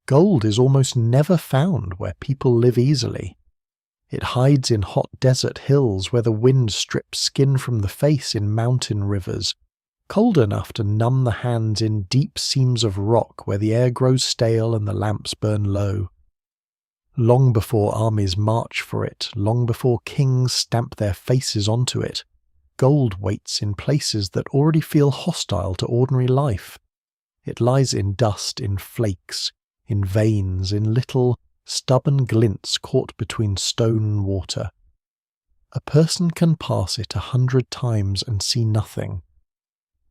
Gold is almost never found where people live easily. It hides in hot desert hills where the wind strips skin from the face in mountain rivers, cold enough to numb the hands in deep seams of rock where the air grows stale and the lamps burn low. Long before armies march for it, long before kings stamp their faces onto it, gold waits in places that already feel hostile to ordinary life. It lies in dust, in flakes, in veins, in little, stubborn glints caught between stone and water. A person can pass it 100 times and see nothing.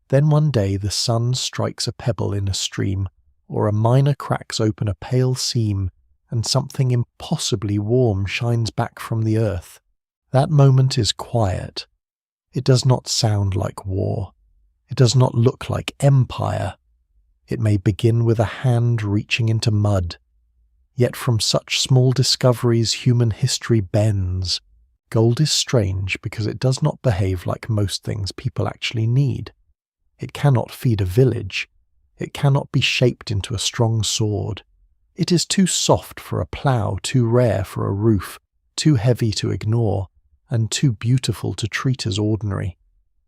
Then one day the sun strikes a pebble in a stream, or a miner cracks open a pale seam, and something impossibly warm shines back from the earth. That moment is quiet. It does not sound like war. It does not look like empire. It may begin with a hand reaching into mud. Yet from such small discoveries human history bends. Gold is strange because it does not behave like most things people actually need. It cannot feed a village. It cannot be shaped into a strong sword. It is too soft for a plough, too rare for a roof, too heavy to ignore, and too beautiful to treat as ordinary.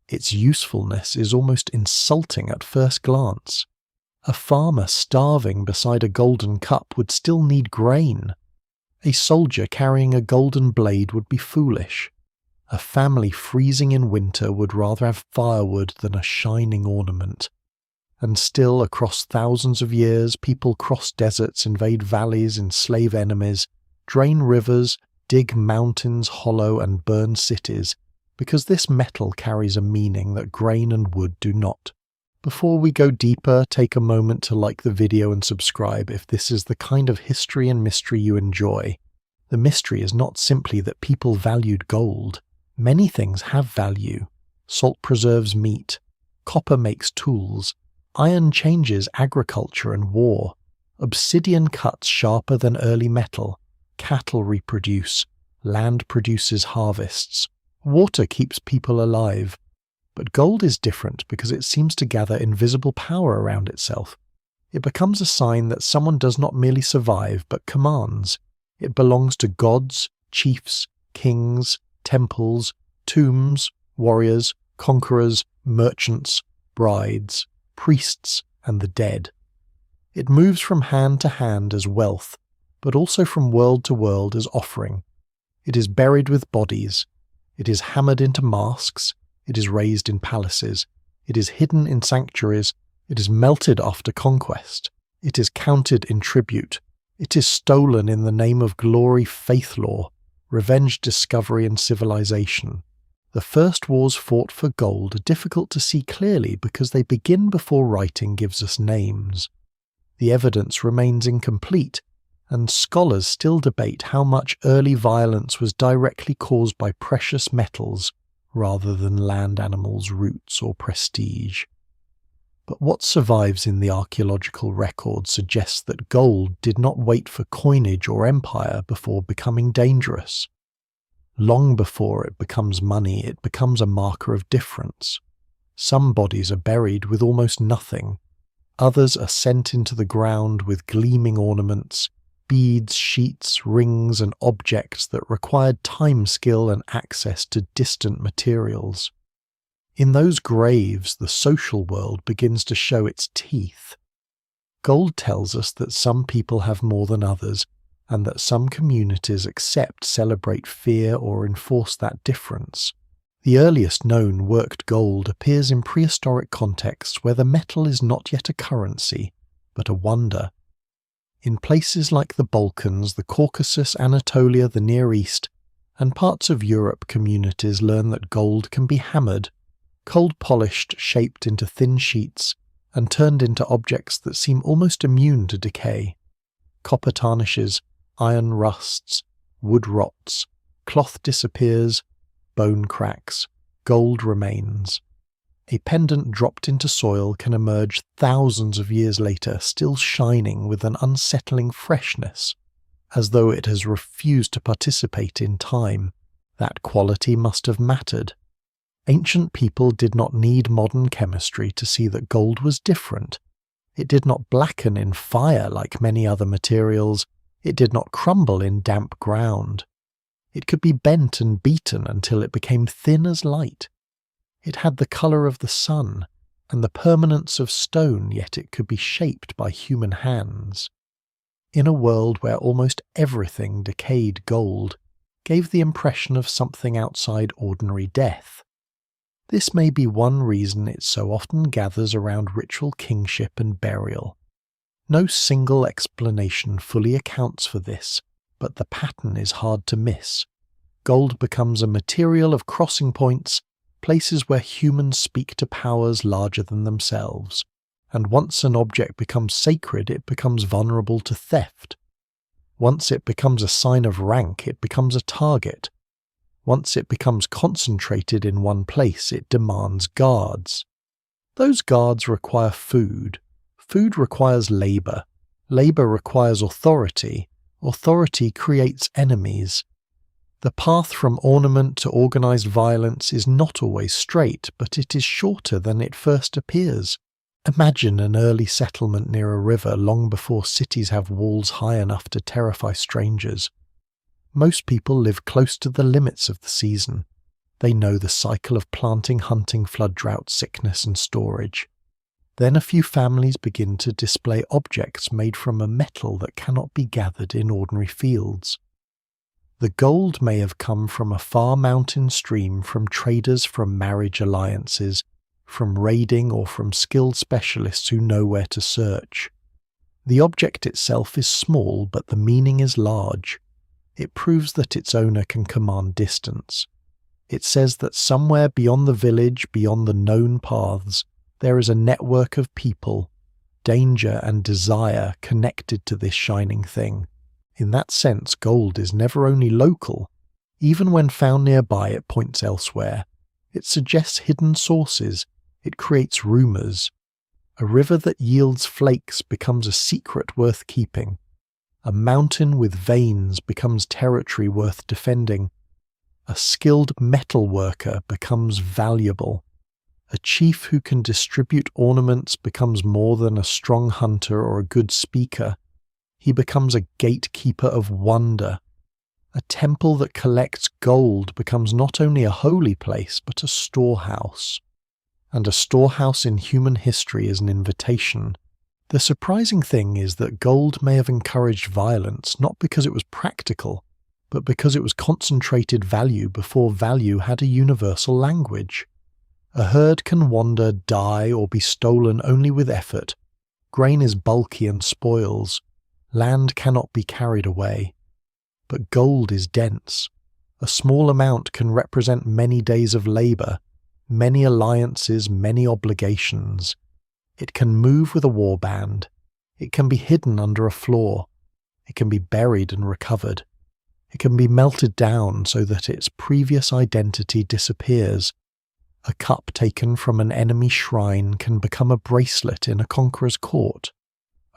Its usefulness is almost insulting at first glance. A farmer starving beside a golden cup would still need grain. A soldier carrying a golden blade would be foolish. A family freezing in winter would rather have firewood than a shining ornament. And still, across thousands of years, people cross deserts, invade valleys, enslave enemies, drain rivers, dig mountains hollow and burn cities, because this metal carries a meaning that grain and wood do not. Before we go deeper, take a moment to like the video and subscribe if this is the kind of history and mystery you enjoy. The mystery is not simply that people valued gold. Many things have value. Salt preserves meat. Copper makes tools. Iron changes agriculture and war. Obsidian cuts sharper than early metal. Cattle reproduce. Land produces harvests. Water keeps people alive. But gold is different because it seems to gather invisible power around itself. It becomes a sign that someone does not merely survive but commands. It belongs to gods, chiefs, kings, temples, tombs, warriors, conquerors, merchants, brides, priests, and the dead. It moves from hand to hand as wealth, but also from world to world as offering. It is buried with bodies. It is hammered into masks. It is raised in palaces. It is hidden in sanctuaries. It is melted after conquest. It is counted in tribute. It is stolen in the name of glory, faith law, revenge, discovery, and civilization. The first wars fought for gold are difficult to see clearly because they begin before writing gives us names. The evidence remains incomplete, and scholars still debate how much early violence was directly caused by precious metals rather than land animals, roots, or prestige. But what survives in the archaeological record suggests that gold did not wait for coinage or empire before becoming dangerous. Long before it becomes money, it becomes a marker of difference. Some bodies are buried with almost nothing. Others are sent into the ground with gleaming ornaments, beads, sheets, rings, and objects that required time, skill, and access to distant materials. In those graves, the social world begins to show its teeth. Gold tells us that some people have more than others, and that some communities accept, celebrate, fear, or enforce that difference. The earliest known worked gold appears in prehistoric contexts where the metal is not yet a currency, but a wonder. In places like the Balkans, the Caucasus, Anatolia, the Near East, and parts of Europe, communities learn that gold can be hammered, cold polished, shaped into thin sheets, and turned into objects that seem almost immune to decay. Copper tarnishes, iron rusts, wood rots, cloth disappears, bone cracks, gold remains. A pendant dropped into soil can emerge thousands of years later, still shining with an unsettling freshness, as though it has refused to participate in time. That quality must have mattered. Ancient people did not need modern chemistry to see that gold was different. It did not blacken in fire like many other materials. It did not crumble in damp ground. It could be bent and beaten until it became thin as light. It had the colour of the sun and the permanence of stone, yet it could be shaped by human hands. In a world where almost everything decayed, gold gave the impression of something outside ordinary death. This may be one reason it so often gathers around ritual kingship and burial. No single explanation fully accounts for this, but the pattern is hard to miss. Gold becomes a material of crossing points, places where humans speak to powers larger than themselves, and once an object becomes sacred, it becomes vulnerable to theft. Once it becomes a sign of rank, it becomes a target. Once it becomes concentrated in one place, it demands guards. Those guards require food. Food requires labour. Labour requires authority. Authority creates enemies. The path from ornament to organised violence is not always straight, but it is shorter than it first appears. Imagine an early settlement near a river long before cities have walls high enough to terrify strangers. Most people live close to the limits of the season. They know the cycle of planting, hunting, flood, drought, sickness and storage. Then a few families begin to display objects made from a metal that cannot be gathered in ordinary fields. The gold may have come from a far mountain stream, from traders, from marriage alliances, from raiding, or from skilled specialists who know where to search. The object itself is small, but the meaning is large. It proves that its owner can command distance. It says that somewhere beyond the village, beyond the known paths, there is a network of people, danger and desire connected to this shining thing. In that sense, gold is never only local. Even when found nearby, it points elsewhere. It suggests hidden sources. It creates rumours. A river that yields flakes becomes a secret worth keeping. A mountain with veins becomes territory worth defending. A skilled metal worker becomes valuable. A chief who can distribute ornaments becomes more than a strong hunter or a good speaker. He becomes a gatekeeper of wonder. A temple that collects gold becomes not only a holy place, but a storehouse. And a storehouse in human history is an invitation. The surprising thing is that gold may have encouraged violence not because it was practical, but because it was concentrated value before value had a universal language. A herd can wander, die, or be stolen only with effort. Grain is bulky and spoils. Land cannot be carried away. But gold is dense. A small amount can represent many days of labour, many alliances, many obligations. It can move with a warband. It can be hidden under a floor. It can be buried and recovered. It can be melted down so that its previous identity disappears. A cup taken from an enemy shrine can become a bracelet in a conqueror's court.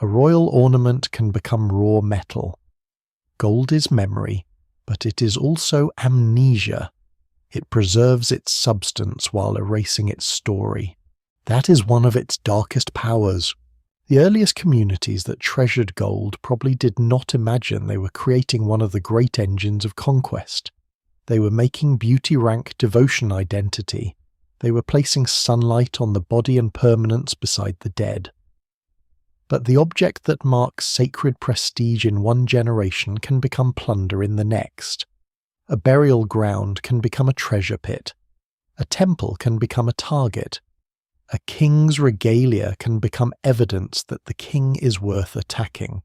A royal ornament can become raw metal. Gold is memory, but it is also amnesia. It preserves its substance while erasing its story. That is one of its darkest powers. The earliest communities that treasured gold probably did not imagine they were creating one of the great engines of conquest. They were making beauty rank devotion identity. They were placing sunlight on the body and permanence beside the dead. But the object that marks sacred prestige in one generation can become plunder in the next. A burial ground can become a treasure pit. A temple can become a target. A king's regalia can become evidence that the king is worth attacking.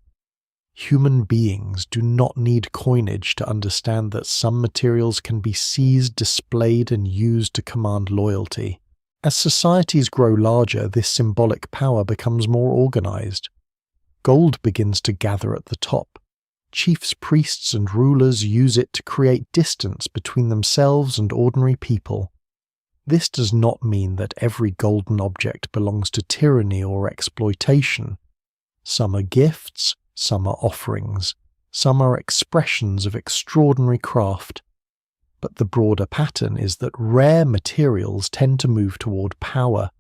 Human beings do not need coinage to understand that some materials can be seized, displayed, and used to command loyalty. As societies grow larger, this symbolic power becomes more organized. Gold begins to gather at the top. Chiefs, priests, and rulers use it to create distance between themselves and ordinary people. This does not mean that every golden object belongs to tyranny or exploitation. Some are gifts, some are offerings, some are expressions of extraordinary craft. But the broader pattern is that rare materials tend to move toward power.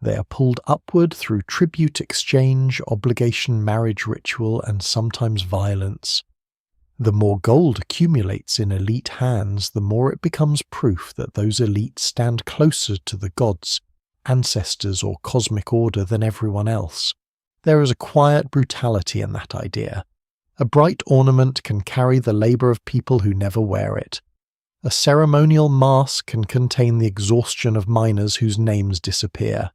They are pulled upward through tribute exchange, obligation marriage ritual, and sometimes violence. The more gold accumulates in elite hands, the more it becomes proof that those elites stand closer to the gods, ancestors, or cosmic order than everyone else. There is a quiet brutality in that idea. A bright ornament can carry the labor of people who never wear it. A ceremonial mask can contain the exhaustion of miners whose names disappear.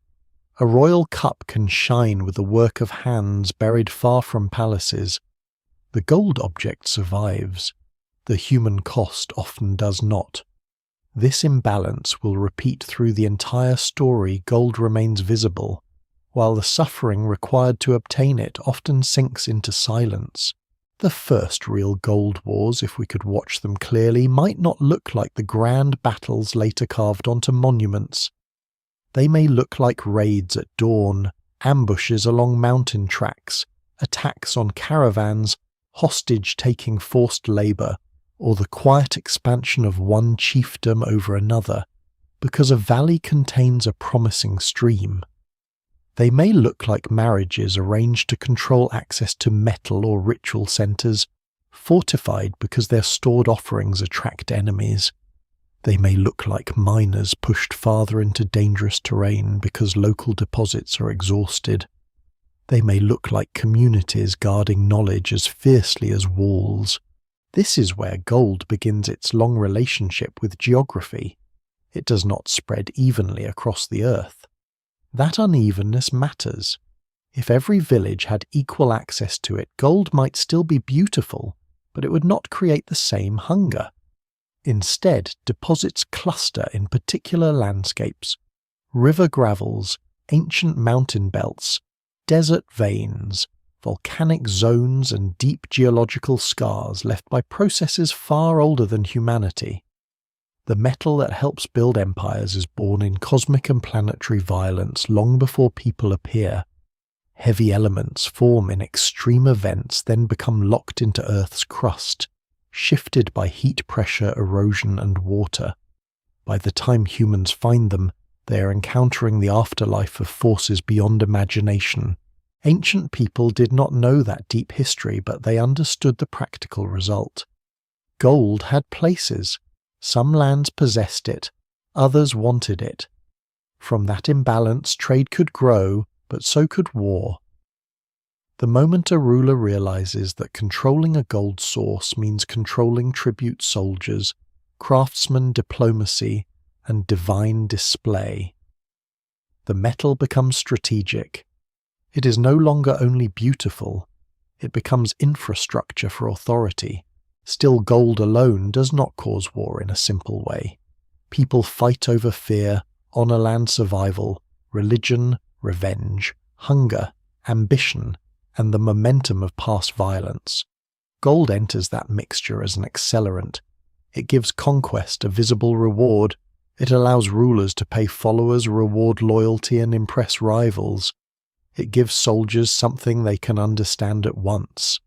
A royal cup can shine with the work of hands buried far from palaces. The gold object survives. The human cost often does not. This imbalance will repeat through the entire story. Gold remains visible, while the suffering required to obtain it often sinks into silence. The first real gold wars, if we could watch them clearly, might not look like the grand battles later carved onto monuments. They may look like raids at dawn, ambushes along mountain tracks, attacks on caravans, hostage-taking forced labor, or the quiet expansion of one chiefdom over another, because a valley contains a promising stream. They may look like marriages arranged to control access to metal or ritual centers, fortified because their stored offerings attract enemies. They may look like miners pushed farther into dangerous terrain because local deposits are exhausted. They may look like communities guarding knowledge as fiercely as walls. This is where gold begins its long relationship with geography. It does not spread evenly across the earth. That unevenness matters. If every village had equal access to it, gold might still be beautiful, but it would not create the same hunger. Instead, deposits cluster in particular landscapes: river gravels, ancient mountain belts, desert veins, volcanic zones, and deep geological scars left by processes far older than humanity. The metal that helps build empires is born in cosmic and planetary violence long before people appear. Heavy elements form in extreme events, then become locked into Earth's crust, shifted by heat, pressure, erosion, and water. By the time humans find them, they are encountering the afterlife of forces beyond imagination. Ancient people did not know that deep history, but they understood the practical result. Gold had places. Some lands possessed it, others wanted it. From that imbalance, trade could grow, but so could war. The moment a ruler realizes that controlling a gold source means controlling tribute soldiers, craftsman diplomacy, and divine display, the metal becomes strategic. It is no longer only beautiful, it becomes infrastructure for authority. Still, gold alone does not cause war in a simple way. People fight over fear, honor-land survival, religion, revenge, hunger, ambition, and the momentum of past violence. Gold enters that mixture as an accelerant. It gives conquest a visible reward. It allows rulers to pay followers, reward loyalty, and impress rivals. It gives soldiers something they can understand at once.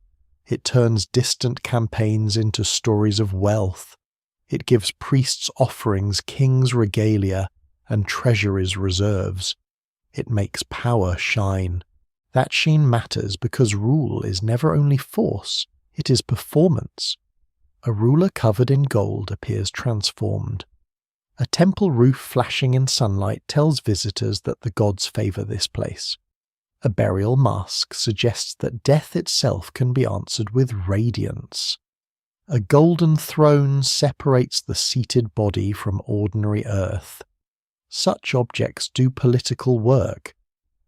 It turns distant campaigns into stories of wealth. It gives priests offerings, kings regalia, and treasuries reserves. It makes power shine. That sheen matters because rule is never only force, it is performance. A ruler covered in gold appears transformed. A temple roof flashing in sunlight tells visitors that the gods favor this place. A burial mask suggests that death itself can be answered with radiance. A golden throne separates the seated body from ordinary earth. Such objects do political work.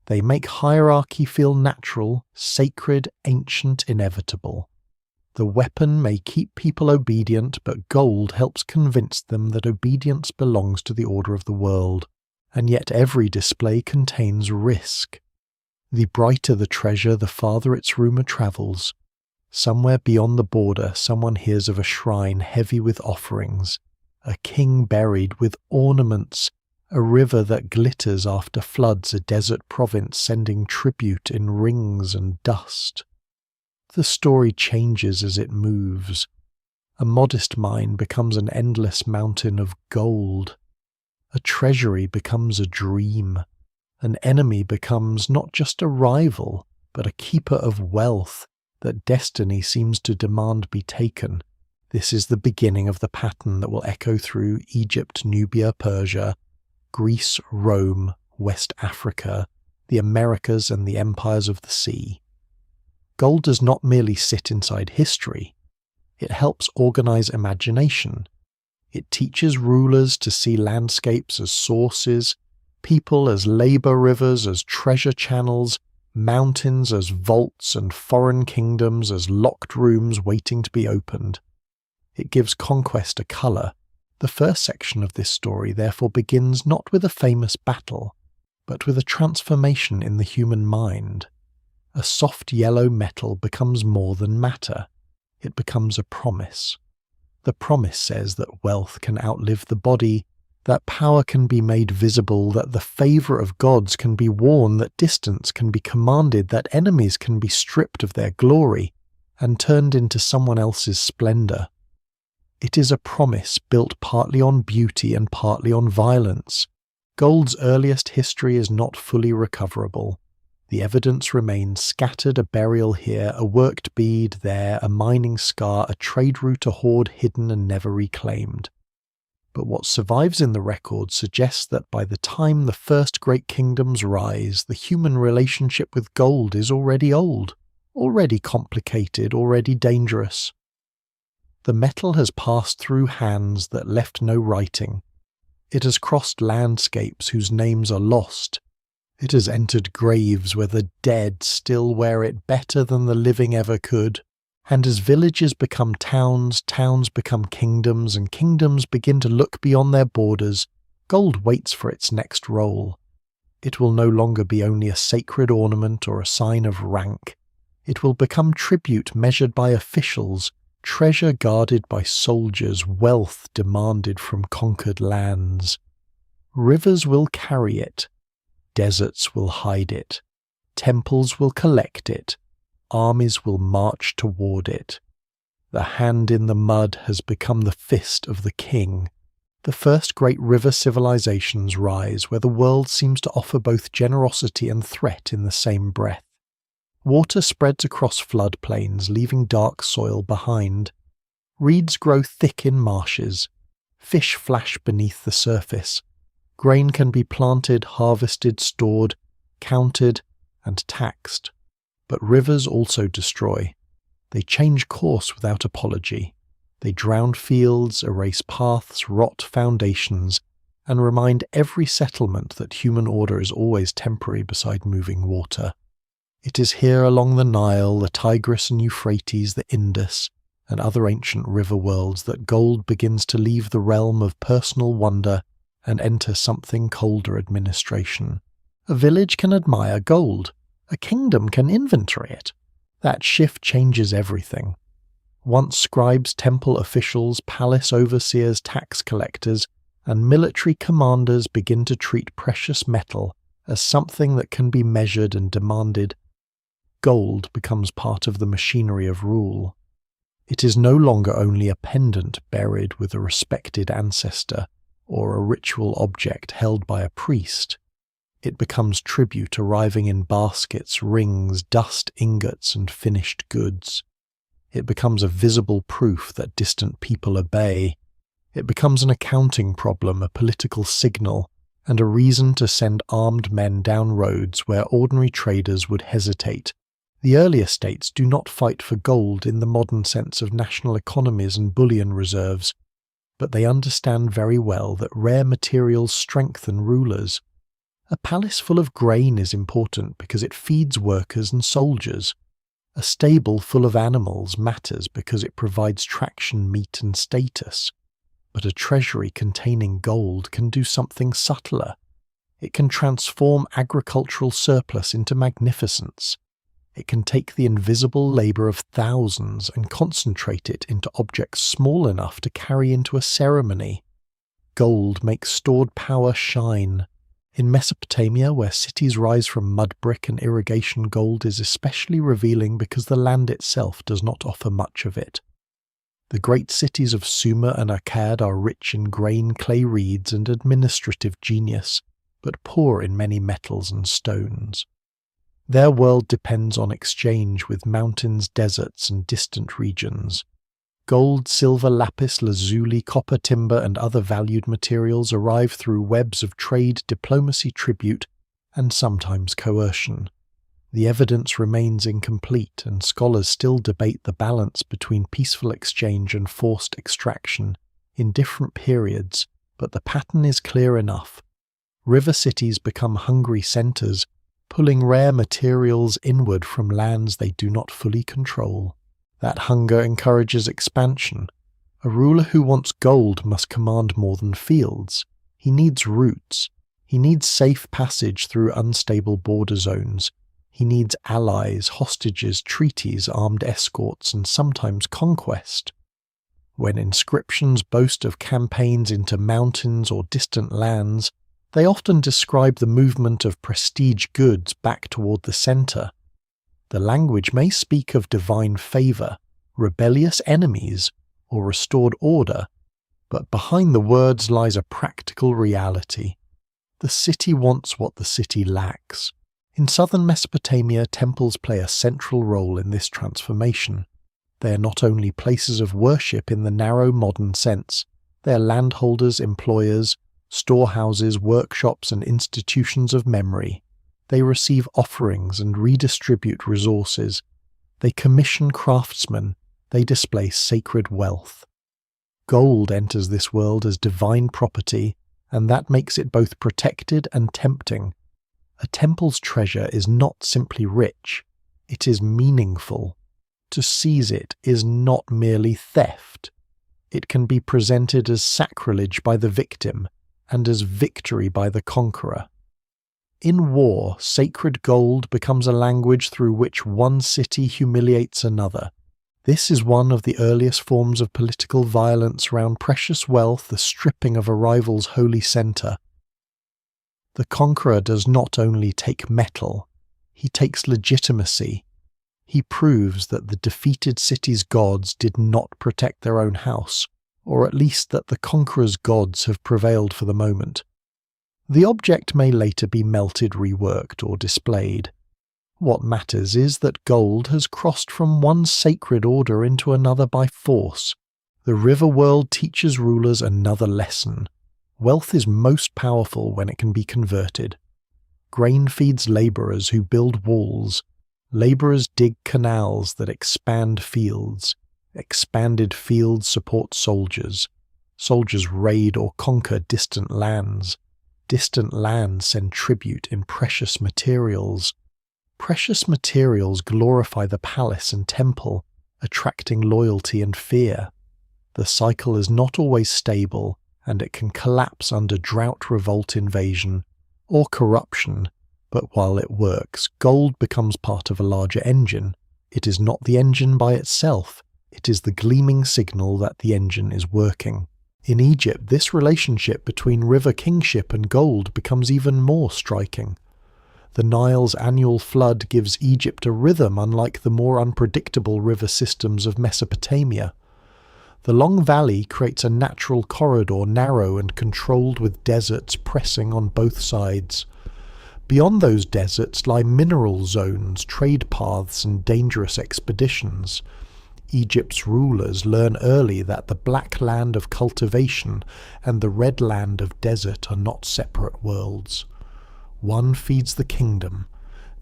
They make hierarchy feel natural, sacred, ancient, inevitable. The weapon may keep people obedient, but gold helps convince them that obedience belongs to the order of the world, and yet every display contains risk. The brighter the treasure, the farther its rumor travels. Somewhere beyond the border, someone hears of a shrine heavy with offerings, a king buried with ornaments, a river that glitters after floods, a desert province sending tribute in rings and dust. The story changes as it moves. A modest mine becomes an endless mountain of gold. A treasury becomes a dream. An enemy becomes not just a rival, but a keeper of wealth that destiny seems to demand be taken. This is the beginning of the pattern that will echo through Egypt, Nubia, Persia, Greece, Rome, West Africa, the Americas, and the empires of the sea. Gold does not merely sit inside history. It helps organize imagination. It teaches rulers to see landscapes as sources, people as labor rivers, as treasure channels, mountains as vaults, and foreign kingdoms as locked rooms waiting to be opened. It gives conquest a color. The first section of this story therefore begins not with a famous battle, but with a transformation in the human mind. A soft yellow metal becomes more than matter. It becomes a promise. The promise says that wealth can outlive the body, that power can be made visible, that the favor of gods can be worn, that distance can be commanded, that enemies can be stripped of their glory and turned into someone else's splendor. It is a promise built partly on beauty and partly on violence. Gold's earliest history is not fully recoverable. The evidence remains scattered, a burial here, a worked bead there, a mining scar, a trade route, a hoard hidden and never reclaimed. But what survives in the record suggests that by the time the first great kingdoms rise, the human relationship with gold is already old, already complicated, already dangerous. The metal has passed through hands that left no writing. It has crossed landscapes whose names are lost. It has entered graves where the dead still wear it better than the living ever could. And as villages become towns, towns become kingdoms, and kingdoms begin to look beyond their borders, gold waits for its next role. It will no longer be only a sacred ornament or a sign of rank. It will become tribute measured by officials, treasure guarded by soldiers, wealth demanded from conquered lands. Rivers will carry it. Deserts will hide it. Temples will collect it. Armies will march toward it. The hand in the mud has become the fist of the king. The first great river civilizations rise where the world seems to offer both generosity and threat in the same breath. Water spreads across floodplains, leaving dark soil behind. Reeds grow thick in marshes. Fish flash beneath the surface. Grain can be planted, harvested, stored, counted, and taxed. But rivers also destroy. They change course without apology. They drown fields, erase paths, rot foundations, and remind every settlement that human order is always temporary beside moving water. It is here along the Nile, the Tigris and Euphrates, the Indus, and other ancient river worlds that gold begins to leave the realm of personal wonder and enter something colder administration. A village can admire gold. A kingdom can inventory it. That shift changes everything. Once scribes, temple officials, palace overseers, tax collectors, and military commanders begin to treat precious metal as something that can be measured and demanded, gold becomes part of the machinery of rule. It is no longer only a pendant buried with a respected ancestor or a ritual object held by a priest. It becomes tribute arriving in baskets, rings, dust ingots, and finished goods. It becomes a visible proof that distant people obey. It becomes an accounting problem, a political signal, and a reason to send armed men down roads where ordinary traders would hesitate. The earlier states do not fight for gold in the modern sense of national economies and bullion reserves, but they understand very well that rare materials strengthen rulers. A palace full of grain is important because it feeds workers and soldiers. A stable full of animals matters because it provides traction, meat, and status. But a treasury containing gold can do something subtler. It can transform agricultural surplus into magnificence. It can take the invisible labor of thousands and concentrate it into objects small enough to carry into a ceremony. Gold makes stored power shine. In Mesopotamia, where cities rise from mud brick and irrigation, gold is especially revealing because the land itself does not offer much of it. The great cities of Sumer and Akkad are rich in grain, clay reeds, and administrative genius, but poor in many metals and stones. Their world depends on exchange with mountains, deserts, and distant regions. Gold, silver, lapis lazuli, copper, timber, and other valued materials arrive through webs of trade, diplomacy, tribute, and sometimes coercion. The evidence remains incomplete, and scholars still debate the balance between peaceful exchange and forced extraction in different periods, but the pattern is clear enough. River cities become hungry centers, pulling rare materials inward from lands they do not fully control. That hunger encourages expansion. A ruler who wants gold must command more than fields. He needs routes. He needs safe passage through unstable border zones. He needs allies, hostages, treaties, armed escorts, and sometimes conquest. When inscriptions boast of campaigns into mountains or distant lands, they often describe the movement of prestige goods back toward the center. The language may speak of divine favor, rebellious enemies, or restored order, but behind the words lies a practical reality. The city wants what the city lacks. In southern Mesopotamia, temples play a central role in this transformation. They are not only places of worship in the narrow modern sense, they are landholders, employers, storehouses, workshops, and institutions of memory. They receive offerings and redistribute resources. They commission craftsmen. They display sacred wealth. Gold enters this world as divine property, and that makes it both protected and tempting. A temple's treasure is not simply rich, it is meaningful. To seize it is not merely theft. It can be presented as sacrilege by the victim and as victory by the conqueror. In war, sacred gold becomes a language through which one city humiliates another. This is one of the earliest forms of political violence around precious wealth, the stripping of a rival's holy center. The conqueror does not only take metal, he takes legitimacy. He proves that the defeated city's gods did not protect their own house, or at least that the conqueror's gods have prevailed for the moment. The object may later be melted, reworked, or displayed. What matters is that gold has crossed from one sacred order into another by force. The river world teaches rulers another lesson. Wealth is most powerful when it can be converted. Grain feeds laborers who build walls. Laborers dig canals that expand fields. Expanded fields support soldiers. Soldiers raid or conquer distant lands. Distant lands send tribute in precious materials. Precious materials glorify the palace and temple, attracting loyalty and fear. The cycle is not always stable, and it can collapse under drought, revolt, invasion, or corruption, but while it works, gold becomes part of a larger engine. It is not the engine by itself, it is the gleaming signal that the engine is working. In Egypt, this relationship between river kingship and gold becomes even more striking. The Nile's annual flood gives Egypt a rhythm unlike the more unpredictable river systems of Mesopotamia. The long valley creates a natural corridor, narrow and controlled with deserts pressing on both sides. Beyond those deserts lie mineral zones, trade paths, and dangerous expeditions. Egypt's rulers learn early that the black land of cultivation and the red land of desert are not separate worlds. One feeds the kingdom,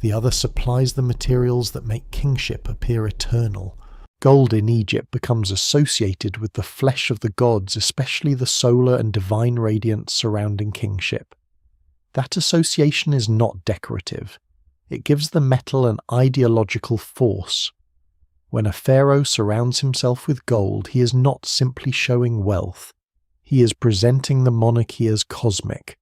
the other supplies the materials that make kingship appear eternal. Gold in Egypt becomes associated with the flesh of the gods, especially the solar and divine radiance surrounding kingship. That association is not decorative. It gives the metal an ideological force. When a pharaoh surrounds himself with gold, he is not simply showing wealth. He is presenting the monarchy as cosmic.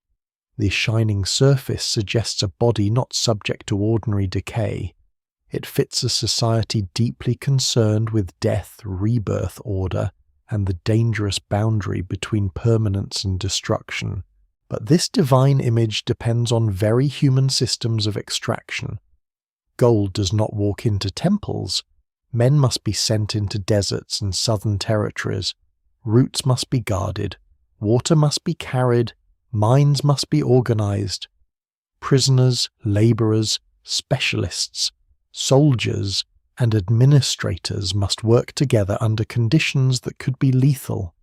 The shining surface suggests a body not subject to ordinary decay. It fits a society deeply concerned with death, rebirth, order, and the dangerous boundary between permanence and destruction. But this divine image depends on very human systems of extraction. Gold does not walk into temples. Men must be sent into deserts and southern territories. Routes must be guarded. Water must be carried. Mines must be organized. Prisoners, labourers, specialists, soldiers, and administrators must work together under conditions that could be lethal.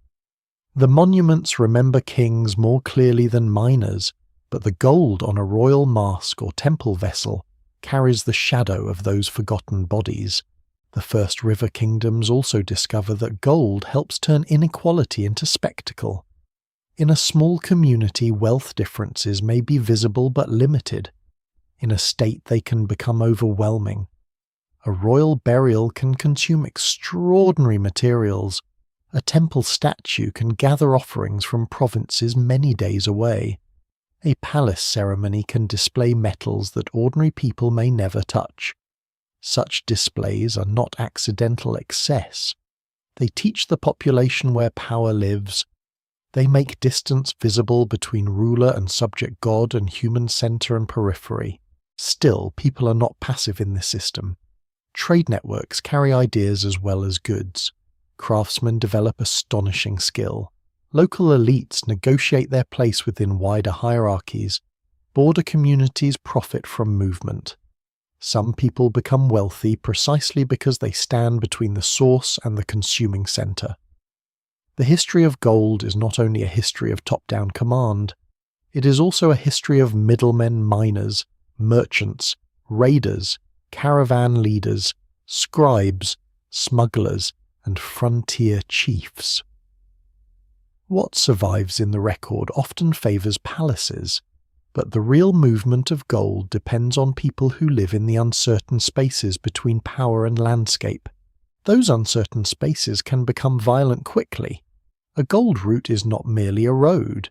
The monuments remember kings more clearly than miners, but the gold on a royal mask or temple vessel carries the shadow of those forgotten bodies. The first river kingdoms also discover that gold helps turn inequality into spectacle. In a small community, wealth differences may be visible but limited. In a state, they can become overwhelming. A royal burial can consume extraordinary materials. A temple statue can gather offerings from provinces many days away. A palace ceremony can display metals that ordinary people may never touch. Such displays are not accidental excess. They teach the population where power lives. They make distance visible between ruler and subject god and human center and periphery. Still, people are not passive in this system. Trade networks carry ideas as well as goods. Craftsmen develop astonishing skill. Local elites negotiate their place within wider hierarchies. Border communities profit from movement. Some people become wealthy precisely because they stand between the source and the consuming center. The history of gold is not only a history of top-down command, it is also a history of middlemen, miners, merchants, raiders, caravan leaders, scribes, smugglers, and frontier chiefs. What survives in the record often favors palaces, but the real movement of gold depends on people who live in the uncertain spaces between power and landscape. Those uncertain spaces can become violent quickly. A gold route is not merely a road.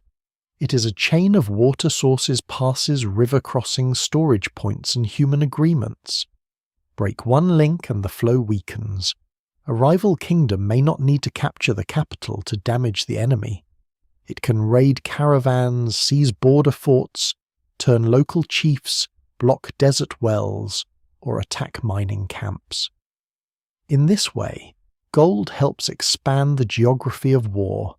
It is a chain of water sources, passes, river crossings, storage points, and human agreements. Break one link and the flow weakens. A rival kingdom may not need to capture the capital to damage the enemy. It can raid caravans, seize border forts, turn local chiefs, block desert wells, or attack mining camps. In this way, gold helps expand the geography of war.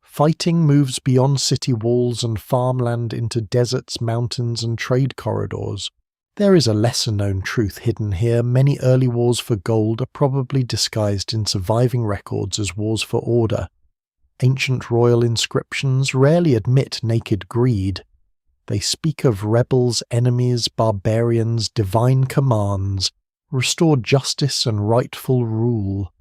Fighting moves beyond city walls and farmland into deserts, mountains, and trade corridors. There is a lesser-known truth hidden here. Many early wars for gold are probably disguised in surviving records as wars for order. Ancient royal inscriptions rarely admit naked greed. They speak of rebels, enemies, barbarians, divine commands, restored justice and rightful rule.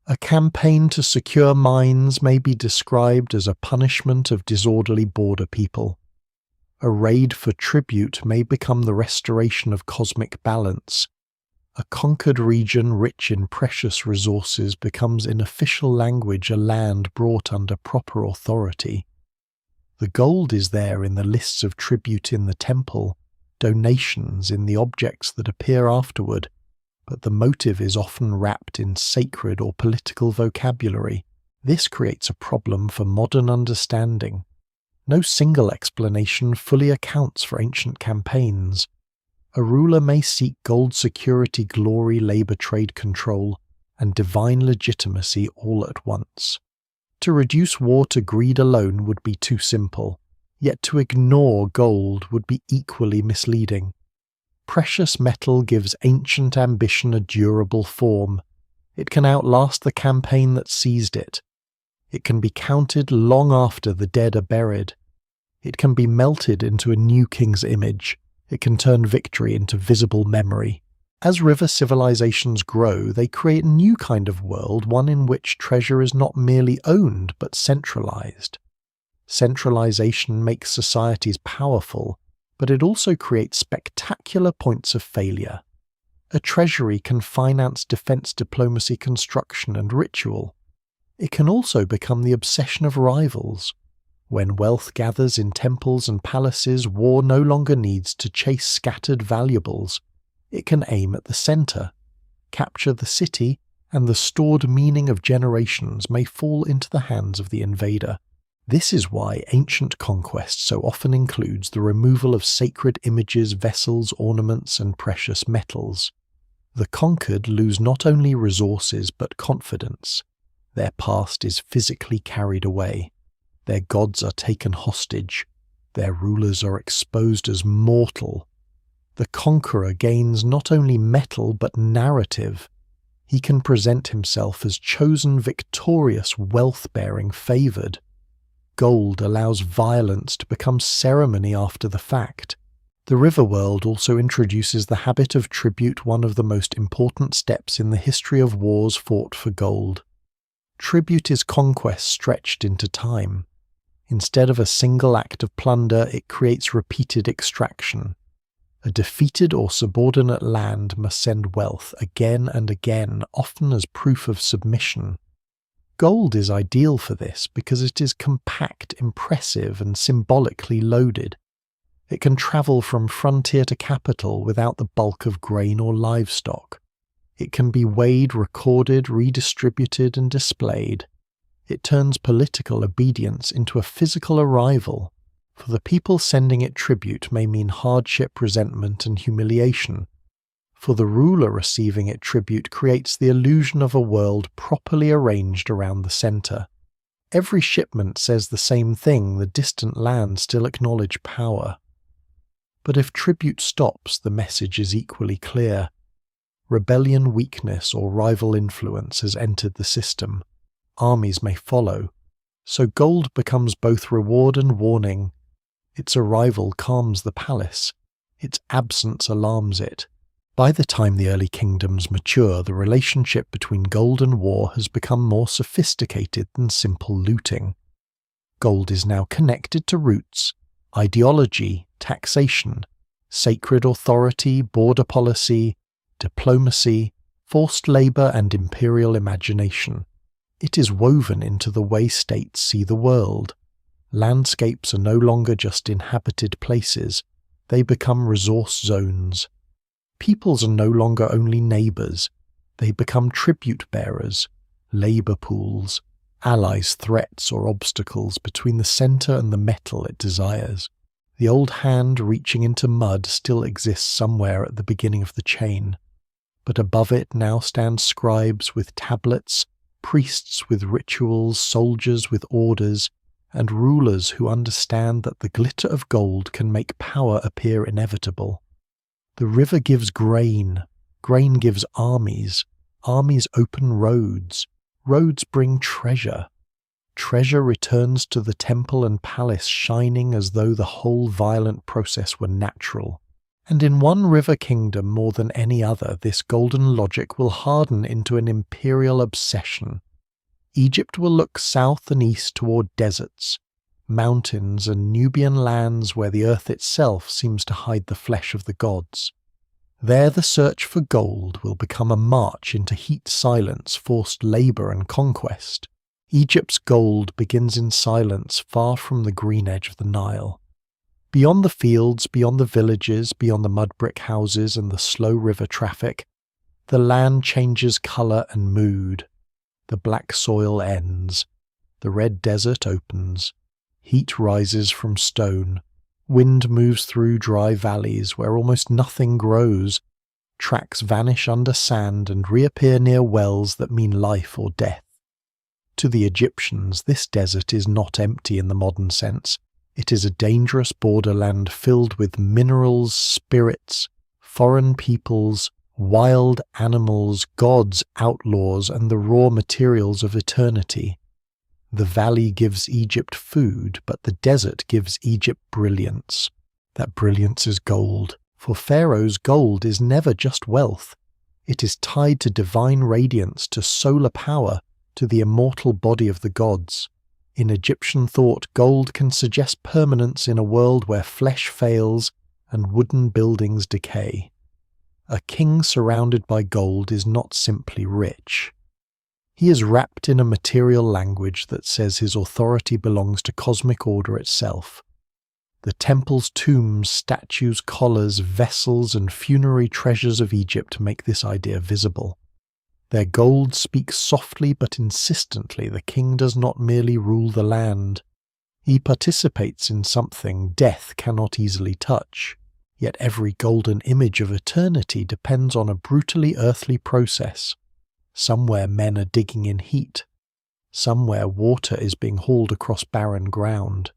A campaign to secure mines may be described as a punishment of disorderly border people. A raid for tribute may become the restoration of cosmic balance. A conquered region rich in precious resources becomes in official language a land brought under proper authority. The gold is there in the lists of tribute in the temple, donations in the objects that appear afterward, but the motive is often wrapped in sacred or political vocabulary. This creates a problem for modern understanding. No single explanation fully accounts for ancient campaigns. A ruler may seek gold security, glory, labor, trade control, and divine legitimacy all at once. To reduce war to greed alone would be too simple, yet to ignore gold would be equally misleading. Precious metal gives ancient ambition a durable form. It can outlast the campaign that seized it. It can be counted long after the dead are buried. It can be melted into a new king's image. It can turn victory into visible memory. As river civilizations grow, they create a new kind of world, one in which treasure is not merely owned but centralized. Centralization makes societies powerful, but it also creates spectacular points of failure. A treasury can finance defense, diplomacy, construction, and ritual. It can also become the obsession of rivals. When wealth gathers in temples and palaces, war no longer needs to chase scattered valuables. It can aim at the center, capture the city, and the stored meaning of generations may fall into the hands of the invader. This is why ancient conquest so often includes the removal of sacred images, vessels, ornaments, and precious metals. The conquered lose not only resources but confidence. Their past is physically carried away. Their gods are taken hostage. Their rulers are exposed as mortal. The conqueror gains not only metal but narrative. He can present himself as chosen, victorious, wealth-bearing, favoured. Gold allows violence to become ceremony after the fact. The river world also introduces the habit of tribute, one of the most important steps in the history of wars fought for gold. Tribute is conquest stretched into time. Instead of a single act of plunder, it creates repeated extraction. A defeated or subordinate land must send wealth again and again, often as proof of submission. Gold is ideal for this because it is compact, impressive, and symbolically loaded. It can travel from frontier to capital without the bulk of grain or livestock. It can be weighed, recorded, redistributed, and displayed. It turns political obedience into a physical arrival. For the people sending it tribute may mean hardship, resentment, and humiliation. For the ruler receiving it tribute creates the illusion of a world properly arranged around the center. Every shipment says the same thing: the distant lands still acknowledge power. But if tribute stops, the message is equally clear. Rebellion, weakness, or rival influence has entered the system. Armies may follow. So gold becomes both reward and warning. Its arrival calms the palace. Its absence alarms it. By the time the early kingdoms mature, the relationship between gold and war has become more sophisticated than simple looting. Gold is now connected to roots, ideology, taxation, sacred authority, border policy, diplomacy, forced labor, and imperial imagination. It is woven into the way states see the world. Landscapes are no longer just inhabited places, they become resource zones. Peoples are no longer only neighbors, they become tribute bearers, labor pools, allies, threats, or obstacles between the center and the metal it desires. The old hand reaching into mud still exists somewhere at the beginning of the chain, but above it now stand scribes with tablets, priests with rituals, soldiers with orders, and rulers who understand that the glitter of gold can make power appear inevitable. The river gives grain, grain gives armies, armies open roads, roads bring treasure. Treasure returns to the temple and palace shining as though the whole violent process were natural. And in one river kingdom more than any other, this golden logic will harden into an imperial obsession. Egypt will look south and east toward deserts, mountains, and Nubian lands where the earth itself seems to hide the flesh of the gods. There the search for gold will become a march into heat, silence, forced labor, and conquest. Egypt's gold begins in silence, far from the green edge of the Nile. Beyond the fields, beyond the villages, beyond the mud brick houses and the slow river traffic, the land changes color and mood. The black soil ends. The red desert opens. Heat rises from stone. Wind moves through dry valleys where almost nothing grows. Tracks vanish under sand and reappear near wells that mean life or death. To the Egyptians, this desert is not empty in the modern sense. It is a dangerous borderland filled with minerals, spirits, foreign peoples, wild animals, gods, outlaws, and the raw materials of eternity. The valley gives Egypt food, but the desert gives Egypt brilliance. That brilliance is gold. For pharaohs, gold is never just wealth. It is tied to divine radiance, to solar power, to the immortal body of the gods. In Egyptian thought, gold can suggest permanence in a world where flesh fails and wooden buildings decay. A king surrounded by gold is not simply rich. He is wrapped in a material language that says his authority belongs to cosmic order itself. The temples, tombs, statues, collars, vessels, and funerary treasures of Egypt make this idea visible. Their gold speaks softly but insistently. The king does not merely rule the land. He participates in something death cannot easily touch. Yet every golden image of eternity depends on a brutally earthly process. Somewhere men are digging in heat. Somewhere water is being hauled across barren ground.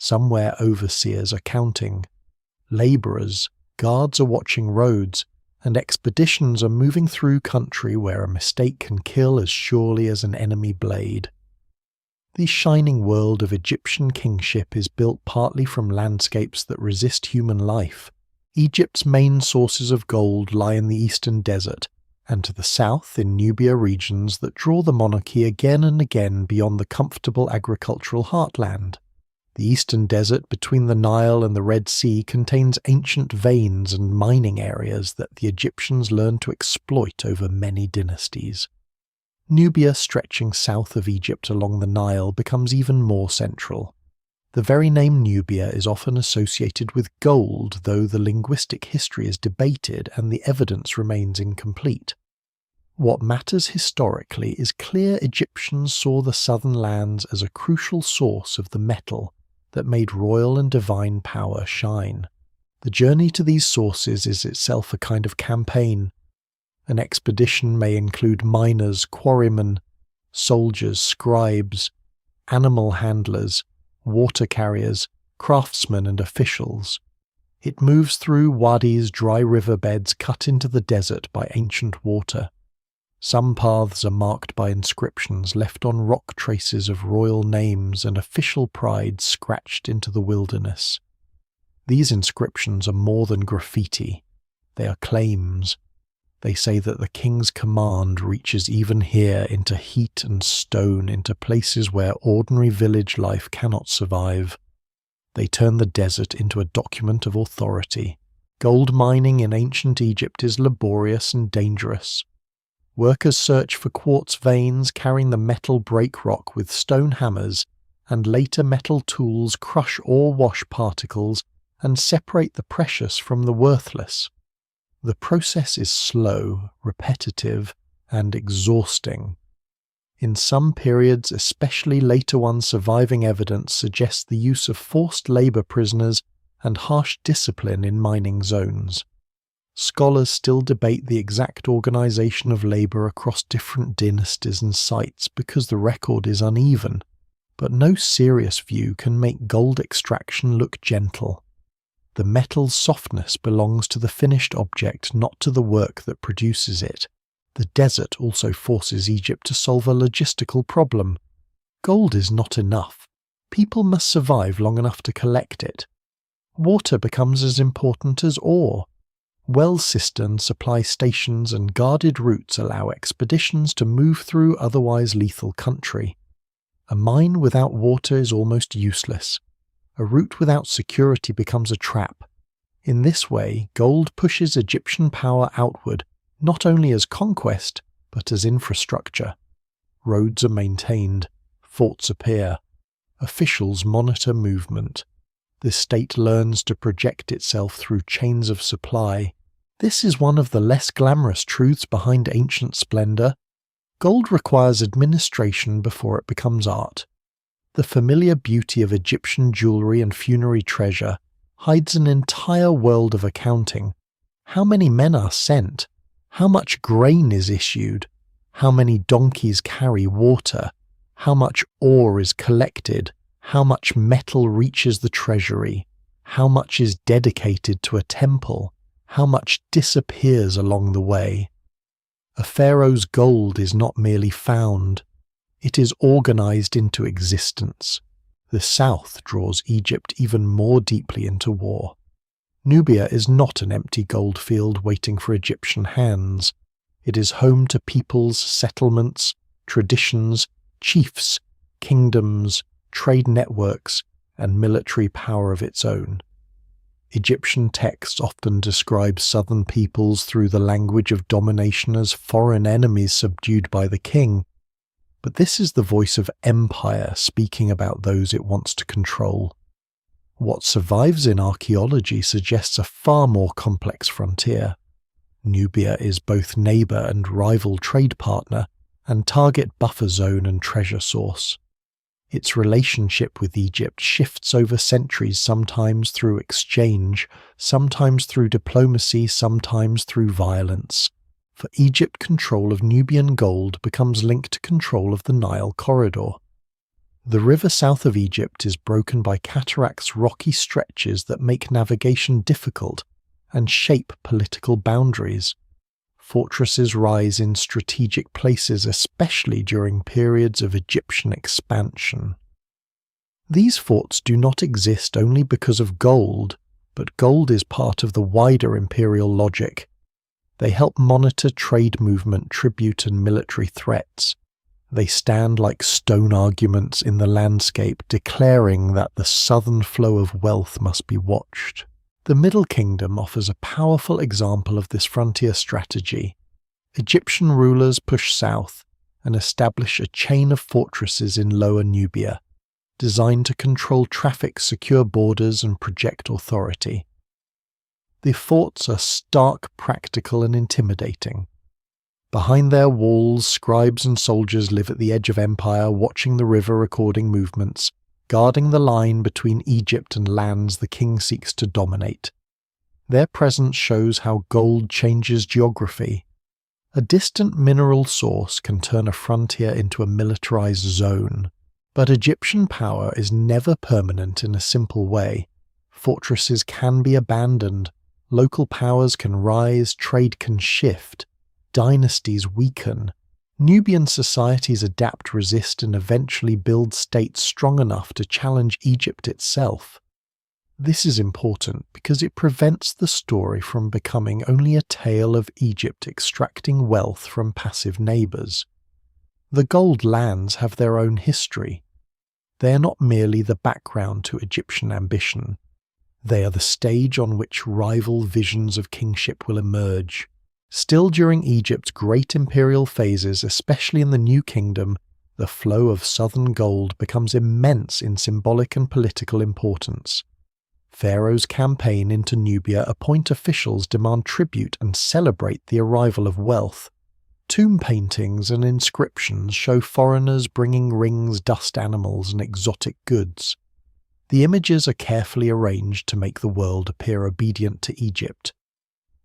Somewhere overseers are counting. Labourers, guards are watching roads, and expeditions are moving through country where a mistake can kill as surely as an enemy blade. The shining world of Egyptian kingship is built partly from landscapes that resist human life. Egypt's main sources of gold lie in the eastern desert, and to the south in Nubia regions that draw the monarchy again and again beyond the comfortable agricultural heartland. The eastern desert between the Nile and the Red Sea contains ancient veins and mining areas that the Egyptians learned to exploit over many dynasties. Nubia, stretching south of Egypt along the Nile, becomes even more central. The very name Nubia is often associated with gold, though the linguistic history is debated and the evidence remains incomplete. What matters historically is clear Egyptians saw the southern lands as a crucial source of the metal that made royal and divine power shine. The journey to these sources is itself a kind of campaign. An expedition may include miners, quarrymen, soldiers, scribes, animal handlers, water carriers, craftsmen and officials. It moves through wadis, dry riverbeds cut into the desert by ancient water. Some paths are marked by inscriptions left on rock, traces of royal names and official pride scratched into the wilderness. These inscriptions are more than graffiti. They are claims. They say that the king's command reaches even here into heat and stone, into places where ordinary village life cannot survive. They turn the desert into a document of authority. Gold mining in ancient Egypt is laborious and dangerous. Workers search for quartz veins, carrying the metal break rock with stone hammers, and later metal tools crush or wash particles and separate the precious from the worthless. The process is slow, repetitive, and exhausting. In some periods, especially later ones, surviving evidence suggests the use of forced labour prisoners and harsh discipline in mining zones. Scholars still debate the exact organisation of labour across different dynasties and sites because the record is uneven, but no serious view can make gold extraction look gentle. The metal's softness belongs to the finished object, not to the work that produces it. The desert also forces Egypt to solve a logistical problem. Gold is not enough. People must survive long enough to collect it. Water becomes as important as ore. Well cisterns, supply stations and guarded routes allow expeditions to move through otherwise lethal country. A mine without water is almost useless. A route without security becomes a trap. In this way, gold pushes Egyptian power outward, not only as conquest, but as infrastructure. Roads are maintained, forts appear, officials monitor movement. The state learns to project itself through chains of supply. This is one of the less glamorous truths behind ancient splendour. Gold requires administration before it becomes art. The familiar beauty of Egyptian jewellery and funerary treasure hides an entire world of accounting. How many men are sent? How much grain is issued? How many donkeys carry water? How much ore is collected? How much metal reaches the treasury? How much is dedicated to a temple? How much disappears along the way? A pharaoh's gold is not merely found. It is organized into existence. The south draws Egypt even more deeply into war. Nubia is not an empty gold field waiting for Egyptian hands. It is home to peoples, settlements, traditions, chiefs, kingdoms, trade networks, and military power of its own. Egyptian texts often describe southern peoples through the language of domination as foreign enemies subdued by the king. But this is the voice of empire speaking about those it wants to control. What survives in archaeology suggests a far more complex frontier. Nubia is both neighbour and rival trade partner, and target buffer zone and treasure source. Its relationship with Egypt shifts over centuries, sometimes through exchange, sometimes through diplomacy, sometimes through violence. For Egypt, control of Nubian gold becomes linked to control of the Nile corridor. The river south of Egypt is broken by cataracts' rocky stretches that make navigation difficult and shape political boundaries. Fortresses rise in strategic places, especially during periods of Egyptian expansion. These forts do not exist only because of gold, but gold is part of the wider imperial logic. They help monitor trade movement, tribute, and military threats. They stand like stone arguments in the landscape, declaring that the southern flow of wealth must be watched. The Middle Kingdom offers a powerful example of this frontier strategy. Egyptian rulers push south and establish a chain of fortresses in Lower Nubia, designed to control traffic, secure borders, and project authority. The forts are stark, practical, and intimidating. Behind their walls, scribes and soldiers live at the edge of empire, watching the river, recording movements, guarding the line between Egypt and lands the king seeks to dominate. Their presence shows how gold changes geography. A distant mineral source can turn a frontier into a militarized zone. But Egyptian power is never permanent in a simple way. Fortresses can be abandoned, local powers can rise, trade can shift, dynasties weaken. Nubian societies adapt, resist, and eventually build states strong enough to challenge Egypt itself. This is important because it prevents the story from becoming only a tale of Egypt extracting wealth from passive neighbours. The gold lands have their own history. They are not merely the background to Egyptian ambition. They are the stage on which rival visions of kingship will emerge. Still, during Egypt's great imperial phases, especially in the New Kingdom, the flow of southern gold becomes immense in symbolic and political importance. Pharaohs campaign into Nubia, appoint officials, demand tribute, and celebrate the arrival of wealth. Tomb paintings and inscriptions show foreigners bringing rings, dust animals, and exotic goods. The images are carefully arranged to make the world appear obedient to Egypt.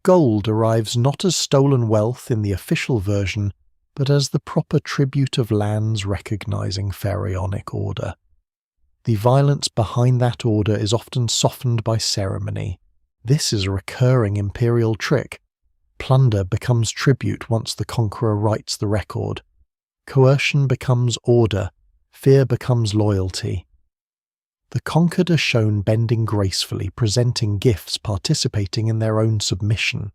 Gold arrives not as stolen wealth in the official version, but as the proper tribute of lands recognizing pharaonic order. The violence behind that order is often softened by ceremony. This is a recurring imperial trick. Plunder becomes tribute once the conqueror writes the record. Coercion becomes order. Fear becomes loyalty. The conquered are shown bending gracefully, presenting gifts, participating in their own submission.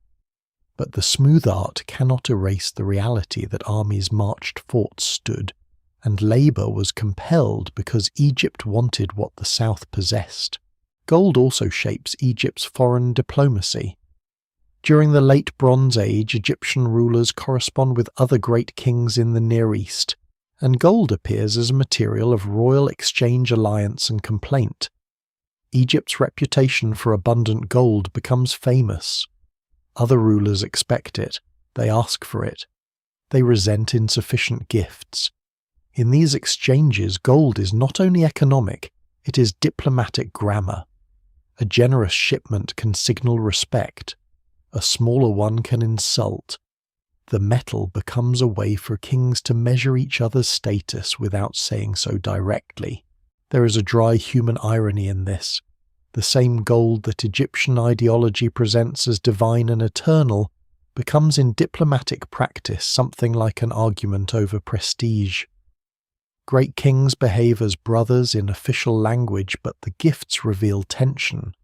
But the smooth art cannot erase the reality that armies marched, forts stood, and labour was compelled because Egypt wanted what the south possessed. Gold also shapes Egypt's foreign diplomacy. During the Late Bronze Age, Egyptian rulers correspond with other great kings in the Near East, and gold appears as a material of royal exchange, alliance, and complaint. Egypt's reputation for abundant gold becomes famous. Other rulers expect it. They ask for it. They resent insufficient gifts. In these exchanges, gold is not only economic, it is diplomatic grammar. A generous shipment can signal respect. A smaller one can insult. The metal becomes a way for kings to measure each other's status without saying so directly. There is a dry human irony in this. The same gold that Egyptian ideology presents as divine and eternal becomes in diplomatic practice something like an argument over prestige. Great kings behave as brothers in official language, but the gifts reveal tension.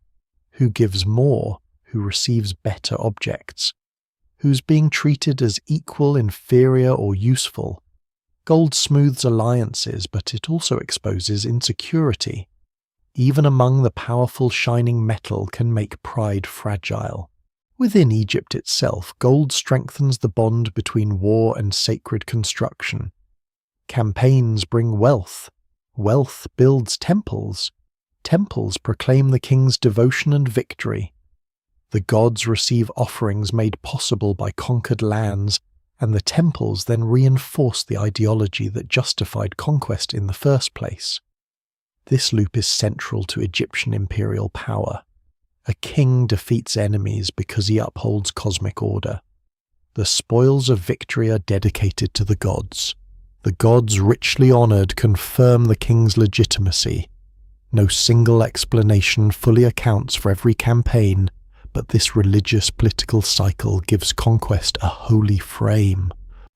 Who gives more? Who receives better objects? Who's being treated as equal, inferior, or useful? Gold smooths alliances, but it also exposes insecurity. Even among the powerful, shining metal can make pride fragile. Within Egypt itself, gold strengthens the bond between war and sacred construction. Campaigns bring wealth. Wealth builds temples. Temples proclaim the king's devotion and victory. The gods receive offerings made possible by conquered lands, and the temples then reinforce the ideology that justified conquest in the first place. This loop is central to Egyptian imperial power. A king defeats enemies because he upholds cosmic order. The spoils of victory are dedicated to the gods. The gods richly honoured confirm the king's legitimacy. No single explanation fully accounts for every campaign, but this religious political cycle gives conquest a holy frame.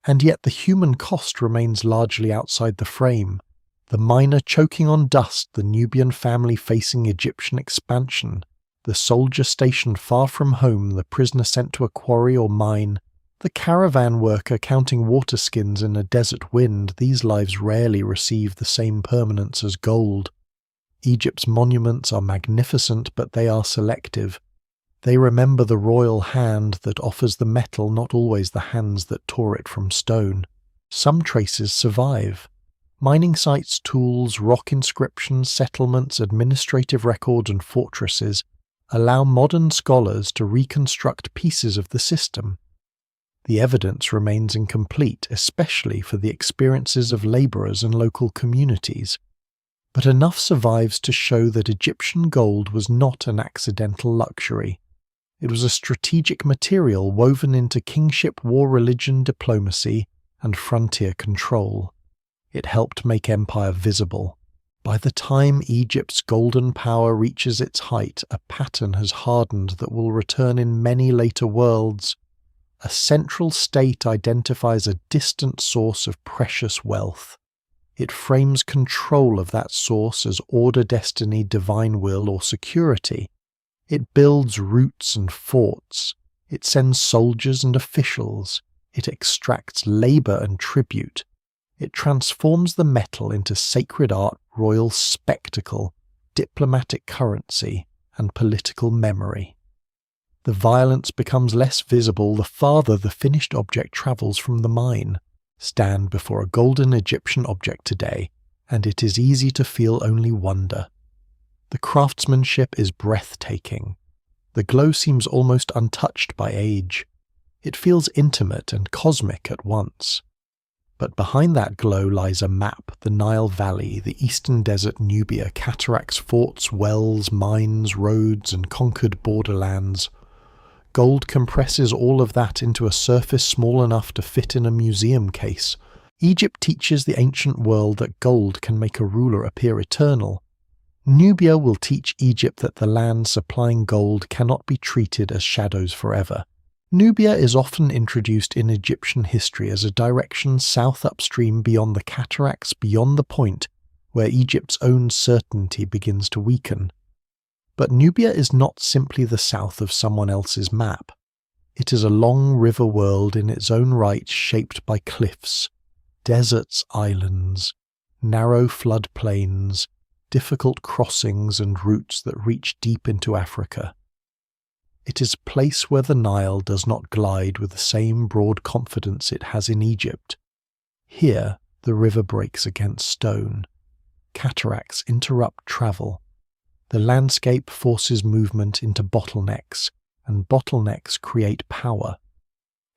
And yet the human cost remains largely outside the frame. The miner choking on dust, the Nubian family facing Egyptian expansion, the soldier stationed far from home, the prisoner sent to a quarry or mine, the caravan worker counting water skins in a desert wind, these lives rarely receive the same permanence as gold. Egypt's monuments are magnificent, but they are selective. They remember the royal hand that offers the metal, not always the hands that tore it from stone. Some traces survive. Mining sites, tools, rock inscriptions, settlements, administrative records and fortresses allow modern scholars to reconstruct pieces of the system. The evidence remains incomplete, especially for the experiences of labourers and local communities. But enough survives to show that Egyptian gold was not an accidental luxury. It was a strategic material woven into kingship, war, religion, diplomacy, and frontier control. It helped make empire visible. By the time Egypt's golden power reaches its height, a pattern has hardened that will return in many later worlds. A central state identifies a distant source of precious wealth. It frames control of that source as order, destiny, divine will, or security. It builds routes and forts. It sends soldiers and officials. It extracts labour and tribute. It transforms the metal into sacred art, royal spectacle, diplomatic currency, and political memory. The violence becomes less visible the farther the finished object travels from the mine. Stand before a golden Egyptian object today, and it is easy to feel only wonder. The craftsmanship is breathtaking. The glow seems almost untouched by age. It feels intimate and cosmic at once. But behind that glow lies a map, the Nile Valley, the eastern desert Nubia, cataracts, forts, wells, mines, roads, and conquered borderlands. Gold compresses all of that into a surface small enough to fit in a museum case. Egypt teaches the ancient world that gold can make a ruler appear eternal. Nubia will teach Egypt that the land supplying gold cannot be treated as shadows forever. Nubia is often introduced in Egyptian history as a direction south upstream beyond the cataracts, beyond the point where Egypt's own certainty begins to weaken. But Nubia is not simply the south of someone else's map. It is a long river world in its own right, shaped by cliffs, deserts, islands, narrow floodplains, difficult crossings and routes that reach deep into Africa. It is a place where the Nile does not glide with the same broad confidence it has in Egypt. Here, the river breaks against stone. Cataracts interrupt travel. The landscape forces movement into bottlenecks, and bottlenecks create power.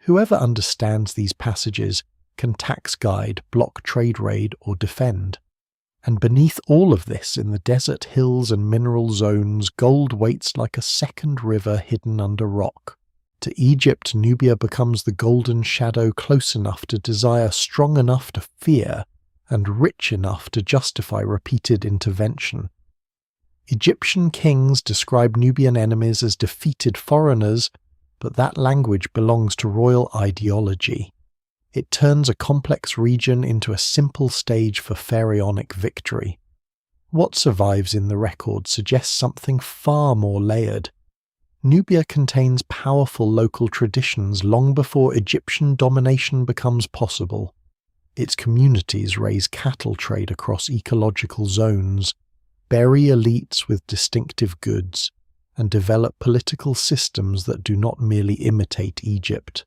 Whoever understands these passages can tax guide, block trade raid, or defend. And beneath all of this, in the desert hills and mineral zones, gold waits like a second river hidden under rock. To Egypt, Nubia becomes the golden shadow, close enough to desire, strong enough to fear, and rich enough to justify repeated intervention. Egyptian kings describe Nubian enemies as defeated foreigners, but that language belongs to royal ideology. It turns a complex region into a simple stage for pharaonic victory. What survives in the record suggests something far more layered. Nubia contains powerful local traditions long before Egyptian domination becomes possible. Its communities raise cattle trade across ecological zones, bury elites with distinctive goods, and develop political systems that do not merely imitate Egypt.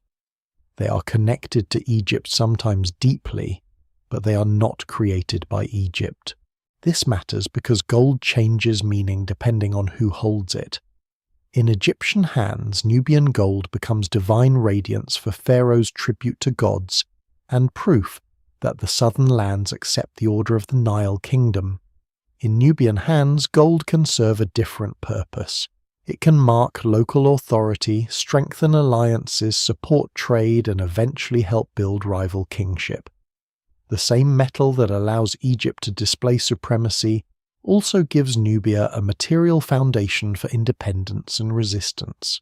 They are connected to Egypt sometimes deeply, but they are not created by Egypt. This matters because gold changes meaning depending on who holds it. In Egyptian hands, Nubian gold becomes divine radiance for Pharaoh's tribute to gods, and proof that the southern lands accept the order of the Nile kingdom. In Nubian hands, gold can serve a different purpose. It can mark local authority, strengthen alliances, support trade, and eventually help build rival kingship. The same metal that allows Egypt to display supremacy also gives Nubia a material foundation for independence and resistance.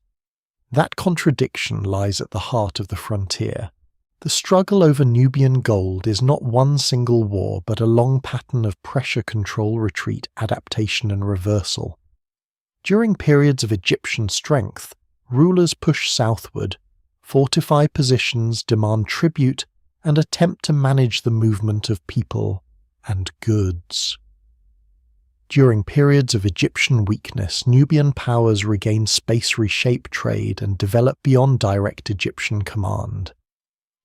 That contradiction lies at the heart of the frontier. The struggle over Nubian gold is not one single war, but a long pattern of pressure control, retreat, adaptation, and reversal. During periods of Egyptian strength, rulers push southward, fortify positions, demand tribute, and attempt to manage the movement of people and goods. During periods of Egyptian weakness, Nubian powers regain space, reshape trade, and develop beyond direct Egyptian command.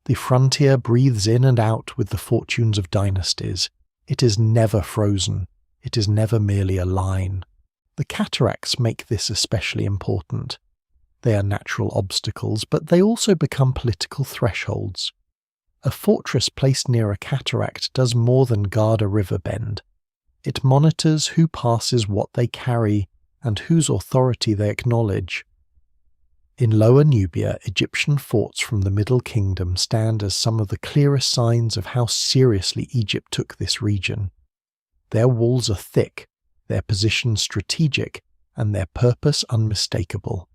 The frontier breathes in and out with the fortunes of dynasties. It is never frozen. It is never merely a line. The cataracts make this especially important. They are natural obstacles, but they also become political thresholds. A fortress placed near a cataract does more than guard a river bend. It monitors who passes what they carry and whose authority they acknowledge. In Lower Nubia, Egyptian forts from the Middle Kingdom stand as some of the clearest signs of how seriously Egypt took this region. Their walls are thick, their position strategic, and their purpose unmistakable.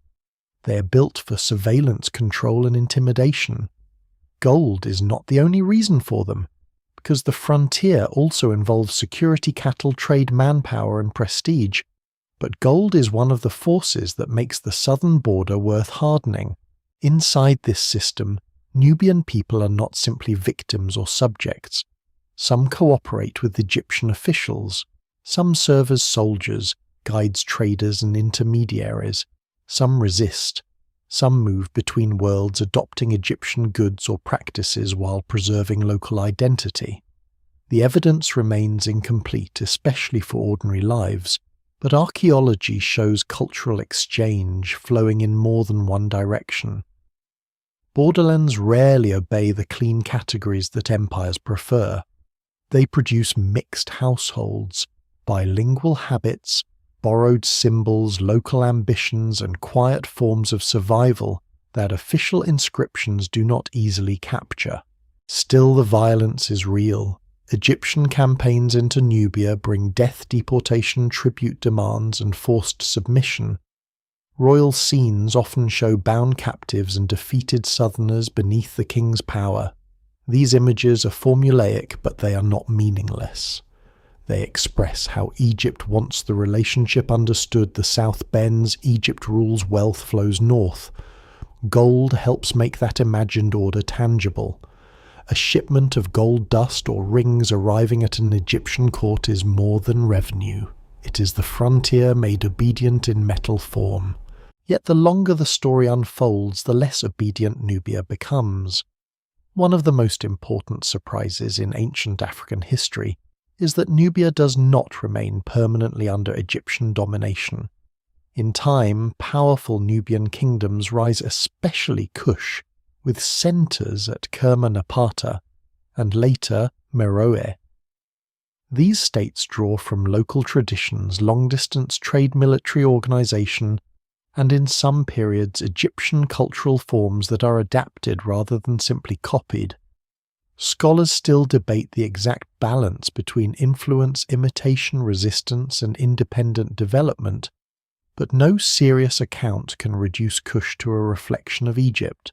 They are built for surveillance, control, and intimidation. Gold is not the only reason for them, because the frontier also involves security, cattle, trade, manpower, and prestige. But gold is one of the forces that makes the southern border worth hardening. Inside this system, Nubian people are not simply victims or subjects. Some cooperate with Egyptian officials. Some serve as soldiers, guides, traders, and intermediaries. Some resist. Some move between worlds, adopting Egyptian goods or practices while preserving local identity. The evidence remains incomplete, especially for ordinary lives, but archaeology shows cultural exchange flowing in more than one direction. Borderlands rarely obey the clean categories that empires prefer. They produce mixed households, bilingual habits, borrowed symbols, local ambitions, and quiet forms of survival that official inscriptions do not easily capture. Still, the violence is real. Egyptian campaigns into Nubia bring death, deportation, tribute demands, and forced submission. Royal scenes often show bound captives and defeated southerners beneath the king's power. These images are formulaic, but they are not meaningless. They express how Egypt wants the relationship understood. The south bends, Egypt rules, wealth flows north. Gold helps make that imagined order tangible. A shipment of gold dust or rings arriving at an Egyptian court is more than revenue. It is the frontier made obedient in metal form. Yet the longer the story unfolds, the less obedient Nubia becomes. One of the most important surprises in ancient African history is that Nubia does not remain permanently under Egyptian domination. In time, powerful Nubian kingdoms rise, especially Kush, with centres at Kerma-Napata and later Meroe. These states draw from local traditions, long-distance trade, military organisation, and in some periods Egyptian cultural forms that are adapted rather than simply copied. Scholars still debate the exact balance between influence, imitation, resistance, and independent development, but no serious account can reduce Kush to a reflection of Egypt.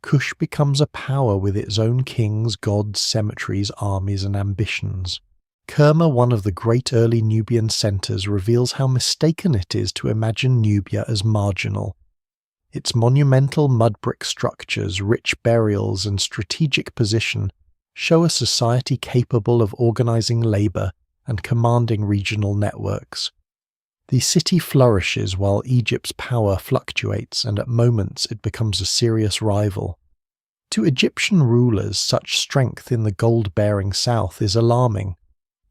Kush becomes a power with its own kings, gods, cemeteries, armies, and ambitions. Kerma, one of the great early Nubian centres, reveals how mistaken it is to imagine Nubia as marginal. Its monumental mud brick structures, rich burials, and strategic position show a society capable of organising labour and commanding regional networks. The city flourishes while Egypt's power fluctuates, and at moments it becomes a serious rival. To Egyptian rulers, such strength in the gold-bearing south is alarming.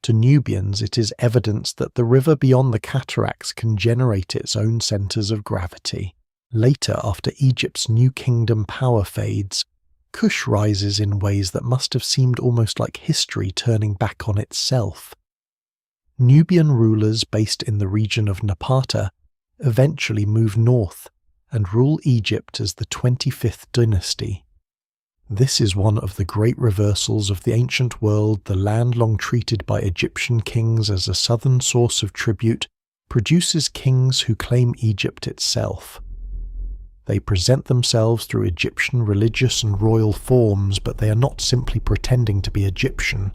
To Nubians, it is evidence that the river beyond the cataracts can generate its own centres of gravity. Later, after Egypt's new kingdom power fades, Kush rises in ways that must have seemed almost like history turning back on itself. Nubian rulers based in the region of Napata eventually move north and rule Egypt as the 25th dynasty. This is one of the great reversals of the ancient world. The land long treated by Egyptian kings as a southern source of tribute produces kings who claim Egypt itself. They present themselves through Egyptian religious and royal forms, but they are not simply pretending to be Egyptian.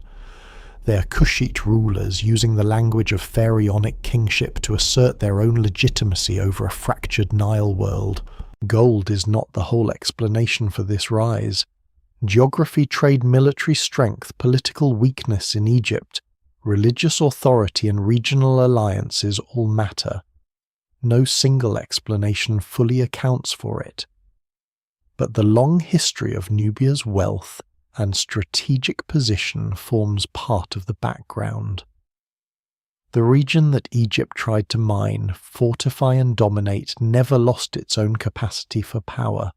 They are Kushite rulers using the language of pharaonic kingship to assert their own legitimacy over a fractured Nile world. Gold is not the whole explanation for this rise. Geography, trade, military strength, political weakness in Egypt, religious authority and regional alliances all matter. No single explanation fully accounts for it. But the long history of Nubia's wealth and strategic position forms part of the background. The region that Egypt tried to mine, fortify and dominate never lost its own capacity for power.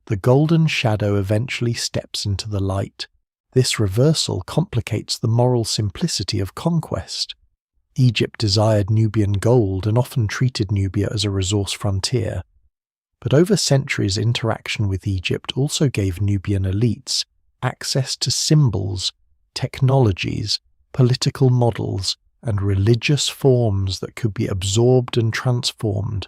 The golden shadow eventually steps into the light. This reversal complicates the moral simplicity of conquest. Egypt desired Nubian gold and often treated Nubia as a resource frontier. But over centuries, interaction with Egypt also gave Nubian elites access to symbols, technologies, political models, and religious forms that could be absorbed and transformed.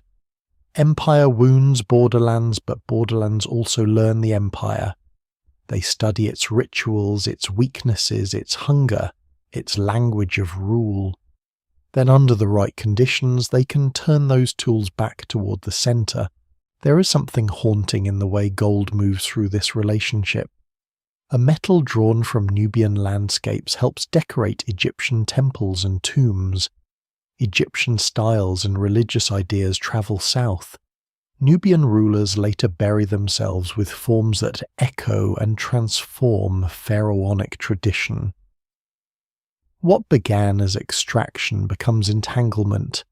Empire wounds borderlands, but borderlands also learn the empire. They study its rituals, its weaknesses, its hunger, its language of rule. Then under the right conditions, they can turn those tools back toward the center. There is something haunting in the way gold moves through this relationship. A metal drawn from Nubian landscapes helps decorate Egyptian temples and tombs. Egyptian styles and religious ideas travel south. Nubian rulers later bury themselves with forms that echo and transform pharaonic tradition. What began as extraction becomes entanglement.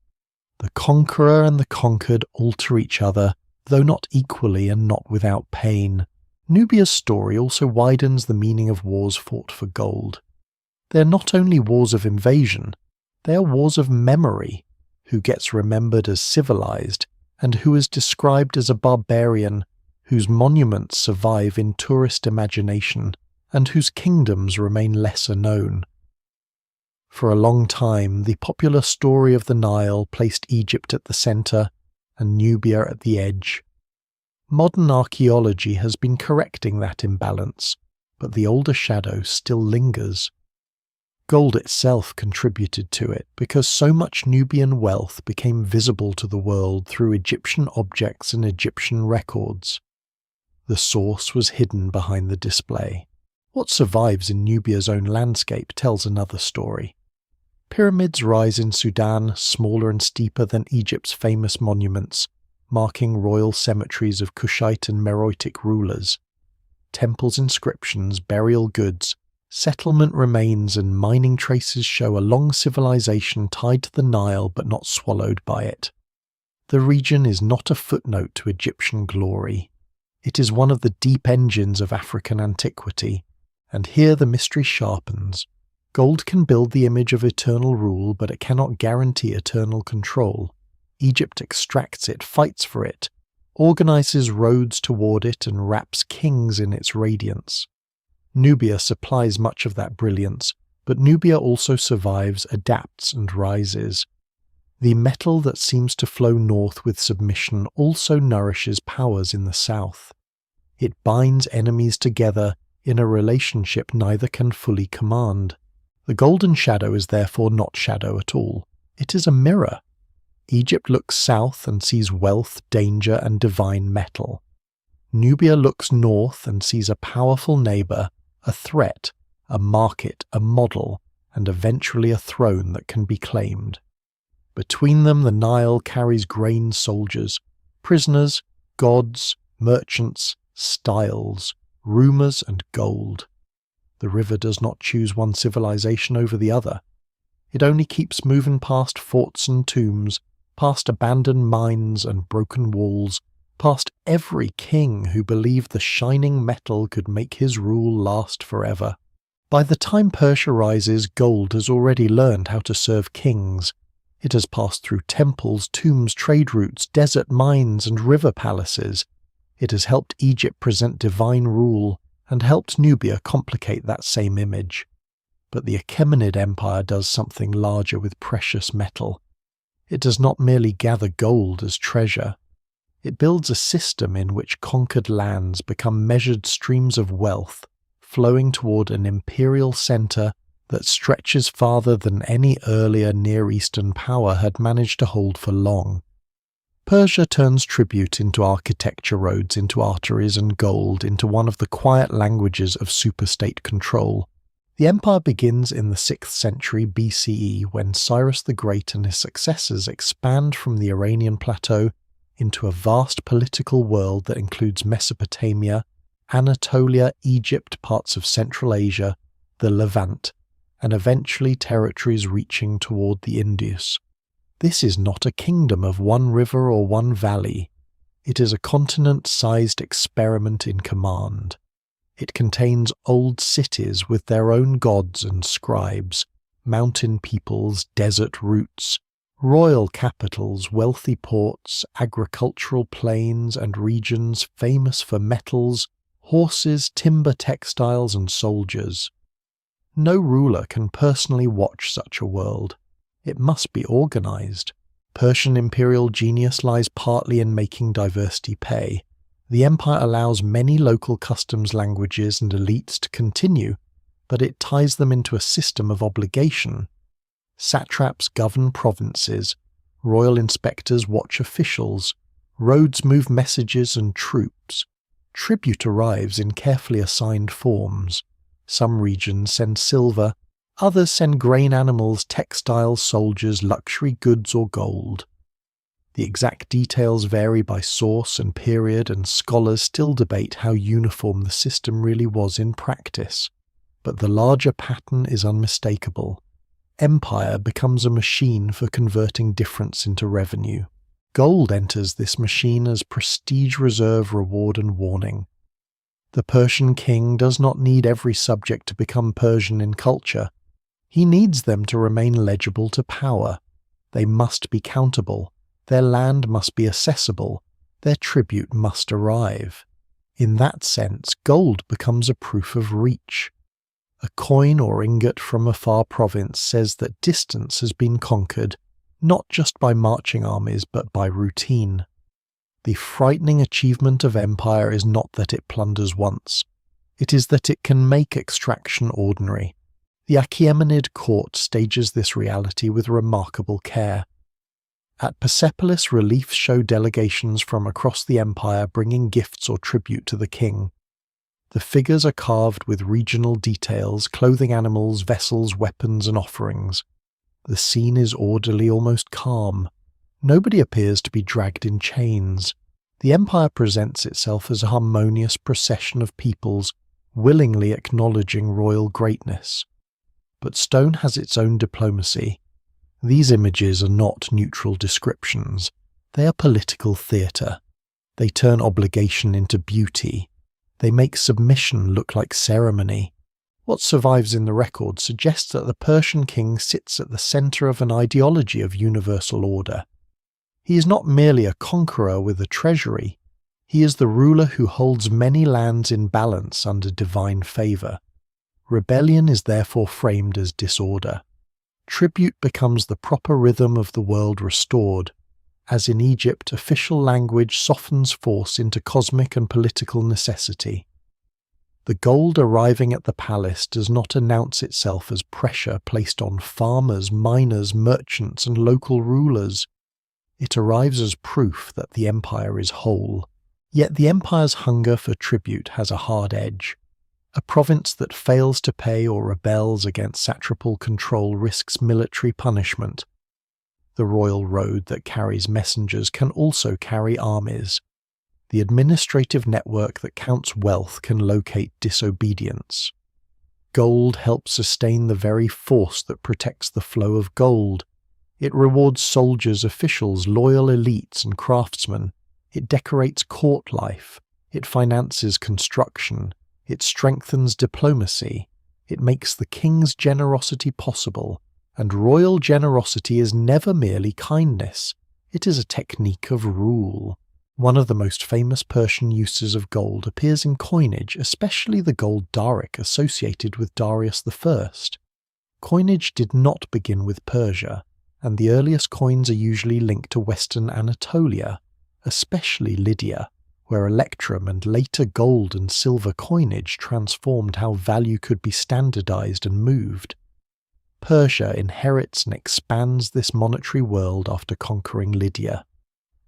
The conqueror and the conquered alter each other, though not equally and not without pain. Nubia's story also widens the meaning of wars fought for gold. They are not only wars of invasion, they are wars of memory. Who gets remembered as civilized, and who is described as a barbarian, whose monuments survive in tourist imagination, and whose kingdoms remain lesser known. For a long time, the popular story of the Nile placed Egypt at the center and Nubia at the edge. Modern archaeology has been correcting that imbalance, but the older shadow still lingers. Gold itself contributed to it because so much Nubian wealth became visible to the world through Egyptian objects and Egyptian records. The source was hidden behind the display. What survives in Nubia's own landscape tells another story. Pyramids rise in Sudan, smaller and steeper than Egypt's famous monuments, marking royal cemeteries of Kushite and Meroitic rulers. Temples' inscriptions, burial goods, settlement remains and mining traces show a long civilization tied to the Nile but not swallowed by it. The region is not a footnote to Egyptian glory. It is one of the deep engines of African antiquity, and here the mystery sharpens. Gold can build the image of eternal rule, but it cannot guarantee eternal control. Egypt extracts it, fights for it, organizes roads toward it, and wraps kings in its radiance. Nubia supplies much of that brilliance, but Nubia also survives, adapts, and rises. The metal that seems to flow north with submission also nourishes powers in the south. It binds enemies together in a relationship neither can fully command. The golden shadow is therefore not shadow at all. It is a mirror. Egypt looks south and sees wealth, danger, and divine metal. Nubia looks north and sees a powerful neighbor, a threat, a market, a model, and eventually a throne that can be claimed. Between them the Nile carries grain soldiers, prisoners, gods, merchants, styles, rumors, and gold. The river does not choose one civilization over the other. It only keeps moving past forts and tombs, past abandoned mines and broken walls, past every king who believed the shining metal could make his rule last forever. By the time Persia rises, gold has already learned how to serve kings. It has passed through temples, tombs, trade routes, desert mines, and river palaces. It has helped Egypt present divine rule, and helped Nubia complicate that same image. But the Achaemenid Empire does something larger with precious metal. It does not merely gather gold as treasure. It builds a system in which conquered lands become measured streams of wealth, flowing toward an imperial center that stretches farther than any earlier Near Eastern power had managed to hold for long. Persia turns tribute into architecture, roads into arteries, and gold into one of the quiet languages of superstate control. The empire begins in the 6th century BCE when Cyrus the Great and his successors expand from the Iranian plateau into a vast political world that includes Mesopotamia, Anatolia, Egypt, parts of Central Asia, the Levant, and eventually territories reaching toward the Indus. This is not a kingdom of one river or one valley. It is a continent-sized experiment in command. It contains old cities with their own gods and scribes, mountain peoples, desert routes, royal capitals, wealthy ports, agricultural plains and regions famous for metals, horses, timber, textiles, and soldiers. No ruler can personally watch such a world. It must be organized. Persian imperial genius lies partly in making diversity pay. The empire allows many local customs, languages, and elites to continue, but it ties them into a system of obligation. Satraps govern provinces, royal inspectors watch officials, roads move messages and troops. Tribute arrives in carefully assigned forms. Some regions send silver, others send grain, animals, textiles, soldiers, luxury goods, or gold. The exact details vary by source and period, and scholars still debate how uniform the system really was in practice. But the larger pattern is unmistakable. Empire becomes a machine for converting difference into revenue. Gold enters this machine as prestige, reserve, reward, and warning. The Persian king does not need every subject to become Persian in culture. He needs them to remain legible to power. They must be countable. Their land must be accessible. Their tribute must arrive. In that sense, gold becomes a proof of reach. A coin or ingot from a far province says that distance has been conquered, not just by marching armies but by routine. The frightening achievement of empire is not that it plunders once. It is that it can make extraction ordinary. The Achaemenid court stages this reality with remarkable care. At Persepolis, reliefs show delegations from across the empire bringing gifts or tribute to the king. The figures are carved with regional details, clothing animals, vessels, weapons, and offerings. The scene is orderly, almost calm. Nobody appears to be dragged in chains. The empire presents itself as a harmonious procession of peoples, willingly acknowledging royal greatness. But stone has its own diplomacy. These images are not neutral descriptions. They are political theatre. They turn obligation into beauty. They make submission look like ceremony. What survives in the record suggests that the Persian king sits at the centre of an ideology of universal order. He is not merely a conqueror with a treasury. He is the ruler who holds many lands in balance under divine favour. Rebellion is therefore framed as disorder. Tribute becomes the proper rhythm of the world restored. As in Egypt, official language softens force into cosmic and political necessity. The gold arriving at the palace does not announce itself as pressure placed on farmers, miners, merchants, and local rulers. It arrives as proof that the empire is whole. Yet the empire's hunger for tribute has a hard edge. A province that fails to pay or rebels against satrapal control risks military punishment. The royal road that carries messengers can also carry armies. The administrative network that counts wealth can locate disobedience. Gold helps sustain the very force that protects the flow of gold. It rewards soldiers, officials, loyal elites, and craftsmen. It decorates court life. It finances construction. It strengthens diplomacy. It makes the king's generosity possible. And royal generosity is never merely kindness. It is a technique of rule. One of the most famous Persian uses of gold appears in coinage, especially the gold daric associated with Darius I. Coinage did not begin with Persia, and the earliest coins are usually linked to Western Anatolia, especially Lydia, where electrum and later gold and silver coinage transformed how value could be standardized and moved. Persia inherits and expands this monetary world after conquering Lydia.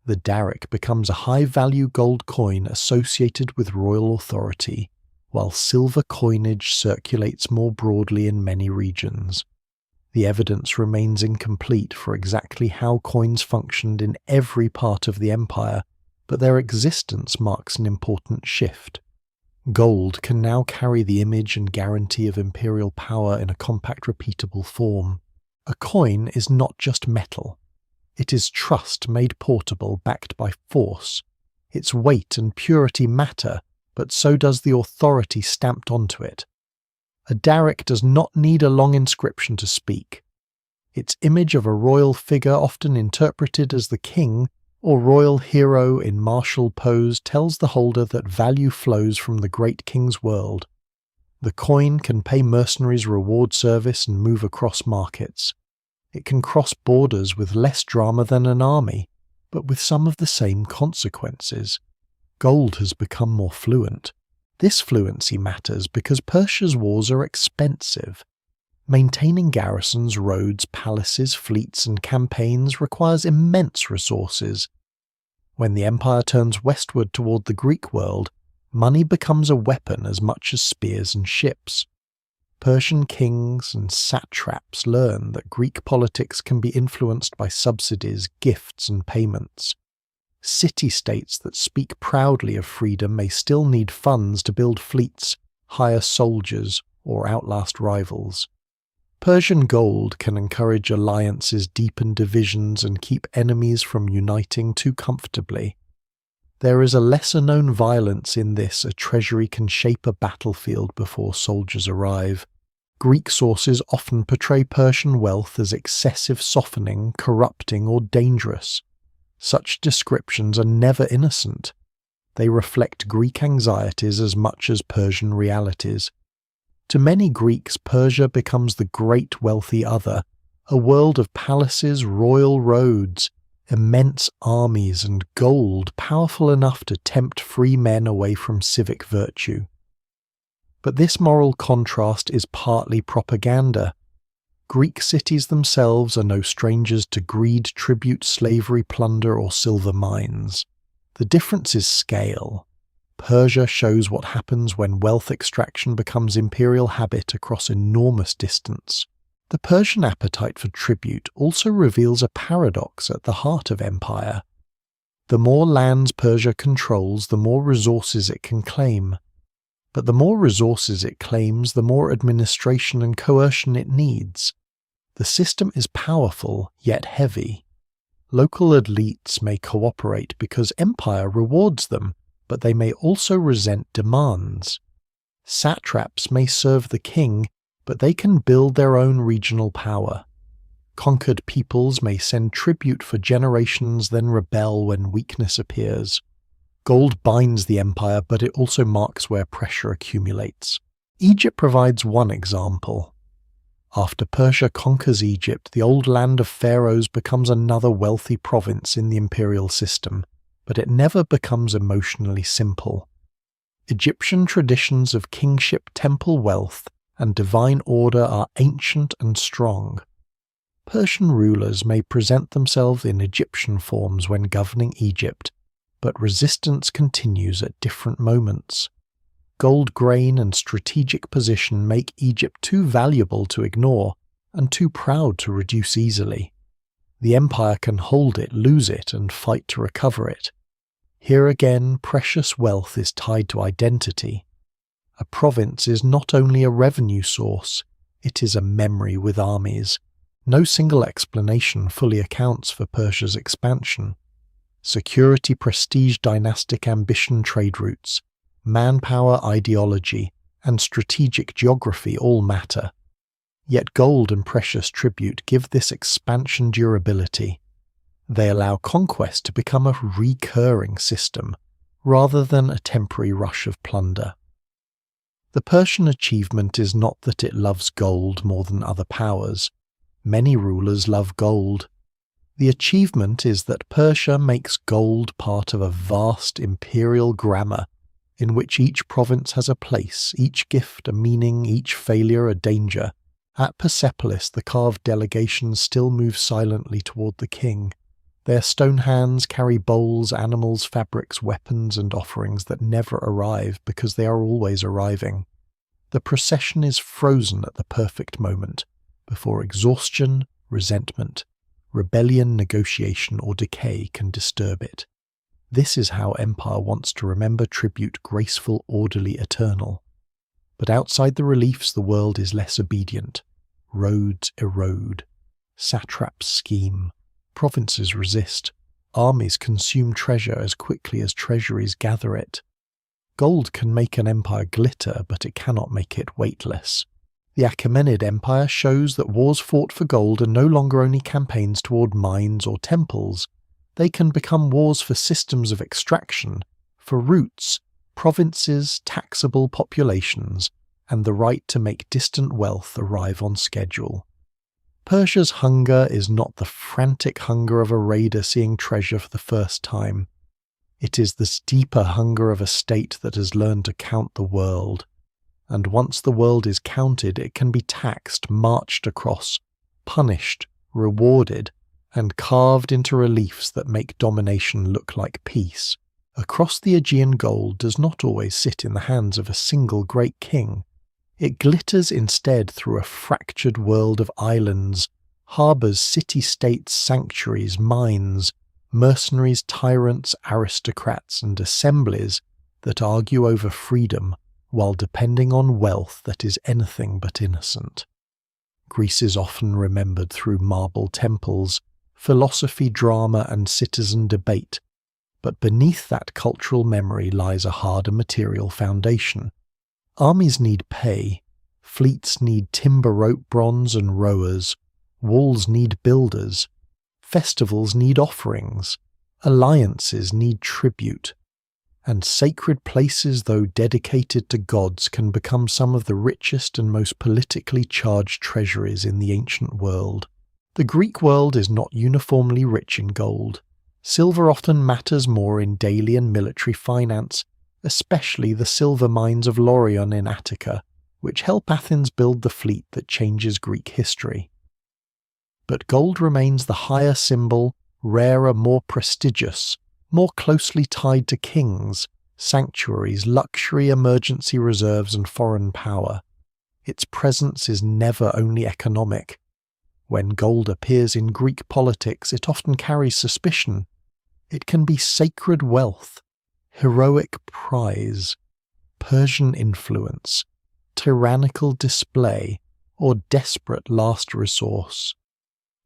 The daric becomes a high-value gold coin associated with royal authority, while silver coinage circulates more broadly in many regions. The evidence remains incomplete for exactly how coins functioned in every part of the empire, but their existence marks an important shift. Gold can now carry the image and guarantee of imperial power in a compact, repeatable form. A coin is not just metal. It is trust made portable, backed by force. Its weight and purity matter, but so does the authority stamped onto it. A daric does not need a long inscription to speak. Its image of a royal figure, often interpreted as the king or royal hero in martial pose, tells the holder that value flows from the great king's world. The coin can pay mercenaries reward service and move across markets. It can cross borders with less drama than an army, but with some of the same consequences. Gold has become more fluent. This fluency matters because Persia's wars are expensive. Maintaining garrisons, roads, palaces, fleets, and campaigns requires immense resources. When the empire turns westward toward the Greek world, money becomes a weapon as much as spears and ships. Persian kings and satraps learn that Greek politics can be influenced by subsidies, gifts, and payments. City-states that speak proudly of freedom may still need funds to build fleets, hire soldiers, or outlast rivals. Persian gold can encourage alliances, deepen divisions, and keep enemies from uniting too comfortably. There is a lesser-known violence in this: a treasury can shape a battlefield before soldiers arrive. Greek sources often portray Persian wealth as excessive, softening, corrupting, or dangerous. Such descriptions are never innocent. They reflect Greek anxieties as much as Persian realities. To many Greeks, Persia becomes the great wealthy other, a world of palaces, royal roads, immense armies, and gold powerful enough to tempt free men away from civic virtue. But this moral contrast is partly propaganda. Greek cities themselves are no strangers to greed, tribute, slavery, plunder, or silver mines. The difference is scale. Persia shows what happens when wealth extraction becomes imperial habit across enormous distance. The Persian appetite for tribute also reveals a paradox at the heart of empire. The more lands Persia controls, the more resources it can claim. But the more resources it claims, the more administration and coercion it needs. The system is powerful, yet heavy. Local elites may cooperate because empire rewards them, but they may also resent demands. Satraps may serve the king, but they can build their own regional power. Conquered peoples may send tribute for generations, then rebel when weakness appears. Gold binds the empire, but it also marks where pressure accumulates. Egypt provides one example. After Persia conquers Egypt, the old land of pharaohs becomes another wealthy province in the imperial system, but it never becomes emotionally simple. Egyptian traditions of kingship, temple wealth, and divine order are ancient and strong. Persian rulers may present themselves in Egyptian forms when governing Egypt, but resistance continues at different moments. Gold grain and strategic position make Egypt too valuable to ignore and too proud to reduce easily. The empire can hold it, lose it, and fight to recover it. Here again, precious wealth is tied to identity. A province is not only a revenue source, it is a memory with armies. No single explanation fully accounts for Persia's expansion. Security, prestige, dynastic ambition, trade routes, manpower, ideology, and strategic geography all matter. Yet gold and precious tribute give this expansion durability. They allow conquest to become a recurring system, rather than a temporary rush of plunder. The Persian achievement is not that it loves gold more than other powers. Many rulers love gold. The achievement is that Persia makes gold part of a vast imperial grammar in which each province has a place, each gift a meaning, each failure a danger. At Persepolis, the carved delegations still move silently toward the king. Their stone hands carry bowls, animals, fabrics, weapons, and offerings that never arrive because they are always arriving. The procession is frozen at the perfect moment, before exhaustion, resentment, rebellion, negotiation, or decay can disturb it. This is how empire wants to remember tribute graceful, orderly, eternal. But outside the reliefs the world is less obedient. Roads erode. Satraps scheme. Provinces resist. Armies consume treasure as quickly as treasuries gather it. Gold can make an empire glitter, but it cannot make it weightless. The Achaemenid Empire shows that wars fought for gold are no longer only campaigns toward mines or temples. They can become wars for systems of extraction, for routes, provinces, taxable populations, and the right to make distant wealth arrive on schedule. Persia's hunger is not the frantic hunger of a raider seeing treasure for the first time. It is this deeper hunger of a state that has learned to count the world. And once the world is counted, it can be taxed, marched across, punished, rewarded, and carved into reliefs that make domination look like peace. Across the Aegean gold does not always sit in the hands of a single great king. It glitters instead through a fractured world of islands, harbours, city-states, sanctuaries, mines, mercenaries, tyrants, aristocrats, and assemblies that argue over freedom while depending on wealth that is anything but innocent. Greece is often remembered through marble temples, philosophy, drama, and citizen debate, but beneath that cultural memory lies a harder material foundation. Armies need pay, fleets need timber, rope, bronze, and rowers, walls need builders, festivals need offerings, alliances need tribute, and sacred places, though dedicated to gods, can become some of the richest and most politically charged treasuries in the ancient world. The Greek world is not uniformly rich in gold. Silver often matters more in daily and military finance, especially the silver mines of Laurion in Attica, which help Athens build the fleet that changes Greek history. But gold remains the higher symbol, rarer, more prestigious, more closely tied to kings, sanctuaries, luxury, emergency reserves, and foreign power. Its presence is never only economic. When gold appears in Greek politics, it often carries suspicion. It can be sacred wealth, heroic prize, Persian influence, tyrannical display, or desperate last resource.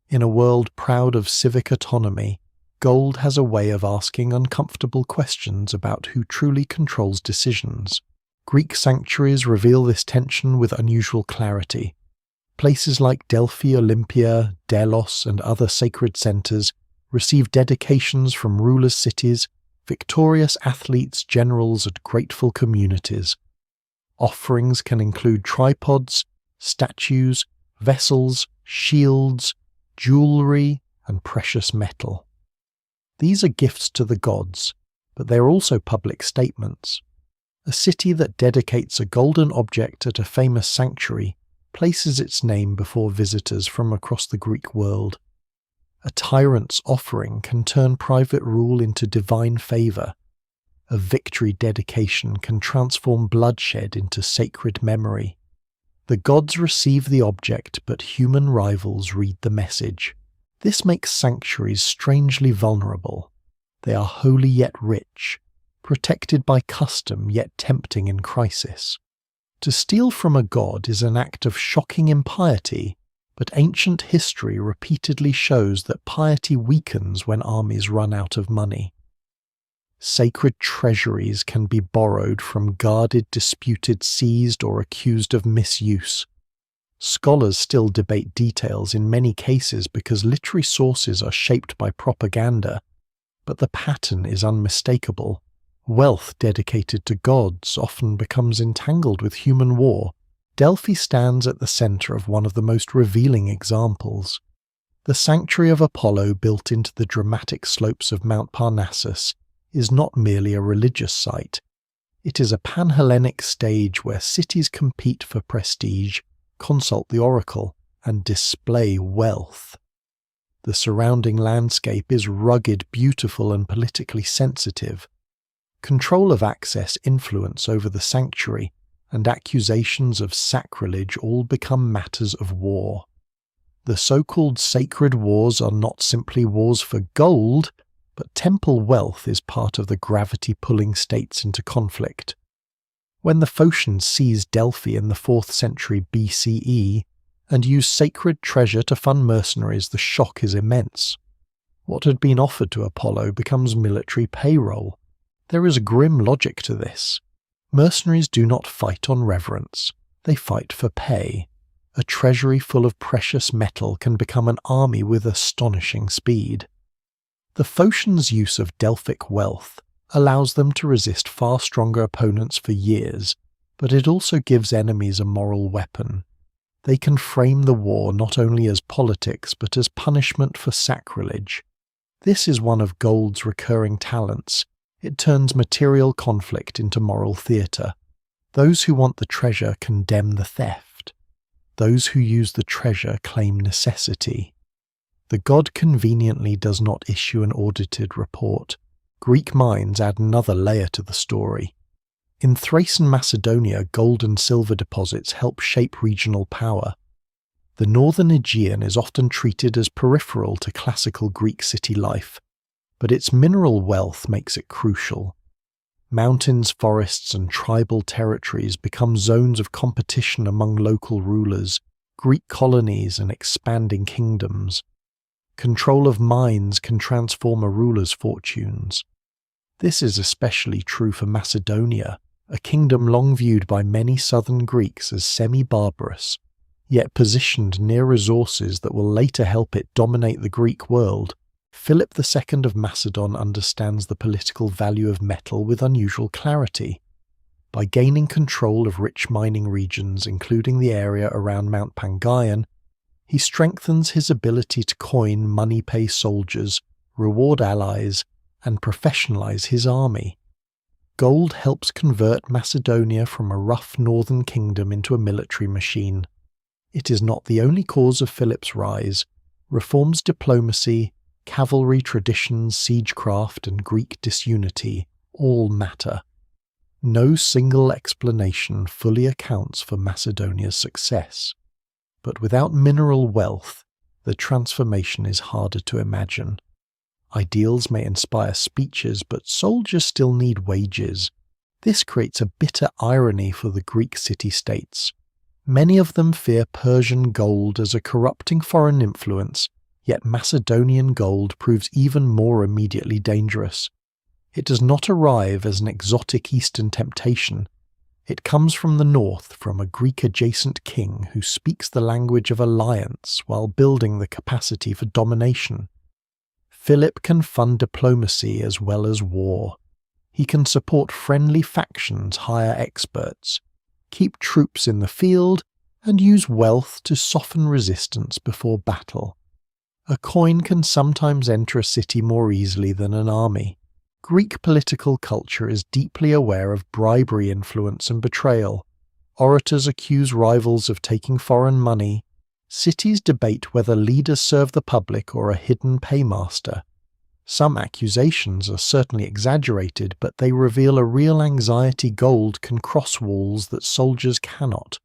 In a world proud of civic autonomy, gold has a way of asking uncomfortable questions about who truly controls decisions. Greek sanctuaries reveal this tension with unusual clarity. Places like Delphi, Olympia, Delos, and other sacred centers receive dedications from rulers' cities, victorious athletes, generals, and grateful communities. Offerings can include tripods, statues, vessels, shields, jewelry, and precious metal. These are gifts to the gods, but they are also public statements. A city that dedicates a golden object at a famous sanctuary places its name before visitors from across the Greek world. A tyrant's offering can turn private rule into divine favor. A victory dedication can transform bloodshed into sacred memory. The gods receive the object, but human rivals read the message. This makes sanctuaries strangely vulnerable. They are holy yet rich, protected by custom yet tempting in crisis. To steal from a god is an act of shocking impiety, but ancient history repeatedly shows that piety weakens when armies run out of money. Sacred treasuries can be borrowed from guarded, disputed, seized, or accused of misuse. Scholars still debate details in many cases because literary sources are shaped by propaganda, but the pattern is unmistakable. Wealth dedicated to gods often becomes entangled with human war. Delphi stands at the center of one of the most revealing examples. The sanctuary of Apollo built into the dramatic slopes of Mount Parnassus is not merely a religious site. It is a pan-Hellenic stage where cities compete for prestige, consult the oracle, and display wealth. The surrounding landscape is rugged, beautiful, and politically sensitive. Control of access, influence over the sanctuary, and accusations of sacrilege all become matters of war. The so-called sacred wars are not simply wars for gold, but temple wealth is part of the gravity pulling states into conflict. When the Phocians seized Delphi in the 4th century BCE and used sacred treasure to fund mercenaries, the shock is immense. What had been offered to Apollo becomes military payroll. There is a grim logic to this. Mercenaries do not fight on reverence, they fight for pay. A treasury full of precious metal can become an army with astonishing speed. The Phocians' use of Delphic wealth allows them to resist far stronger opponents for years, but it also gives enemies a moral weapon. They can frame the war not only as politics but as punishment for sacrilege. This is one of gold's recurring talents. It turns material conflict into moral theatre. Those who want the treasure condemn the theft. Those who use the treasure claim necessity. The god conveniently does not issue an audited report. Greek mines add another layer to the story. In Thrace and Macedonia, gold and silver deposits help shape regional power. The northern Aegean is often treated as peripheral to classical Greek city life, but its mineral wealth makes it crucial. Mountains, forests, and tribal territories become zones of competition among local rulers, Greek colonies, and expanding kingdoms. Control of mines can transform a ruler's fortunes. This is especially true for Macedonia, a kingdom long viewed by many southern Greeks as semi-barbarous, yet positioned near resources that will later help it dominate the Greek world. Philip II of Macedon understands the political value of metal with unusual clarity. By gaining control of rich mining regions, including the area around Mount Pangaean, he strengthens his ability to coin money, pay soldiers, reward allies, and professionalize his army. Gold helps convert Macedonia from a rough northern kingdom into a military machine. It is not the only cause of Philip's rise. Reforms diplomacy, cavalry traditions, siegecraft, and Greek disunity all matter. No single explanation fully accounts for Macedonia's success. But without mineral wealth, the transformation is harder to imagine. Ideals may inspire speeches, but soldiers still need wages. This creates a bitter irony for the Greek city-states. Many of them fear Persian gold as a corrupting foreign influence, yet Macedonian gold proves even more immediately dangerous. It does not arrive as an exotic eastern temptation. It comes from the north, from a Greek-adjacent king who speaks the language of alliance while building the capacity for domination. Philip can fund diplomacy as well as war. He can support friendly factions, hire experts, keep troops in the field, and use wealth to soften resistance before battle. A coin can sometimes enter a city more easily than an army. Greek political culture is deeply aware of bribery, influence, and betrayal. Orators accuse rivals of taking foreign money. Cities debate whether leaders serve the public or a hidden paymaster. Some accusations are certainly exaggerated, but they reveal a real anxiety gold can cross walls that soldiers cannot.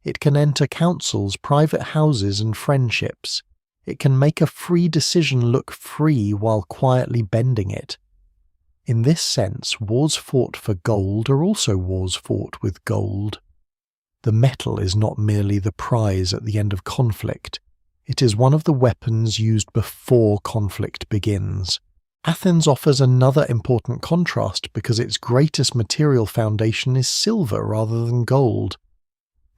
It can enter councils, private houses, and friendships. It can make a free decision look free while quietly bending it. In this sense, wars fought for gold are also wars fought with gold. The metal is not merely the prize at the end of conflict. It is one of the weapons used before conflict begins. Athens offers another important contrast because its greatest material foundation is silver rather than gold.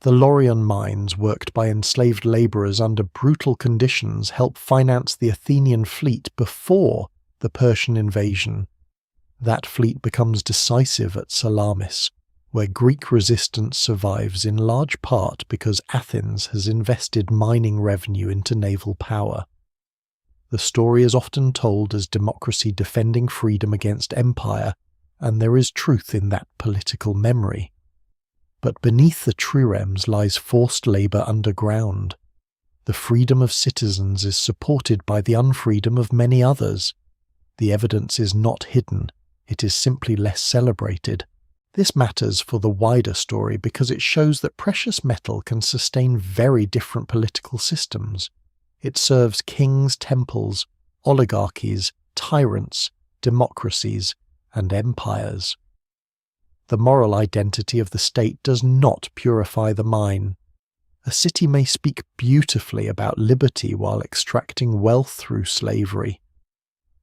The Laurian mines, worked by enslaved labourers under brutal conditions, help finance the Athenian fleet before the Persian invasion. That fleet becomes decisive at Salamis, where Greek resistance survives in large part because Athens has invested mining revenue into naval power. The story is often told as democracy defending freedom against empire, and there is truth in that political memory. But beneath the triremes lies forced labour underground. The freedom of citizens is supported by the unfreedom of many others. The evidence is not hidden, it is simply less celebrated. This matters for the wider story because it shows that precious metal can sustain very different political systems. It serves kings, temples, oligarchies, tyrants, democracies, and empires. The moral identity of the state does not purify the mine. A city may speak beautifully about liberty while extracting wealth through slavery.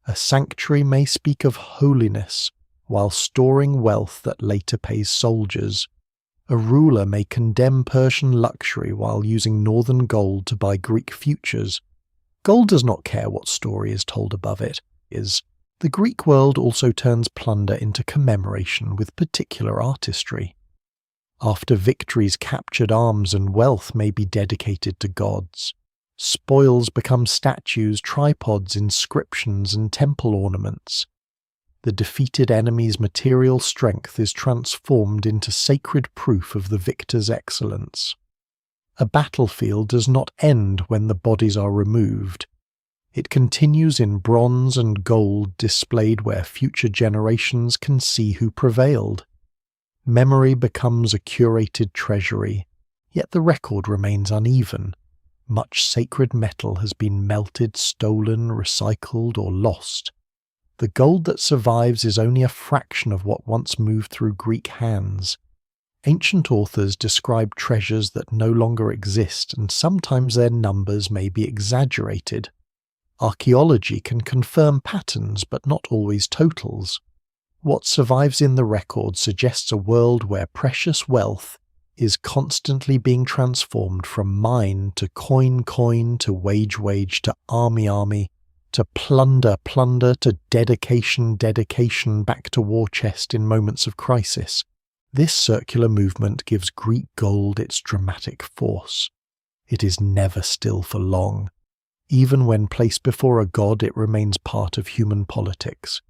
A sanctuary may speak of holiness while storing wealth that later pays soldiers. A ruler may condemn Persian luxury while using northern gold to buy Greek futures. Gold does not care what story is told above it. The Greek world also turns plunder into commemoration with particular artistry. After victories, captured arms and wealth may be dedicated to gods. Spoils become statues, tripods, inscriptions, and temple ornaments. The defeated enemy's material strength is transformed into sacred proof of the victor's excellence. A battlefield does not end when the bodies are removed. It continues in bronze and gold displayed where future generations can see who prevailed. Memory becomes a curated treasury, yet the record remains uneven. Much sacred metal has been melted, stolen, recycled, or lost. The gold that survives is only a fraction of what once moved through Greek hands. Ancient authors describe treasures that no longer exist, and sometimes their numbers may be exaggerated. Archaeology can confirm patterns, but not always totals. What survives in the record suggests a world where precious wealth is constantly being transformed from mine to coin to wage to army to plunder to dedication back to war chest in moments of crisis. This circular movement gives Greek gold its dramatic force. It is never still for long. Even when placed before a god, it remains part of human politics.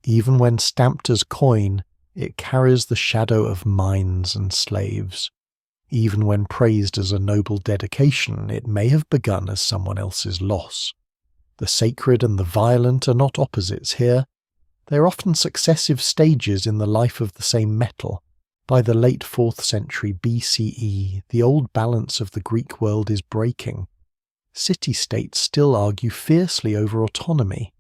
Even when stamped as coin, it carries the shadow of mines and slaves. Even when praised as a noble dedication, it may have begun as someone else's loss. The sacred and the violent are not opposites here. They are often successive stages in the life of the same metal. By the late 4th century BCE, the old balance of the Greek world is breaking. City-states still argue fiercely over autonomy,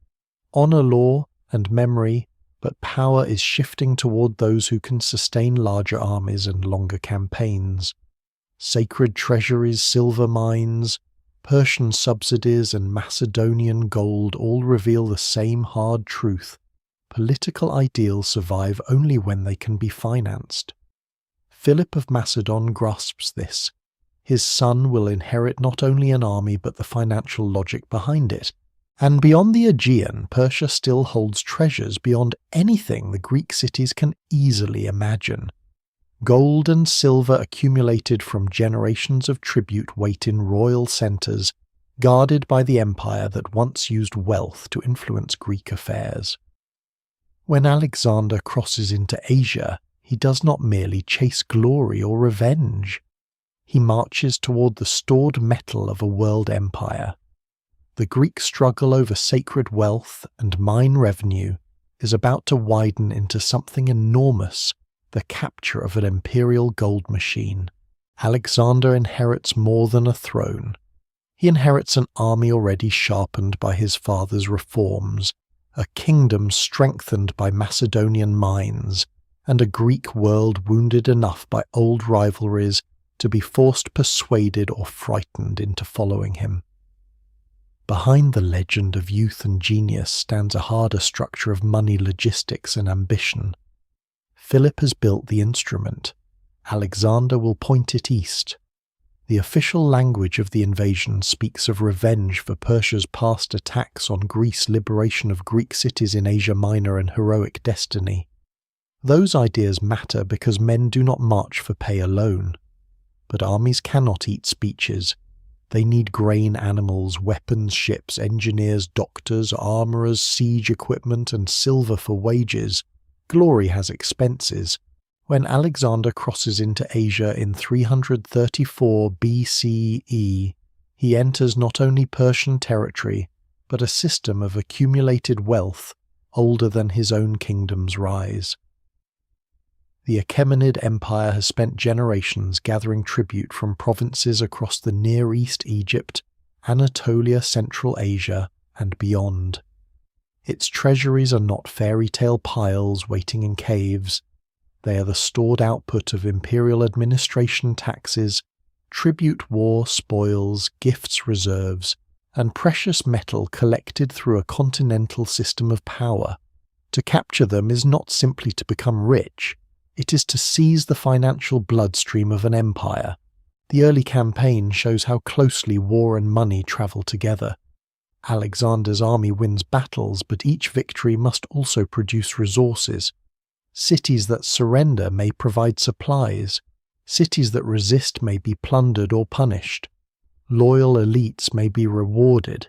honor law and memory, but power is shifting toward those who can sustain larger armies and longer campaigns. Sacred treasuries, silver mines, Persian subsidies and Macedonian gold all reveal the same hard truth. Political ideals survive only when they can be financed. Philip of Macedon grasps this. His son will inherit not only an army but the financial logic behind it. And beyond the Aegean, Persia still holds treasures beyond anything the Greek cities can easily imagine. Gold and silver accumulated from generations of tribute wait in royal centres, guarded by the empire that once used wealth to influence Greek affairs. When Alexander crosses into Asia, he does not merely chase glory or revenge. He marches toward the stored metal of a world empire. The Greek struggle over sacred wealth and mine revenue is about to widen into something enormous, the capture of an imperial gold machine. Alexander inherits more than a throne. He inherits an army already sharpened by his father's reforms, a kingdom strengthened by Macedonian mines, and a Greek world wounded enough by old rivalries to be forced, persuaded, or frightened into following him. Behind the legend of youth and genius stands a harder structure of money, logistics, and ambition. Philip has built the instrument. Alexander will point it east. The official language of the invasion speaks of revenge for Persia's past attacks on Greece, liberation of Greek cities in Asia Minor, and heroic destiny. Those ideas matter because men do not march for pay alone. But armies cannot eat speeches. They need grain, animals, weapons, ships, engineers, doctors, armourers, siege equipment, and silver for wages. Glory has expenses. When Alexander crosses into Asia in 334 BCE, he enters not only Persian territory, but a system of accumulated wealth older than his own kingdom's rise. The Achaemenid Empire has spent generations gathering tribute from provinces across the Near East, Egypt, Anatolia, Central Asia, and beyond. Its treasuries are not fairy tale piles waiting in caves. They are the stored output of imperial administration taxes, tribute war spoils, gifts reserves, and precious metal collected through a continental system of power. To capture them is not simply to become rich. It is to seize the financial bloodstream of an empire. The early campaign shows how closely war and money travel together. Alexander's army wins battles, but each victory must also produce resources. Cities that surrender may provide supplies. Cities that resist may be plundered or punished. Loyal elites may be rewarded.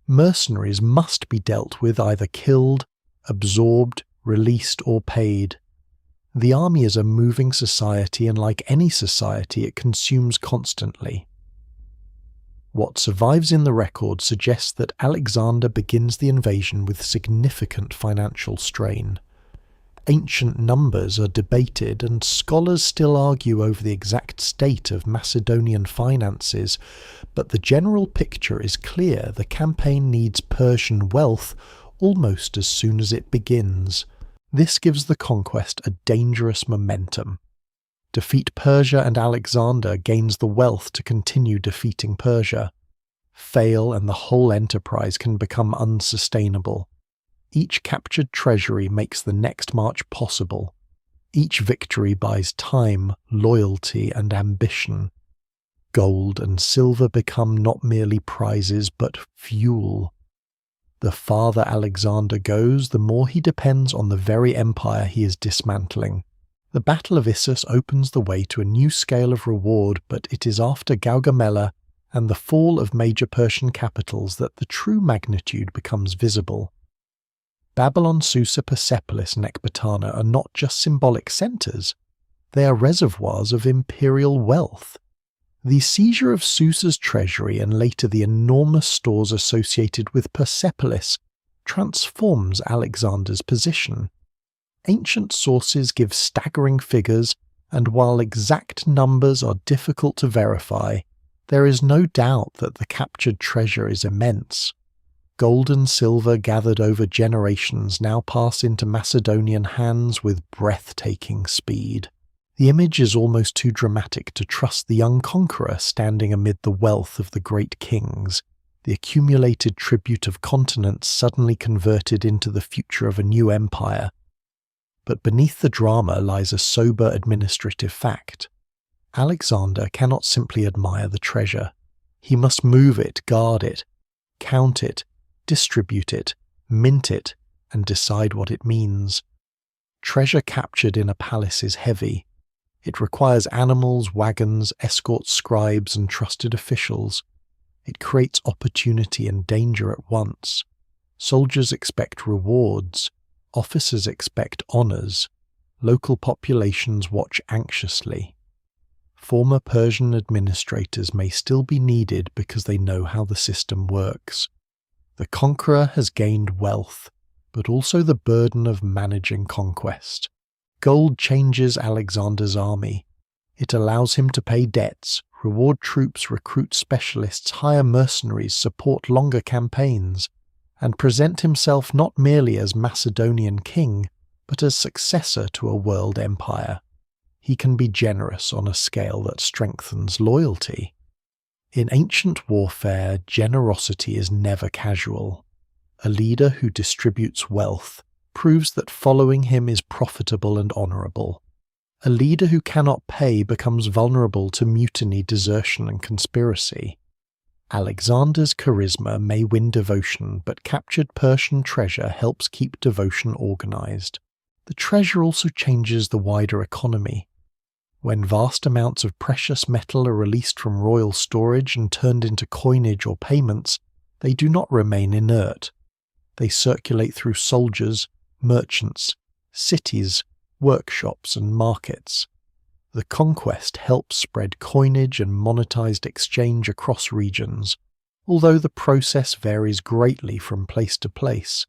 Mercenaries must be dealt with, either killed, absorbed, released, or paid. The army is a moving society, and like any society, it consumes constantly. What survives in the record suggests that Alexander begins the invasion with significant financial strain. Ancient numbers are debated, and scholars still argue over the exact state of Macedonian finances, but the general picture is clear: the campaign needs Persian wealth almost as soon as it begins. This gives the conquest a dangerous momentum. Defeat Persia and Alexander gains the wealth to continue defeating Persia. Fail and the whole enterprise can become unsustainable. Each captured treasury makes the next march possible. Each victory buys time, loyalty, and ambition. Gold and silver become not merely prizes, but fuel. The farther Alexander goes, the more he depends on the very empire he is dismantling. The Battle of Issus opens the way to a new scale of reward, but it is after Gaugamela and the fall of major Persian capitals that the true magnitude becomes visible. Babylon, Susa, Persepolis, and Ecbatana are not just symbolic centres, they are reservoirs of imperial wealth. The seizure of Susa's treasury and later the enormous stores associated with Persepolis transforms Alexander's position. Ancient sources give staggering figures, and while exact numbers are difficult to verify, there is no doubt that the captured treasure is immense. Gold and silver gathered over generations now pass into Macedonian hands with breathtaking speed. The image is almost too dramatic to trust the young conqueror standing amid the wealth of the great kings, the accumulated tribute of continents suddenly converted into the future of a new empire. But beneath the drama lies a sober administrative fact. Alexander cannot simply admire the treasure. He must move it, guard it, count it, distribute it, mint it, and decide what it means. Treasure captured in a palace is heavy. It requires animals, wagons, escorts, scribes, and trusted officials. It creates opportunity and danger at once. Soldiers expect rewards. Officers expect honours. Local populations watch anxiously. Former Persian administrators may still be needed because they know how the system works. The conqueror has gained wealth, but also the burden of managing conquest. Gold changes Alexander's army. It allows him to pay debts, reward troops, recruit specialists, hire mercenaries, support longer campaigns, and present himself not merely as Macedonian king, but as successor to a world empire. He can be generous on a scale that strengthens loyalty. In ancient warfare, generosity is never casual. A leader who distributes wealth proves that following him is profitable and honourable. A leader who cannot pay becomes vulnerable to mutiny, desertion, and conspiracy. Alexander's charisma may win devotion, but captured Persian treasure helps keep devotion organized. The treasure also changes the wider economy. When vast amounts of precious metal are released from royal storage and turned into coinage or payments, they do not remain inert. They circulate through soldiers, merchants, cities, workshops, and markets. The conquest helps spread coinage and monetized exchange across regions, although the process varies greatly from place to place.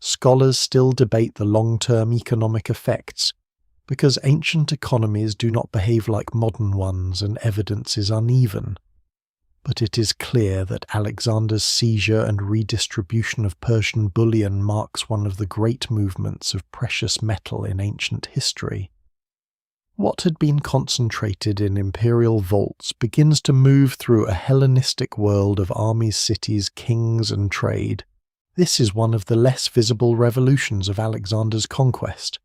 Scholars still debate the long-term economic effects, because ancient economies do not behave like modern ones and evidence is uneven. But it is clear that Alexander's seizure and redistribution of Persian bullion marks one of the great movements of precious metal in ancient history. What had been concentrated in imperial vaults begins to move through a Hellenistic world of armies, cities, kings, and trade. This is one of the less visible revolutions of Alexander's conquest.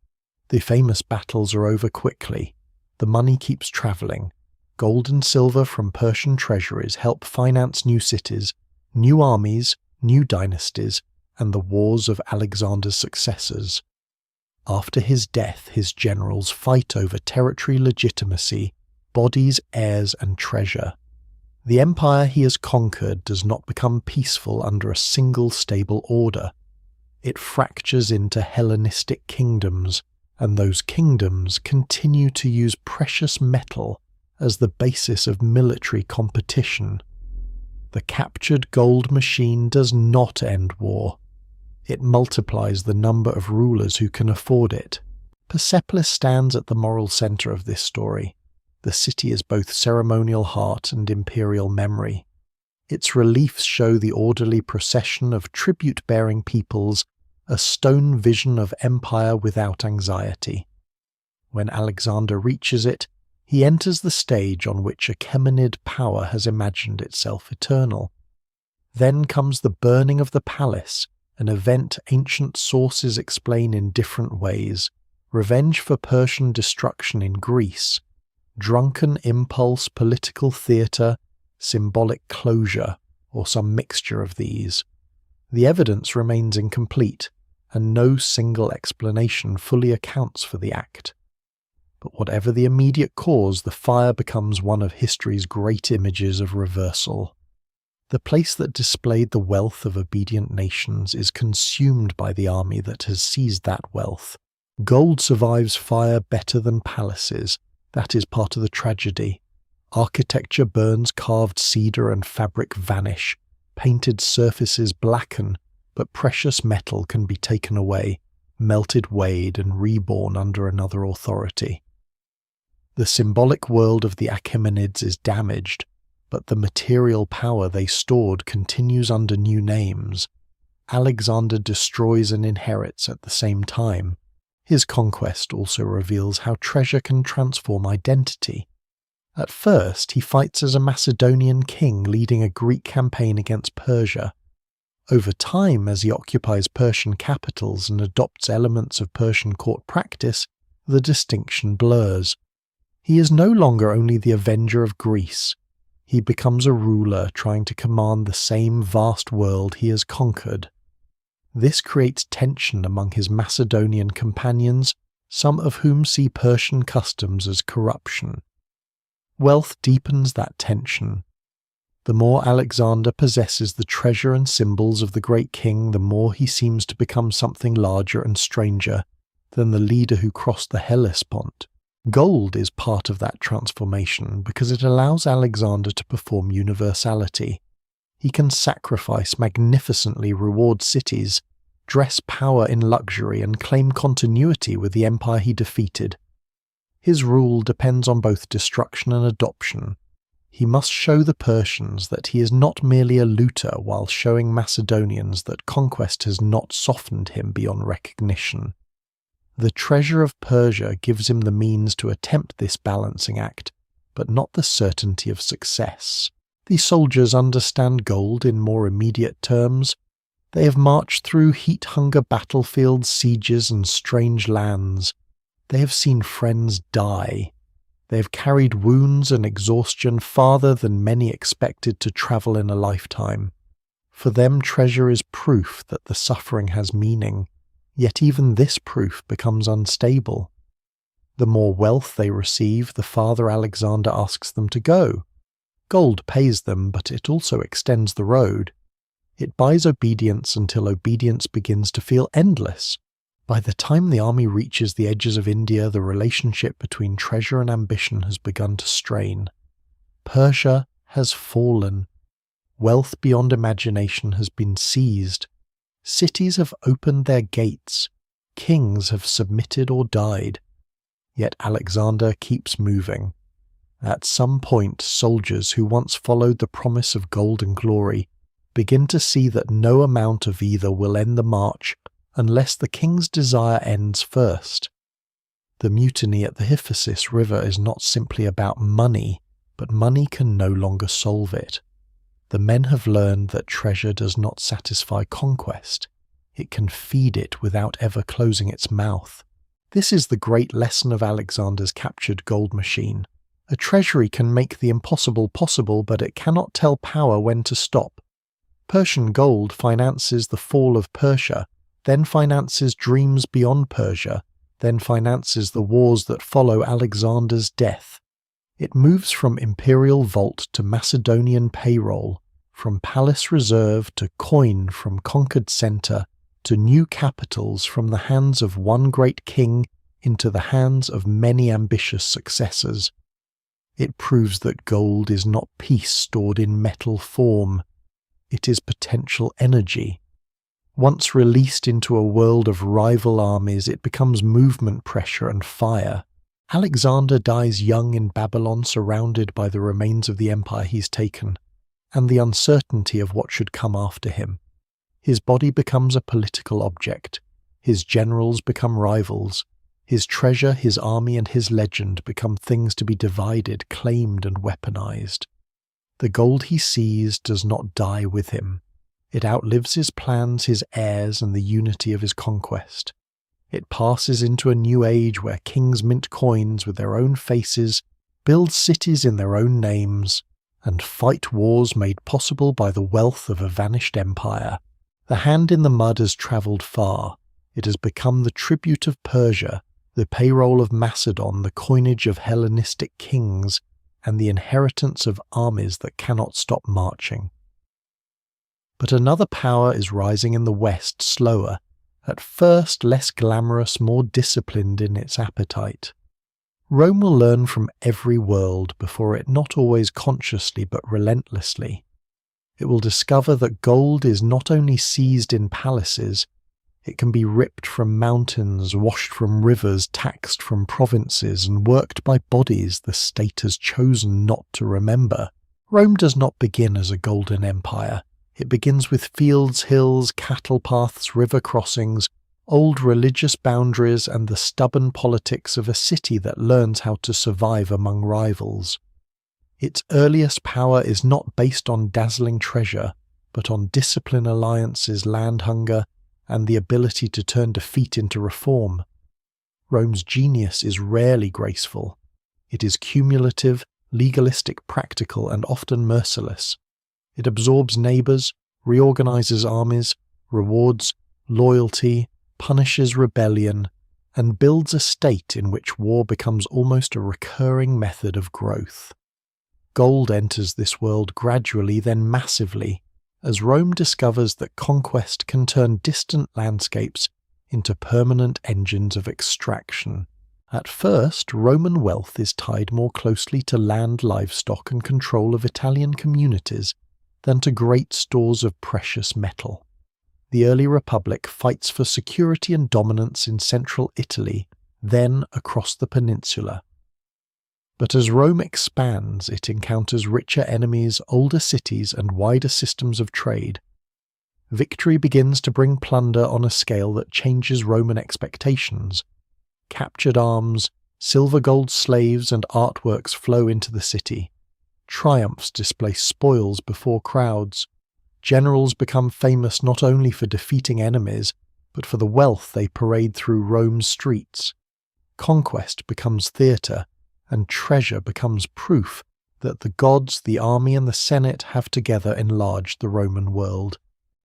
The famous battles are over quickly. The money keeps travelling. Gold and silver from Persian treasuries help finance new cities, new armies, new dynasties, and the wars of Alexander's successors. After his death, his generals fight over territory legitimacy, bodies, heirs, and treasure. The empire he has conquered does not become peaceful under a single stable order. It fractures into Hellenistic kingdoms, and those kingdoms continue to use precious metal as the basis of military competition. The captured gold machine does not end war. It multiplies the number of rulers who can afford it. Persepolis stands at the moral center of this story. The city is both ceremonial heart and imperial memory. Its reliefs show the orderly procession of tribute-bearing peoples, a stone vision of empire without anxiety. When Alexander reaches it, he enters the stage on which Achaemenid power has imagined itself eternal. Then comes the burning of the palace, an event ancient sources explain in different ways: revenge for Persian destruction in Greece, drunken impulse political theatre, symbolic closure, or some mixture of these. The evidence remains incomplete, and no single explanation fully accounts for the act. But whatever the immediate cause, the fire becomes one of history's great images of reversal. The place that displayed the wealth of obedient nations is consumed by the army that has seized that wealth. Gold survives fire better than palaces. That is part of the tragedy. Architecture burns, carved cedar and fabric vanish. Painted surfaces blacken, but precious metal can be taken away, melted, weighed, and reborn under another authority. The symbolic world of the Achaemenids is damaged, but the material power they stored continues under new names. Alexander destroys and inherits at the same time. His conquest also reveals how treasure can transform identity. At first, he fights as a Macedonian king leading a Greek campaign against Persia. Over time, as he occupies Persian capitals and adopts elements of Persian court practice, the distinction blurs. He is no longer only the avenger of Greece. He becomes a ruler trying to command the same vast world he has conquered. This creates tension among his Macedonian companions, some of whom see Persian customs as corruption. Wealth deepens that tension. The more Alexander possesses the treasure and symbols of the great king, the more he seems to become something larger and stranger than the leader who crossed the Hellespont. Gold is part of that transformation because it allows Alexander to perform universality. He can sacrifice magnificently, reward cities, dress power in luxury, and claim continuity with the empire he defeated. His rule depends on both destruction and adoption. He must show the Persians that he is not merely a looter, while showing Macedonians that conquest has not softened him beyond recognition. The treasure of Persia gives him the means to attempt this balancing act, but not the certainty of success. The soldiers understand gold in more immediate terms. They have marched through heat-hunger battlefields, sieges, and strange lands. They have seen friends die. They have carried wounds and exhaustion farther than many expected to travel in a lifetime. For them, treasure is proof that the suffering has meaning, yet even this proof becomes unstable. The more wealth they receive, the farther Alexander asks them to go. Gold pays them, but it also extends the road. It buys obedience until obedience begins to feel endless. By the time the army reaches the edges of India, the relationship between treasure and ambition has begun to strain. Persia has fallen. Wealth beyond imagination has been seized. Cities have opened their gates. Kings have submitted or died. Yet Alexander keeps moving. At some point, soldiers who once followed the promise of gold and glory begin to see that no amount of either will end the march unless the king's desire ends first. The mutiny at the Hyphasis River is not simply about money, but money can no longer solve it. The men have learned that treasure does not satisfy conquest. It can feed it without ever closing its mouth. This is the great lesson of Alexander's captured gold machine. A treasury can make the impossible possible, but it cannot tell power when to stop. Persian gold finances the fall of Persia, then finances dreams beyond Persia, then finances the wars that follow Alexander's death. It moves from imperial vault to Macedonian payroll, from palace reserve to coin from conquered center, to new capitals from the hands of one great king into the hands of many ambitious successors. It proves that gold is not peace stored in metal form. It is potential energy. Once released into a world of rival armies, it becomes movement pressure and fire. Alexander dies young in Babylon, surrounded by the remains of the empire he's taken, and the uncertainty of what should come after him. His body becomes a political object. His generals become rivals. His treasure, his army, and his legend become things to be divided, claimed, and weaponized. The gold he seized does not die with him. It outlives his plans, his heirs, and the unity of his conquest. It passes into a new age where kings mint coins with their own faces, build cities in their own names, and fight wars made possible by the wealth of a vanished empire. The hand in the mud has travelled far. It has become the tribute of Persia, the payroll of Macedon, the coinage of Hellenistic kings, and the inheritance of armies that cannot stop marching. But another power is rising in the West, slower, at first less glamorous, more disciplined in its appetite. Rome will learn from every world before it, not always consciously but relentlessly. It will discover that gold is not only seized in palaces, it can be ripped from mountains, washed from rivers, taxed from provinces, and worked by bodies the state has chosen not to remember. Rome does not begin as a golden empire. It begins with fields, hills, cattle paths, river crossings, old religious boundaries, and the stubborn politics of a city that learns how to survive among rivals. Its earliest power is not based on dazzling treasure, but on discipline, alliances, land hunger, and the ability to turn defeat into reform. Rome's genius is rarely graceful. It is cumulative, legalistic, practical, and often merciless. It absorbs neighbours, reorganises armies, rewards loyalty, punishes rebellion, and builds a state in which war becomes almost a recurring method of growth. Gold enters this world gradually, then massively, as Rome discovers that conquest can turn distant landscapes into permanent engines of extraction. At first, Roman wealth is tied more closely to land, livestock, and control of Italian communities than to great stores of precious metal. The early Republic fights for security and dominance in central Italy, then across the peninsula. But as Rome expands, it encounters richer enemies, older cities, and wider systems of trade. Victory begins to bring plunder on a scale that changes Roman expectations. Captured arms, silver-gold slaves, and artworks flow into the city. Triumphs display spoils before crowds. Generals become famous not only for defeating enemies, but for the wealth they parade through Rome's streets. Conquest becomes theatre, and treasure becomes proof that the gods, the army, and the Senate have together enlarged the Roman world.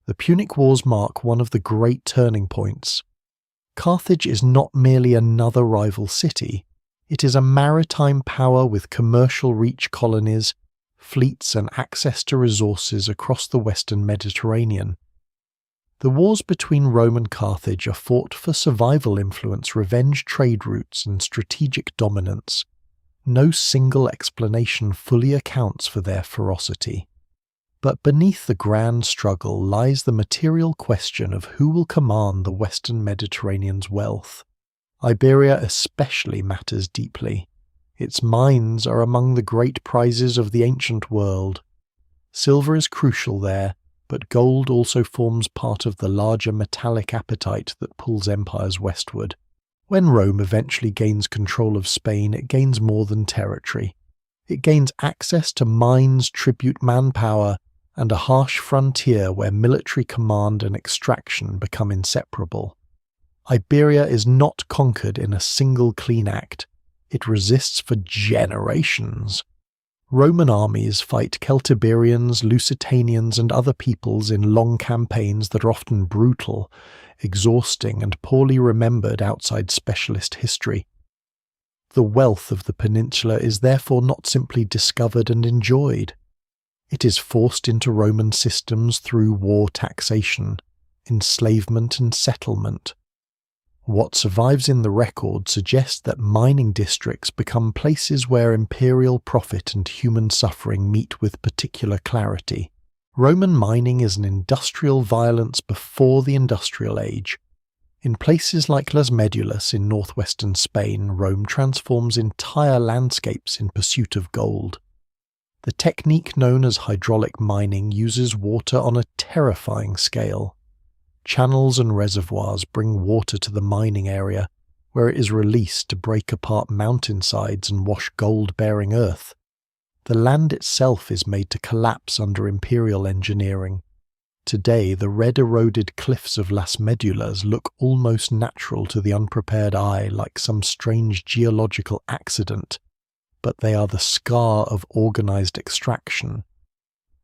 The Punic Wars mark one of the great turning points. Carthage is not merely another rival city, it is a maritime power with commercial reach colonies, fleets, and access to resources across the western Mediterranean. The wars between Rome and Carthage are fought for survival influence, revenge, trade routes, and strategic dominance. No single explanation fully accounts for their ferocity. But beneath the grand struggle lies the material question of who will command the western Mediterranean's wealth. Iberia especially matters deeply. Its mines are among the great prizes of the ancient world. Silver is crucial there, but gold also forms part of the larger metallic appetite that pulls empires westward. When Rome eventually gains control of Spain, it gains more than territory. It gains access to mines, tribute, manpower, and a harsh frontier where military command and extraction become inseparable. Iberia is not conquered in a single clean act. It resists for generations. Roman armies fight Celtiberians, Lusitanians, and other peoples in long campaigns that are often brutal, exhausting, and poorly remembered outside specialist history. The wealth of the peninsula is therefore not simply discovered and enjoyed. It is forced into Roman systems through war, taxation, enslavement, and settlement. What survives in the record suggests that mining districts become places where imperial profit and human suffering meet with particular clarity. Roman mining is an industrial violence before the industrial age. In places like Las Medulas in northwestern Spain, Rome transforms entire landscapes in pursuit of gold. The technique known as hydraulic mining uses water on a terrifying scale. Channels and reservoirs bring water to the mining area, where it is released to break apart mountainsides and wash gold-bearing earth. The land itself is made to collapse under imperial engineering. Today, the red-eroded cliffs of Las Medulas look almost natural to the unprepared eye, like some strange geological accident, but they are the scar of organized extraction.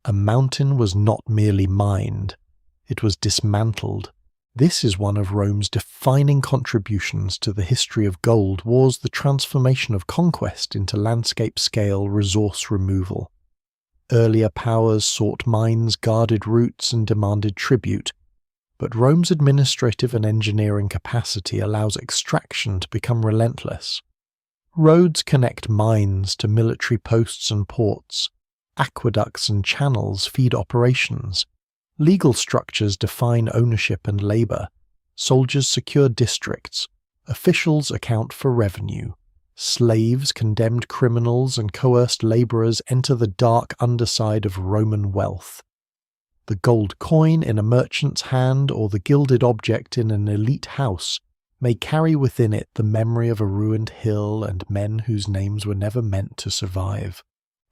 A mountain was not merely mined. It was dismantled. This is one of Rome's defining contributions to the history of gold, was the transformation of conquest into landscape-scale resource removal. Earlier powers sought mines, guarded routes, and demanded tribute, but Rome's administrative and engineering capacity allows extraction to become relentless. Roads connect mines to military posts and ports. Aqueducts and channels feed operations. Legal structures define ownership and labor. Soldiers secure districts. Officials account for revenue. Slaves, condemned criminals, and coerced laborers enter the dark underside of Roman wealth. The gold coin in a merchant's hand or the gilded object in an elite house may carry within it the memory of a ruined hill and men whose names were never meant to survive.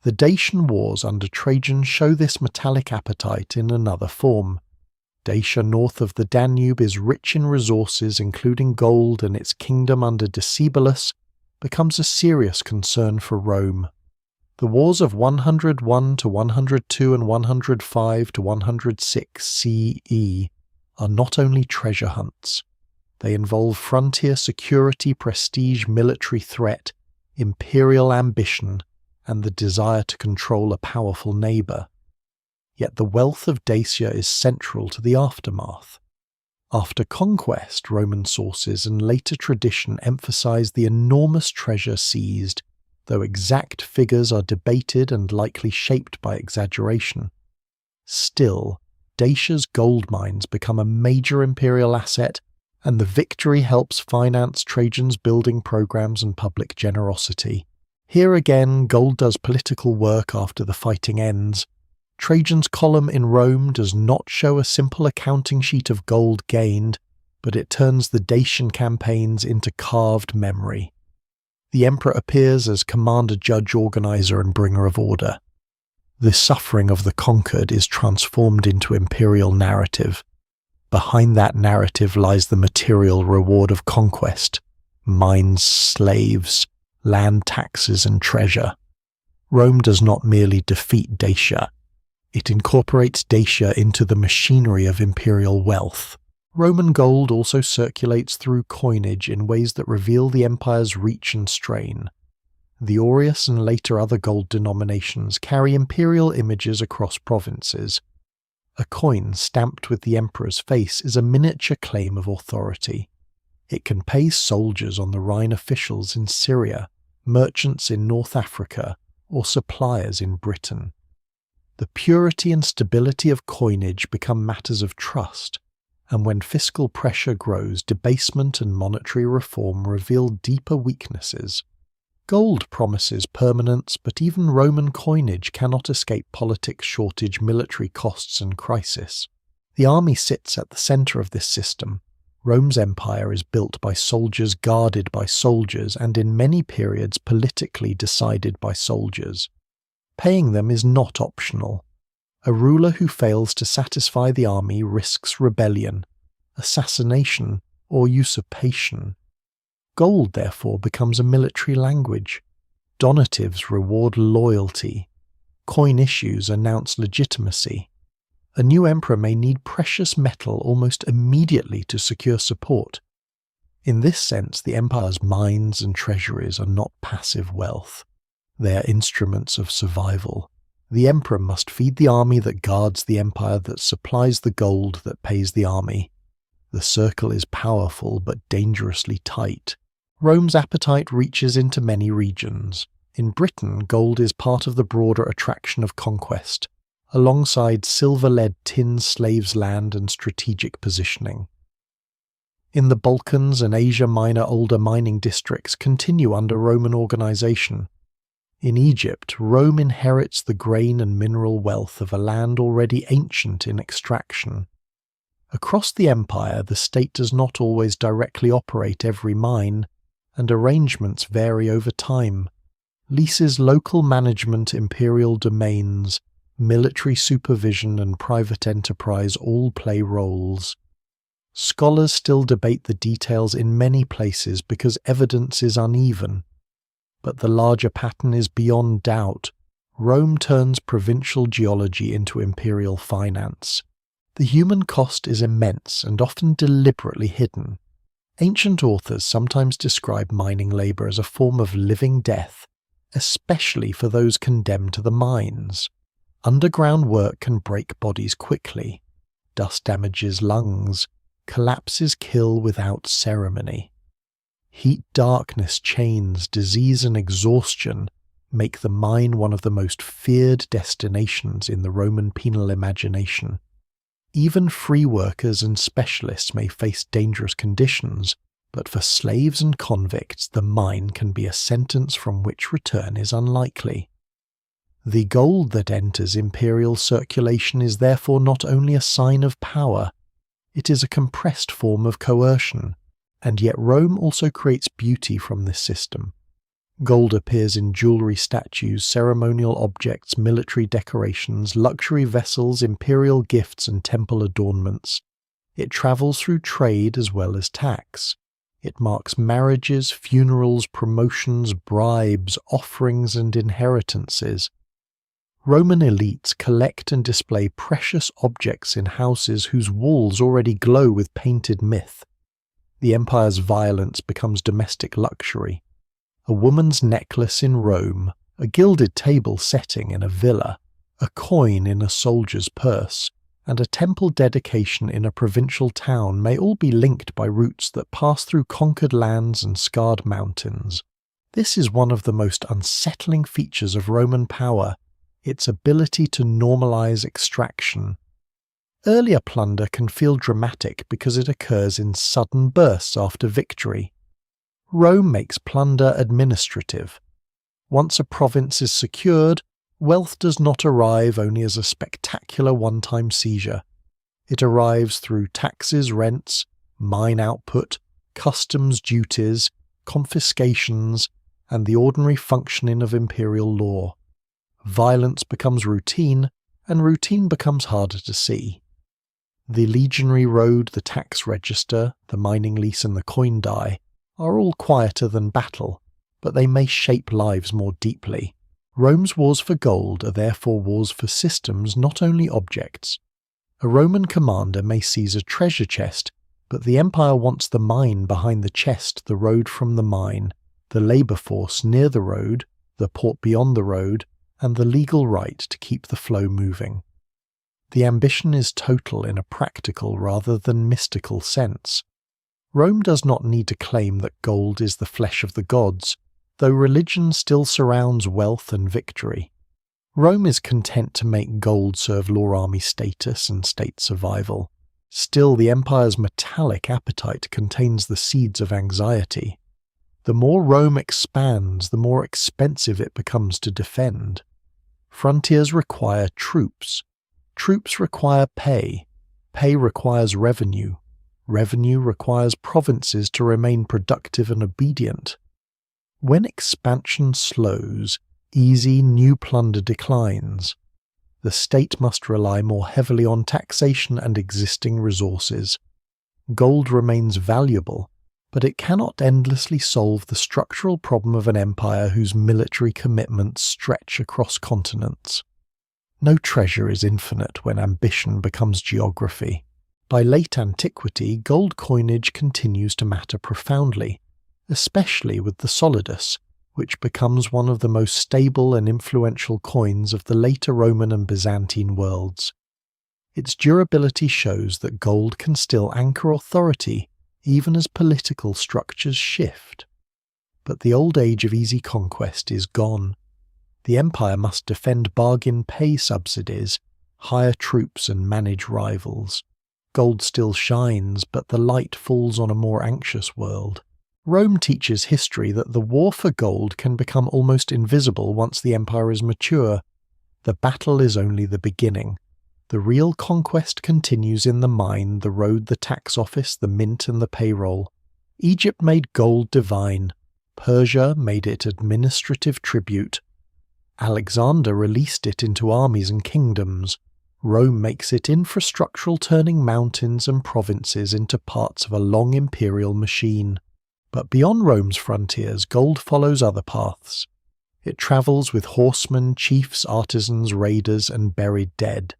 The Dacian Wars under Trajan show this metallic appetite in another form. Dacia north of the Danube is rich in resources including gold, and its kingdom under Decebalus becomes a serious concern for Rome. The wars of 101 to 102 and 105 to 106 CE are not only treasure hunts. They involve frontier security, prestige, military threat, imperial ambition, and the desire to control a powerful neighbour. Yet the wealth of Dacia is central to the aftermath. After conquest, Roman sources and later tradition emphasize the enormous treasure seized, though exact figures are debated and likely shaped by exaggeration. Still, Dacia's gold mines become a major imperial asset, and the victory helps finance Trajan's building programs and public generosity. Here again, gold does political work after the fighting ends. Trajan's column in Rome does not show a simple accounting sheet of gold gained, but it turns the Dacian campaigns into carved memory. The emperor appears as commander, judge, organizer, and bringer of order. The suffering of the conquered is transformed into imperial narrative. Behind that narrative lies the material reward of conquest, mines, slaves, land taxes and treasure. Rome does not merely defeat Dacia, it incorporates Dacia into the machinery of imperial wealth. Roman gold also circulates through coinage in ways that reveal the empire's reach and strain. The aureus and later other gold denominations carry imperial images across provinces. A coin stamped with the emperor's face is a miniature claim of authority. It can pay soldiers on the Rhine, officials in Syria, merchants in North Africa, or suppliers in Britain. The purity and stability of coinage become matters of trust, and when fiscal pressure grows, debasement and monetary reform reveal deeper weaknesses. Gold promises permanence, but even Roman coinage cannot escape politics, shortage, military costs and crisis. The army sits at the centre of this system. Rome's empire is built by soldiers, guarded by soldiers, and in many periods politically decided by soldiers. Paying them is not optional. A ruler who fails to satisfy the army risks rebellion, assassination, or usurpation. Gold, therefore, becomes a military language. Donatives reward loyalty. Coin issues announce legitimacy. A new emperor may need precious metal almost immediately to secure support. In this sense, the empire's mines and treasuries are not passive wealth. They are instruments of survival. The emperor must feed the army that guards the empire, that supplies the gold that pays the army. The circle is powerful but dangerously tight. Rome's appetite reaches into many regions. In Britain, gold is part of the broader attraction of conquest, alongside silver-lead tin, slaves' land and strategic positioning. In the Balkans and Asia Minor, older mining districts continue under Roman organization. In Egypt, Rome inherits the grain and mineral wealth of a land already ancient in extraction. Across the empire, the state does not always directly operate every mine, and arrangements vary over time. Leases, local management, imperial domains, military supervision and private enterprise all play roles. Scholars still debate the details in many places because evidence is uneven. But the larger pattern is beyond doubt. Rome turns provincial geology into imperial finance. The human cost is immense and often deliberately hidden. Ancient authors sometimes describe mining labour as a form of living death, especially for those condemned to the mines. Underground work can break bodies quickly. Dust damages lungs. Collapses kill without ceremony. Heat, darkness, chains, disease and exhaustion make the mine one of the most feared destinations in the Roman penal imagination. Even free workers and specialists may face dangerous conditions, but for slaves and convicts the mine can be a sentence from which return is unlikely. The gold that enters imperial circulation is therefore not only a sign of power, it is a compressed form of coercion, and yet Rome also creates beauty from this system. Gold appears in jewelry, statues, ceremonial objects, military decorations, luxury vessels, imperial gifts and temple adornments. It travels through trade as well as tax. It marks marriages, funerals, promotions, bribes, offerings and inheritances. Roman elites collect and display precious objects in houses whose walls already glow with painted myth. The empire's violence becomes domestic luxury. A woman's necklace in Rome, a gilded table setting in a villa, a coin in a soldier's purse, and a temple dedication in a provincial town may all be linked by routes that pass through conquered lands and scarred mountains. This is one of the most unsettling features of Roman power, its ability to normalize extraction. Earlier plunder can feel dramatic because it occurs in sudden bursts after victory. Rome makes plunder administrative. Once a province is secured, wealth does not arrive only as a spectacular one-time seizure. It arrives through taxes, rents, mine output, customs duties, confiscations, and the ordinary functioning of imperial law. Violence becomes routine, and routine becomes harder to see. The legionary road, the tax register, the mining lease and the coin die are all quieter than battle, but they may shape lives more deeply. Rome's wars for gold are therefore wars for systems, not only objects. A Roman commander may seize a treasure chest, but the empire wants the mine behind the chest, the road from the mine, the labour force near the road, the port beyond the road, and the legal right to keep the flow moving. The ambition is total in a practical rather than mystical sense. Rome does not need to claim that gold is the flesh of the gods, though religion still surrounds wealth and victory. Rome is content to make gold serve law army status and state survival. Still, the empire's metallic appetite contains the seeds of anxiety. The more Rome expands, the more expensive it becomes to defend. Frontiers require troops. Troops require pay. Pay requires revenue. Revenue requires provinces to remain productive and obedient. When expansion slows, easy new plunder declines. The state must rely more heavily on taxation and existing resources. Gold remains valuable, but it cannot endlessly solve the structural problem of an empire whose military commitments stretch across continents. No treasure is infinite when ambition becomes geography. By late antiquity, gold coinage continues to matter profoundly, especially with the solidus, which becomes one of the most stable and influential coins of the later Roman and Byzantine worlds. Its durability shows that gold can still anchor authority even as political structures shift. But the old age of easy conquest is gone. The empire must defend bargain pay subsidies, hire troops and manage rivals. Gold still shines, but the light falls on a more anxious world. Rome teaches history that the war for gold can become almost invisible once the empire is mature. The battle is only the beginning. The real conquest continues in the mine, the road, the tax office, the mint and the payroll. Egypt made gold divine. Persia made it administrative tribute. Alexander released it into armies and kingdoms. Rome makes it infrastructural, turning mountains and provinces into parts of a long imperial machine. But beyond Rome's frontiers, gold follows other paths. It travels with horsemen, chiefs, artisans, raiders, and buried dead.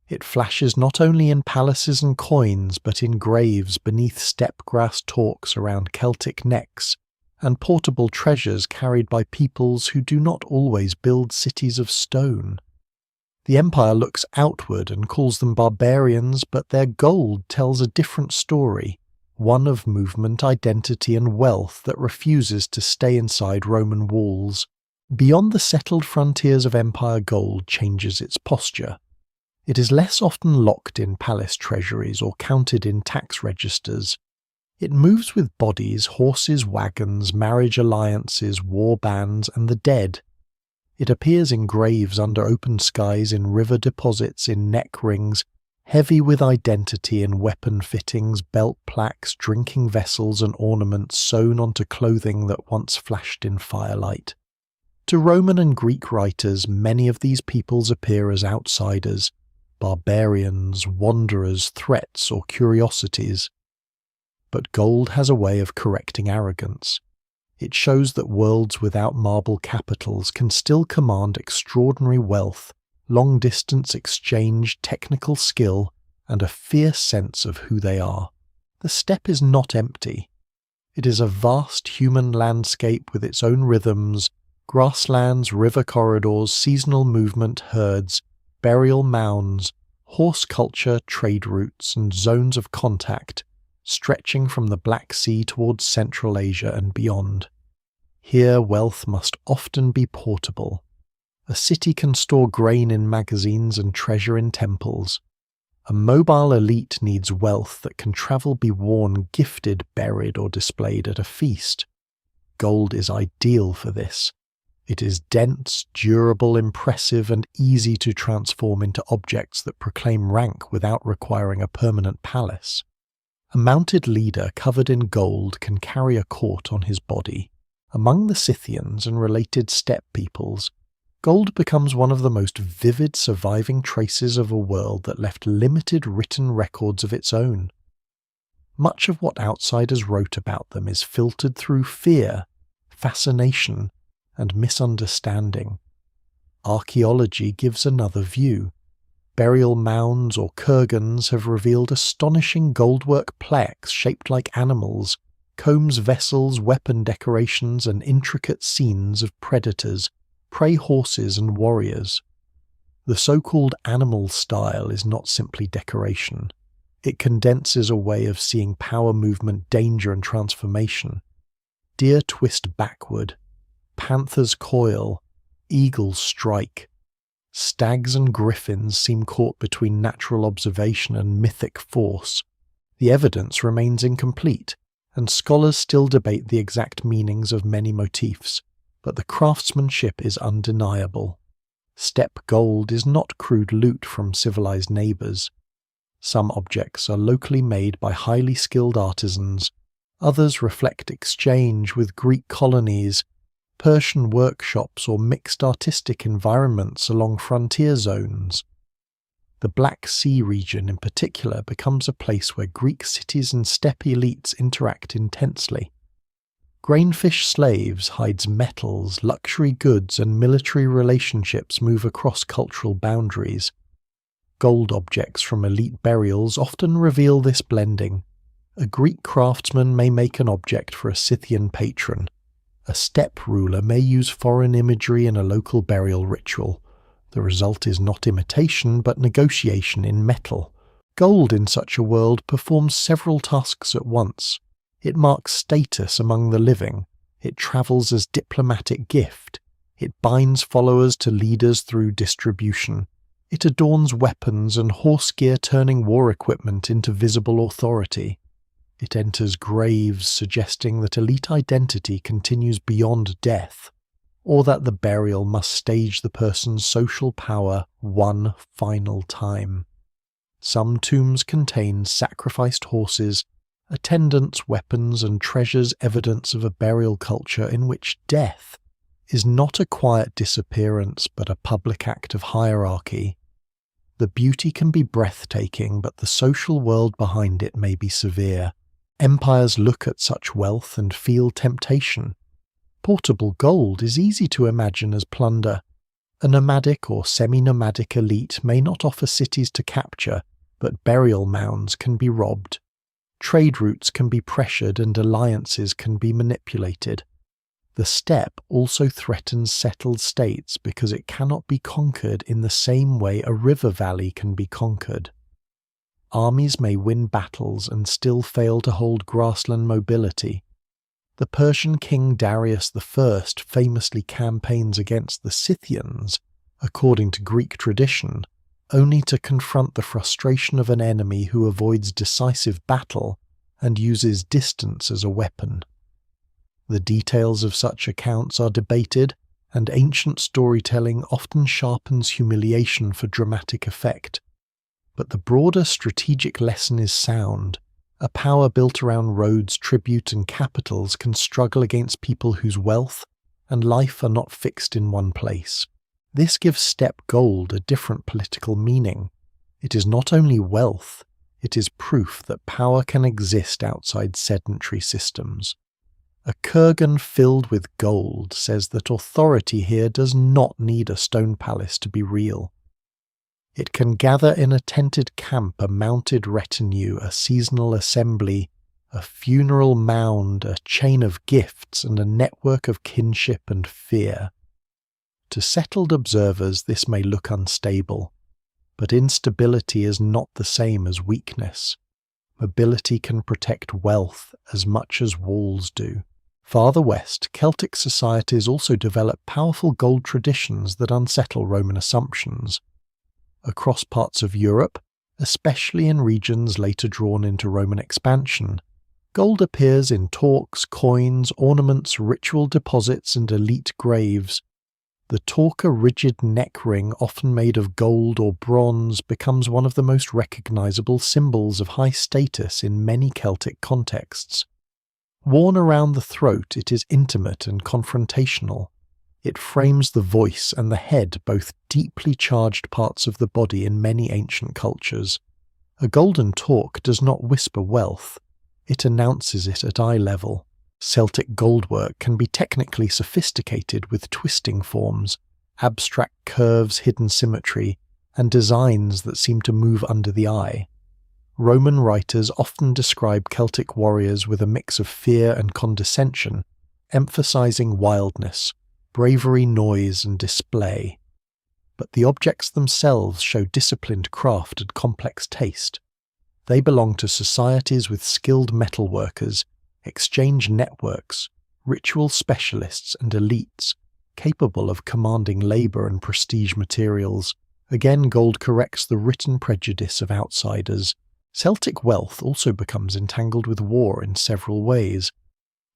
It flashes not only in palaces and coins, but in graves beneath steppe grass talks around Celtic necks, and portable treasures carried by peoples who do not always build cities of stone. The empire looks outward and calls them barbarians, but their gold tells a different story, one of movement, identity, and wealth that refuses to stay inside Roman walls. Beyond the settled frontiers of empire, gold changes its posture. It is less often locked in palace treasuries or counted in tax registers. It moves with bodies, horses, wagons, marriage alliances, war bands, and the dead. It appears in graves under open skies, in river deposits, in neck rings, heavy with identity in weapon fittings, belt plaques, drinking vessels, and ornaments sewn onto clothing that once flashed in firelight. To Roman and Greek writers, many of these peoples appear as outsiders, barbarians, wanderers, threats, or curiosities. But gold has a way of correcting arrogance. It shows that worlds without marble capitals can still command extraordinary wealth, long-distance exchange, technical skill, and a fierce sense of who they are. The steppe is not empty. It is a vast human landscape with its own rhythms, grasslands, river corridors, seasonal movement, herds, burial mounds, horse culture, trade routes, and zones of contact, stretching from the Black Sea towards Central Asia and beyond. Here wealth must often be portable. A city can store grain in magazines and treasure in temples. A mobile elite needs wealth that can travel, be worn, gifted, buried, or displayed at a feast. Gold is ideal for this. It is dense, durable, impressive, and easy to transform into objects that proclaim rank without requiring a permanent palace. A mounted leader covered in gold can carry a court on his body. Among the Scythians and related steppe peoples, gold becomes one of the most vivid surviving traces of a world that left limited written records of its own. much of what outsiders wrote about them is filtered through fear, fascination, and misunderstanding. Archaeology gives another view. Burial mounds or kurgans have revealed astonishing goldwork plaques shaped like animals, combs, vessels, weapon decorations, and intricate scenes of predators, prey horses, and warriors. The so-called animal style is not simply decoration. It condenses a way of seeing power, movement, danger, and transformation. Deer twist backward, panthers coil, eagles strike. Stags and griffins seem caught between natural observation and mythic force. The evidence remains incomplete, and scholars still debate the exact meanings of many motifs, but the craftsmanship is undeniable. Steppe gold is not crude loot from civilized neighbors. Some objects are locally made by highly skilled artisans, others reflect exchange with Greek colonies, Persian workshops, or mixed artistic environments along frontier zones. The Black Sea region in particular becomes a place where Greek cities and steppe elites interact intensely. Grainfish slaves hides metals, luxury goods, and military relationships move across cultural boundaries. Gold objects from elite burials often reveal this blending. A Greek craftsman may make an object for a Scythian patron. A steppe ruler may use foreign imagery in a local burial ritual. The result is not imitation, but negotiation in metal. Gold in such a world performs several tasks at once. It marks status among the living. It travels as diplomatic gift. It binds followers to leaders through distribution. It adorns weapons and horse gear, turning war equipment into visible authority. It enters graves, suggesting that elite identity continues beyond death, or that the burial must stage the person's social power one final time. Some tombs contain sacrificed horses, attendants, weapons, and treasures, evidence of a burial culture in which death is not a quiet disappearance but a public act of hierarchy. The beauty can be breathtaking, but the social world behind it may be severe. Empires look at such wealth and feel temptation. Portable gold is easy to imagine as plunder. A nomadic or semi-nomadic elite may not offer cities to capture, but burial mounds can be robbed. Trade routes can be pressured and alliances can be manipulated. The steppe also threatens settled states because it cannot be conquered in the same way a river valley can be conquered. Armies may win battles and still fail to hold grassland mobility. The Persian king Darius I famously campaigns against the Scythians, according to Greek tradition, only to confront the frustration of an enemy who avoids decisive battle and uses distance as a weapon. The details of such accounts are debated, and ancient storytelling often sharpens humiliation for dramatic effect. But the broader strategic lesson is sound. A power built around roads, tribute, and capitals can struggle against people whose wealth and life are not fixed in one place. This gives steppe gold a different political meaning. It is not only wealth, it is proof that power can exist outside sedentary systems. A kurgan filled with gold says that authority here does not need a stone palace to be real. It can gather in a tented camp a mounted retinue, a seasonal assembly, a funeral mound, a chain of gifts, and a network of kinship and fear. To settled observers this may look unstable, but instability is not the same as weakness. Mobility can protect wealth as much as walls do. Farther west, Celtic societies also develop powerful gold traditions that unsettle Roman assumptions. Across parts of Europe, especially in regions later drawn into Roman expansion, gold appears in talks, coins, ornaments, ritual deposits, and elite graves. The torka rigid neck ring, often made of gold or bronze, becomes one of the most recognizable symbols of high status in many Celtic contexts. Worn around the throat, it is intimate and confrontational. It frames the voice and the head, both deeply charged parts of the body in many ancient cultures. A golden torque does not whisper wealth. it announces it at eye level. Celtic goldwork can be technically sophisticated with twisting forms, abstract curves, hidden symmetry, and designs that seem to move under the eye. Roman writers often describe Celtic warriors with a mix of fear and condescension, emphasizing wildness, bravery, noise, and display. But the objects themselves show disciplined craft and complex taste. They belong to societies with skilled metalworkers, exchange networks, ritual specialists, and elites, capable of commanding labor and prestige materials. Again, gold corrects the written prejudice of outsiders. Celtic wealth also becomes entangled with war in several ways.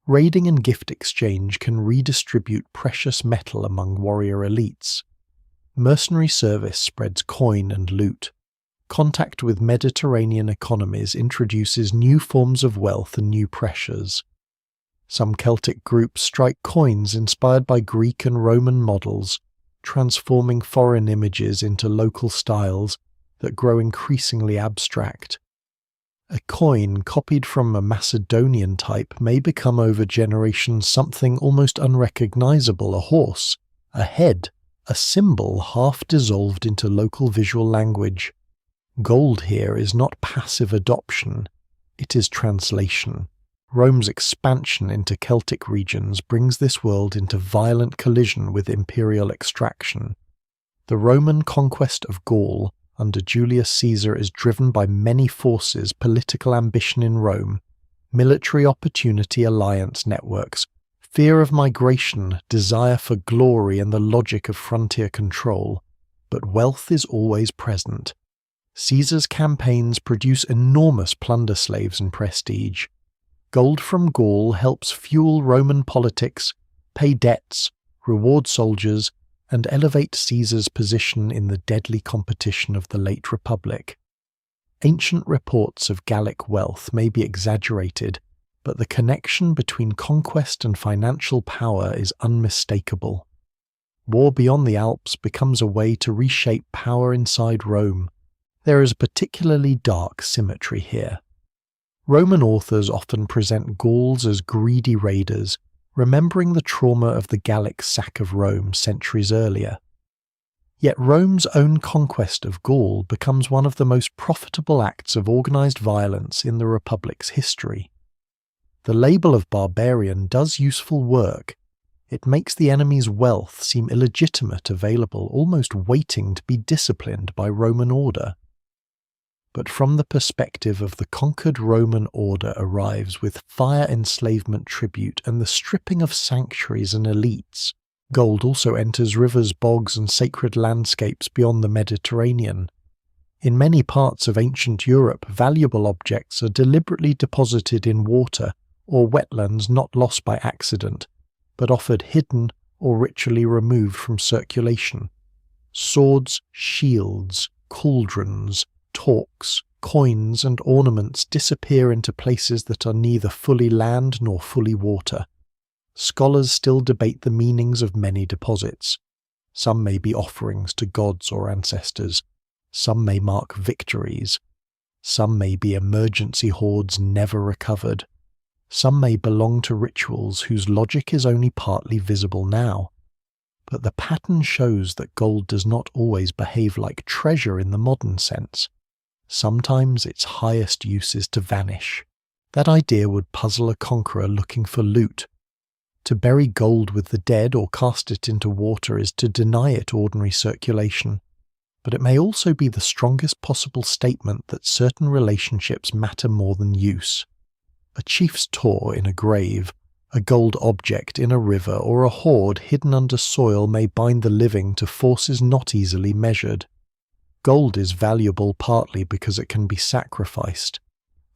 Raiding and gift exchange can redistribute precious metal among warrior elites. Mercenary service spreads coin and loot. Contact with Mediterranean economies introduces new forms of wealth and new pressures. Some Celtic groups strike coins inspired by Greek and Roman models, transforming foreign images into local styles that grow increasingly abstract. A coin copied from a Macedonian type may become over generations something almost unrecognizable: a horse, a head, a symbol half dissolved into local visual language. Gold here is not passive adoption, it is translation. Rome's expansion into Celtic regions brings this world into violent collision with imperial extraction. The Roman conquest of Gaul under Julius Caesar is driven by many forces: political ambition in Rome, military opportunity, alliance networks, fear of migration, desire for glory, and the logic of frontier control. But wealth is always present. Caesar's campaigns produce enormous plunder slaves and prestige. Gold from Gaul helps fuel Roman politics, pay debts, reward soldiers, and elevate Caesar's position in the deadly competition of the late Republic. Ancient reports of Gallic wealth may be exaggerated, but the connection between conquest and financial power is unmistakable. War beyond the Alps becomes a way to reshape power inside Rome. There is a particularly dark symmetry here. Roman authors often present Gauls as greedy raiders, remembering the trauma of the Gallic sack of Rome centuries earlier. Yet Rome's own conquest of Gaul becomes one of the most profitable acts of organized violence in the Republic's history. The label of barbarian does useful work. It makes the enemy's wealth seem illegitimate, available, almost waiting to be disciplined by Roman order. But from the perspective of the conquered, Roman order arrives with fire enslavement tribute and the stripping of sanctuaries and elites. Gold also enters rivers, bogs, and sacred landscapes beyond the Mediterranean. In many parts of ancient Europe, valuable objects are deliberately deposited in water or wetlands not lost by accident, but offered hidden or ritually removed from circulation. Swords, shields, cauldrons, torques, coins, and ornaments disappear into places that are neither fully land nor fully water. Scholars still debate the meanings of many deposits. Some may be offerings to gods or ancestors. Some may mark victories. Some may be emergency hoards never recovered. Some may belong to rituals whose logic is only partly visible now. But the pattern shows that gold does not always behave like treasure in the modern sense. Sometimes its highest use is to vanish. That idea would puzzle a conqueror looking for loot. To bury gold with the dead or cast it into water is to deny it ordinary circulation. But it may also be the strongest possible statement that certain relationships matter more than use. A chief's tor in a grave, a gold object in a river, or a hoard hidden under soil may bind the living to forces not easily measured. Gold is valuable partly because it can be sacrificed.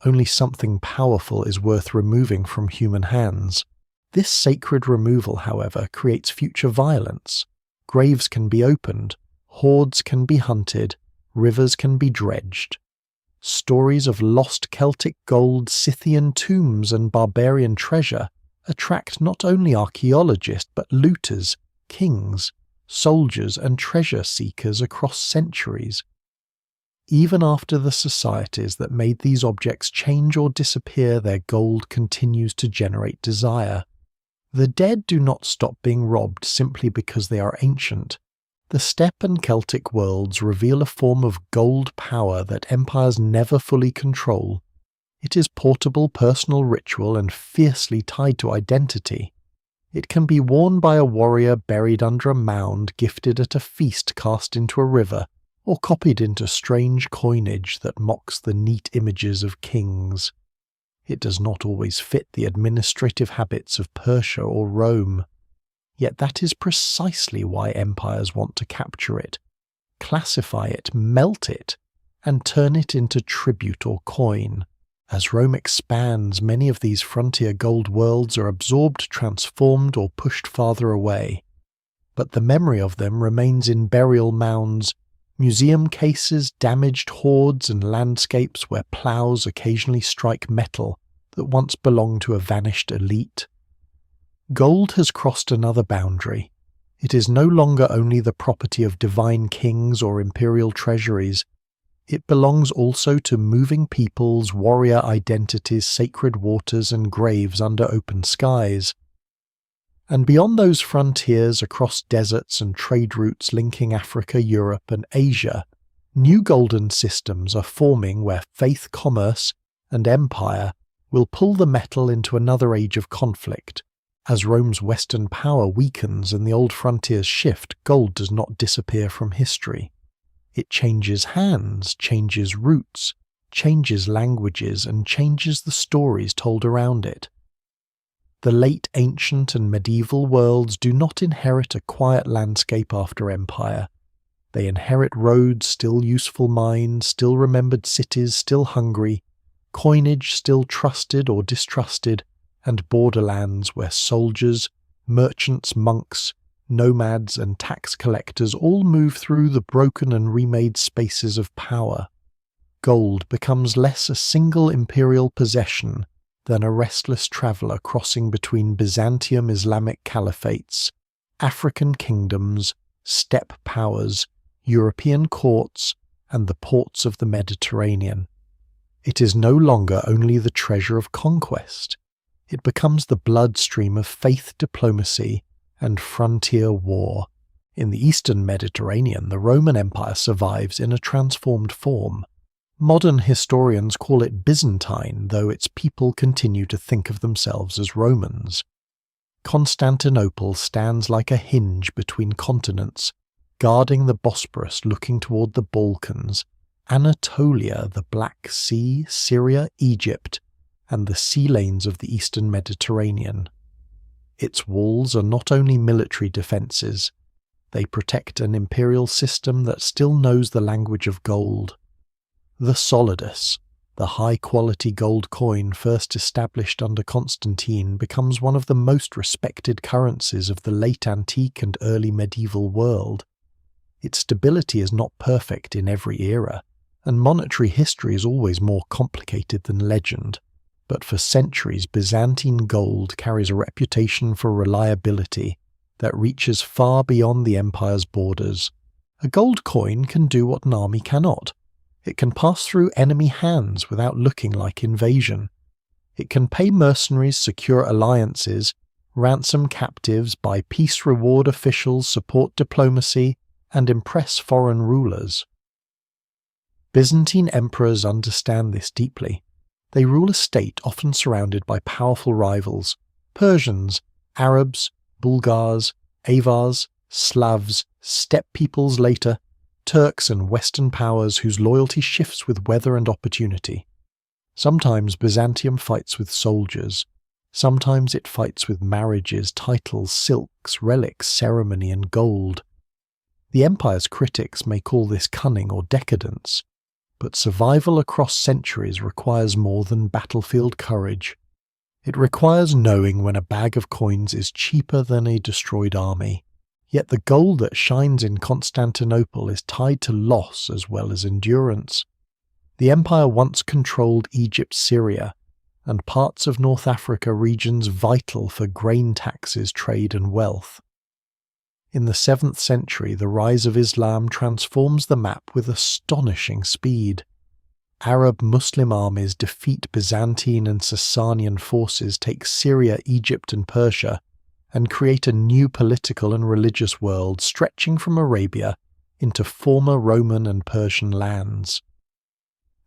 Only something powerful is worth removing from human hands. This sacred removal, however, creates future violence. Graves can be opened, hoards can be hunted, rivers can be dredged. Stories of lost Celtic gold, Scythian tombs, and barbarian treasure attract not only archaeologists but looters, kings, soldiers, and treasure seekers across centuries. Even after the societies that made these objects change or disappear, their gold continues to generate desire. The dead do not stop being robbed simply because they are ancient. The steppe and Celtic worlds reveal a form of gold power that empires never fully control. It is portable personal ritual and fiercely tied to identity. It can be worn by a warrior buried under a mound gifted at a feast cast into a river, or copied into strange coinage that mocks the neat images of kings. It does not always fit the administrative habits of Persia or Rome. Yet that is precisely why empires want to capture it, classify it, melt it, and turn it into tribute or coin. As Rome expands, many of these frontier gold worlds are absorbed, transformed, or pushed farther away. But the memory of them remains in burial mounds, museum cases, damaged hoards, and landscapes where ploughs occasionally strike metal that once belonged to a vanished elite. Gold has crossed another boundary. It is no longer only the property of divine kings or imperial treasuries. It belongs also to moving peoples, warrior identities, sacred waters, and graves under open skies. And beyond those frontiers, across deserts and trade routes linking Africa, Europe, and Asia, new golden systems are forming where faith, commerce, and empire will pull the metal into another age of conflict. As Rome's Western power weakens and the old frontiers shift, gold does not disappear from history. It changes hands, changes routes, changes languages, and changes the stories told around it. The late ancient and medieval worlds do not inherit a quiet landscape after empire. They inherit roads, still useful mines, still remembered cities, still hungry, coinage still trusted or distrusted, and borderlands where soldiers, merchants, monks, nomads, and tax collectors all move through the broken and remade spaces of power. Gold becomes less a single imperial possession than a restless traveller crossing between Byzantium Islamic caliphates, African kingdoms, steppe powers, European courts, and the ports of the Mediterranean. It is no longer only the treasure of conquest. It becomes the bloodstream of faith diplomacy and frontier war. In the Eastern Mediterranean, the Roman Empire survives in a transformed form. Modern historians call it Byzantine, though its people continue to think of themselves as Romans. Constantinople stands like a hinge between continents, guarding the Bosporus looking toward the Balkans, Anatolia, the Black Sea, Syria, Egypt, and the sea lanes of the Eastern Mediterranean. Its walls are not only military defences, they protect an imperial system that still knows the language of gold. The solidus, the high-quality gold coin first established under Constantine, becomes one of the most respected currencies of the late antique and early medieval world. Its stability is not perfect in every era, and monetary history is always more complicated than legend. But for centuries, Byzantine gold carries a reputation for reliability that reaches far beyond the empire's borders. A gold coin can do what an army cannot. It can pass through enemy hands without looking like invasion. It can pay mercenaries, secure alliances, ransom captives, buy peace reward officials, support diplomacy, and impress foreign rulers. Byzantine emperors understand this deeply. They rule a state often surrounded by powerful rivals: Persians, Arabs, Bulgars, Avars, Slavs, steppe peoples later, Turks and Western powers whose loyalty shifts with weather and opportunity. Sometimes Byzantium fights with soldiers. Sometimes it fights with marriages, titles, silks, relics, ceremony, and gold. The empire's critics may call this cunning or decadence, but survival across centuries requires more than battlefield courage. It requires knowing when a bag of coins is cheaper than a destroyed army. Yet the gold that shines in Constantinople is tied to loss as well as endurance. The empire once controlled Egypt, Syria, and parts of North Africa, regions vital for grain taxes, trade, and wealth. In the 7th century, the rise of Islam transforms the map with astonishing speed. Arab-Muslim armies defeat Byzantine and Sasanian forces, take Syria, Egypt and Persia, and create a new political and religious world stretching from Arabia into former Roman and Persian lands.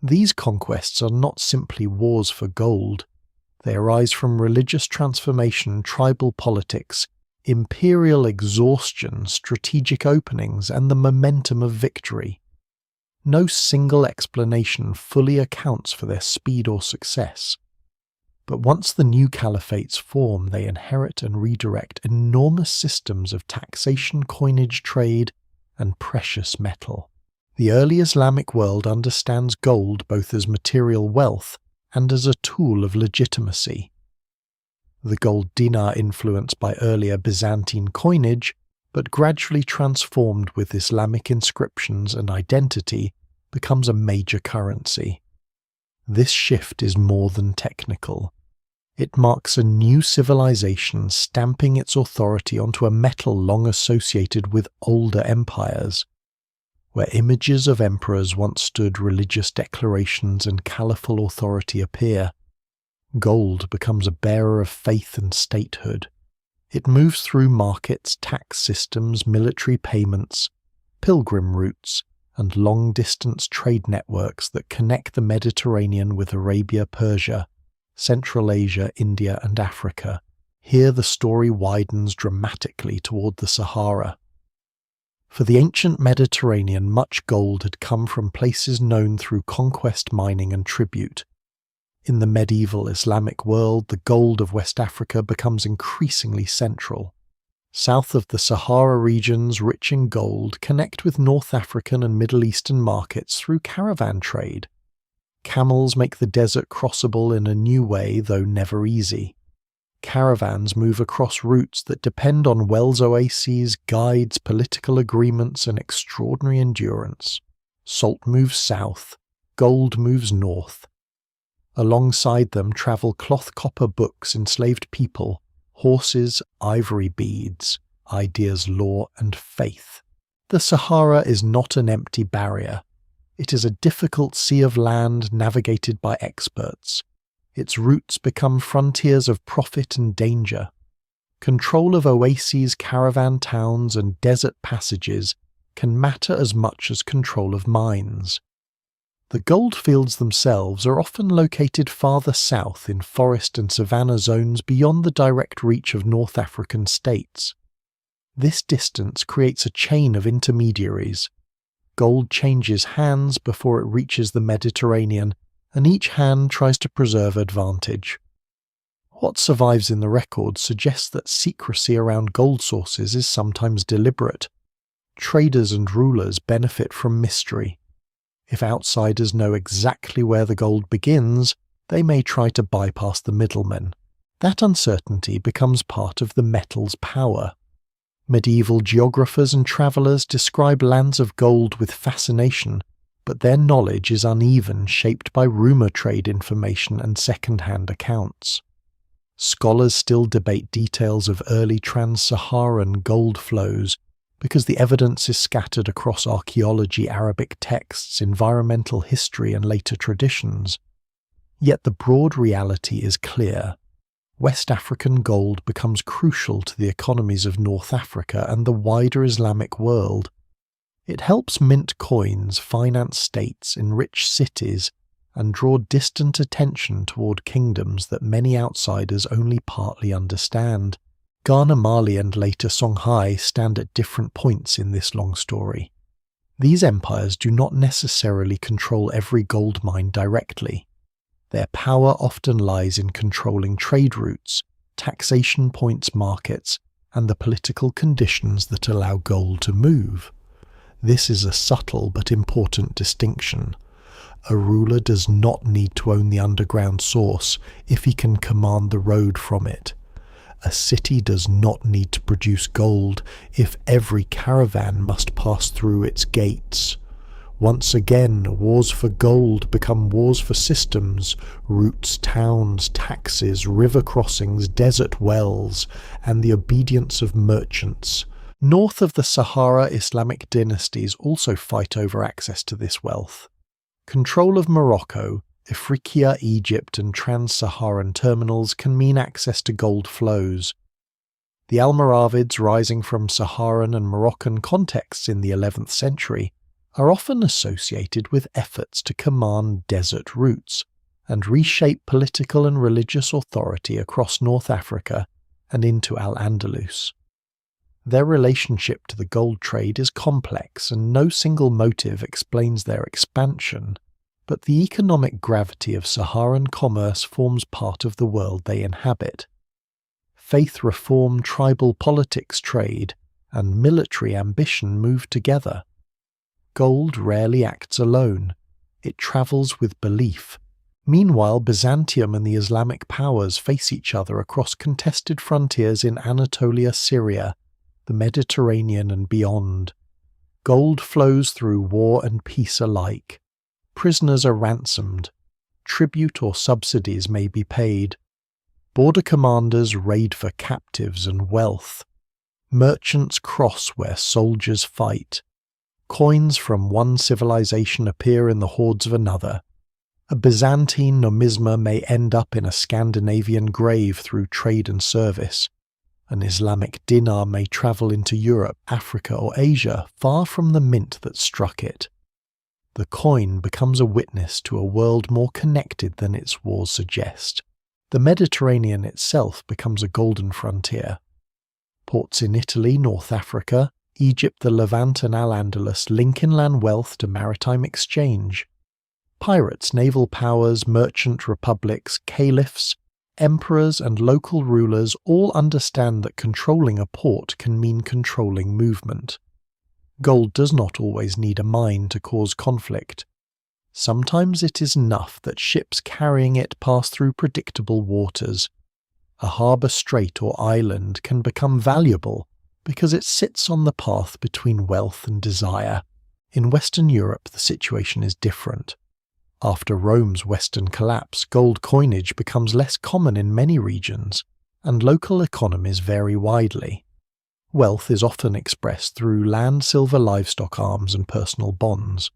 These conquests are not simply wars for gold. They arise from religious transformation, tribal politics, imperial exhaustion, strategic openings, and the momentum of victory. No single explanation fully accounts for their speed or success. But once the new caliphates form, they inherit and redirect enormous systems of taxation, coinage, trade, and precious metal. The early Islamic world understands gold both as material wealth and as a tool of legitimacy. The gold dinar influenced by earlier Byzantine coinage, but gradually transformed with Islamic inscriptions and identity, becomes a major currency. This shift is more than technical. It marks a new civilization stamping its authority onto a metal long associated with older empires. Where images of emperors once stood, religious declarations and caliphal authority appear. Gold becomes a bearer of faith and statehood. It moves through markets, tax systems, military payments, pilgrim routes, and long-distance trade networks that connect the Mediterranean with Arabia, Persia, Central Asia, India, and Africa. Here the story widens dramatically toward the Sahara. For the ancient Mediterranean, much gold had come from places known through conquest, mining, and tribute. In the medieval Islamic world, the gold of West Africa becomes increasingly central. South of the Sahara regions, rich in gold, connect with North African and Middle Eastern markets through caravan trade. Camels make the desert crossable in a new way, though never easy. Caravans move across routes that depend on wells oases, guides, political agreements, and extraordinary endurance. Salt moves south, gold moves north. Alongside them travel cloth copper books, enslaved people, horses, ivory beads, ideas, law, and faith. The Sahara is not an empty barrier. It is a difficult sea of land navigated by experts. Its routes become frontiers of profit and danger. Control of oases, caravan towns, and desert passages can matter as much as control of mines. The goldfields themselves are often located farther south in forest and savanna zones beyond the direct reach of North African states. This distance creates a chain of intermediaries. Gold changes hands before it reaches the Mediterranean, and each hand tries to preserve advantage. What survives in the records suggests that secrecy around gold sources is sometimes deliberate. Traders and rulers benefit from mystery. If outsiders know exactly where the gold begins, they may try to bypass the middlemen. That uncertainty becomes part of the metal's power. Medieval geographers and travellers describe lands of gold with fascination, but their knowledge is uneven, shaped by rumour trade information and second-hand accounts. Scholars still debate details of early trans-Saharan gold flows because the evidence is scattered across archaeology, Arabic texts, environmental history, and later traditions. Yet the broad reality is clear. West African gold becomes crucial to the economies of North Africa and the wider Islamic world. It helps mint coins, finance states, enrich cities, and draw distant attention toward kingdoms that many outsiders only partly understand. Ghana, Mali, and later Songhai stand at different points in this long story. These empires do not necessarily control every gold mine directly. Their power often lies in controlling trade routes, taxation points, markets, and the political conditions that allow gold to move. This is a subtle but important distinction. A ruler does not need to own the underground source if he can command the road from it. A city does not need to produce gold if every caravan must pass through its gates. Once again, wars for gold become wars for systems, routes, towns, taxes, river crossings, desert wells, and the obedience of merchants. North of the Sahara, Islamic dynasties also fight over access to this wealth. Control of Morocco, Ifriqiya, Egypt and trans-Saharan terminals can mean access to gold flows. The Almoravids, rising from Saharan and Moroccan contexts in the 11th century, are often associated with efforts to command desert routes and reshape political and religious authority across North Africa and into Al-Andalus. Their relationship to the gold trade is complex and no single motive explains their expansion, but the economic gravity of Saharan commerce forms part of the world they inhabit. Faith reform, tribal politics, trade, and military ambition move together. Gold rarely acts alone. It travels with belief. Meanwhile, Byzantium and the Islamic powers face each other across contested frontiers in Anatolia, Syria, the Mediterranean and beyond. Gold flows through war and peace alike. Prisoners are ransomed. Tribute or subsidies may be paid. Border commanders raid for captives and wealth. Merchants cross where soldiers fight. Coins from one civilization appear in the hoards of another. A Byzantine numisma may end up in a Scandinavian grave through trade and service. An Islamic dinar may travel into Europe, Africa or Asia, far from the mint that struck it. The coin becomes a witness to a world more connected than its wars suggest. The Mediterranean itself becomes a golden frontier. Ports in Italy, North Africa, Egypt, the Levant and Al-Andalus link inland wealth to maritime exchange. Pirates, naval powers, merchant republics, caliphs, emperors and local rulers all understand that controlling a port can mean controlling movement. Gold does not always need a mine to cause conflict. Sometimes it is enough that ships carrying it pass through predictable waters. A harbour strait or island can become valuable because it sits on the path between wealth and desire. In Western Europe, the situation is different. After Rome's Western collapse, gold coinage becomes less common in many regions, and local economies vary widely. Wealth is often expressed through land, silver, livestock, arms, and personal bonds.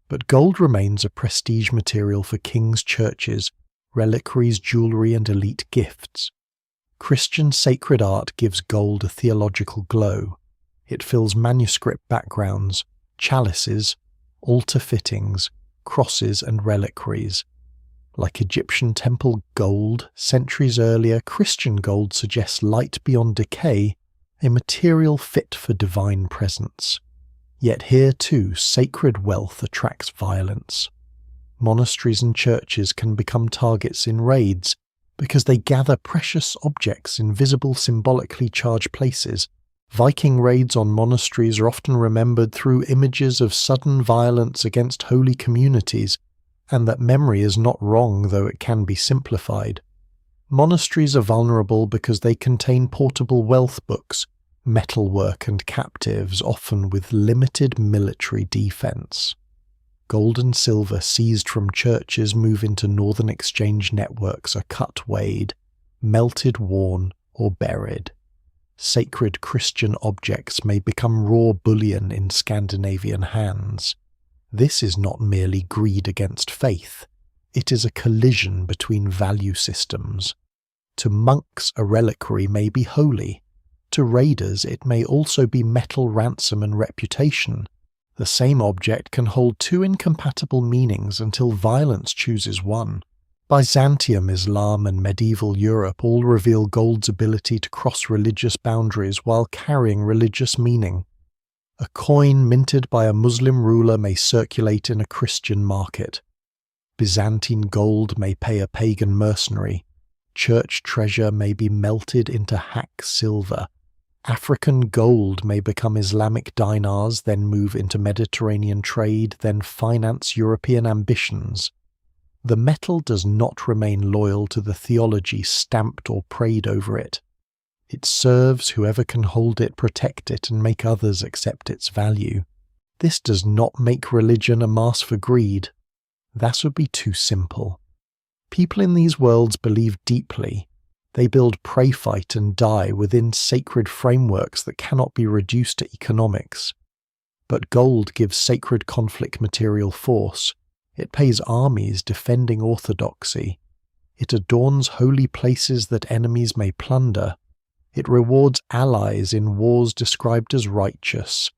But gold remains a prestige material for kings' churches, reliquaries, jewellery, and elite gifts. Christian sacred art gives gold a theological glow. It fills manuscript backgrounds, chalices, altar fittings, crosses, and reliquaries. Like Egyptian temple gold, centuries earlier, Christian gold suggests light beyond decay, a material fit for divine presence. Yet here too, sacred wealth attracts violence. Monasteries and churches can become targets in raids because they gather precious objects in visible, symbolically charged places. Viking raids on monasteries are often remembered through images of sudden violence against holy communities, and that memory is not wrong, though it can be simplified. Monasteries are vulnerable because they contain portable wealth books, metalwork and captives, often with limited military defense. Gold and silver seized from churches move into northern exchange networks, are cut, weighed, melted, worn, or buried. Sacred Christian objects may become raw bullion in Scandinavian hands. This is not merely greed against faith. It is a collision between value systems. To monks, a reliquary may be holy. To raiders, it may also be metal, ransom, and reputation. The same object can hold two incompatible meanings until violence chooses one. Byzantium, Islam, and medieval Europe all reveal gold's ability to cross religious boundaries while carrying religious meaning. A coin minted by a Muslim ruler may circulate in a Christian market. Byzantine gold may pay a pagan mercenary. Church treasure may be melted into hack silver. African gold may become Islamic dinars, then move into Mediterranean trade, then finance European ambitions. The metal does not remain loyal to the theology stamped or prayed over it. It serves whoever can hold it, protect it, and make others accept its value. This does not make religion a mask for greed. That would be too simple. People in these worlds believe deeply. They build pray fight and die within sacred frameworks that cannot be reduced to economics. But gold gives sacred conflict material force. It pays armies defending orthodoxy. It adorns holy places that enemies may plunder. It rewards allies in wars described as righteous.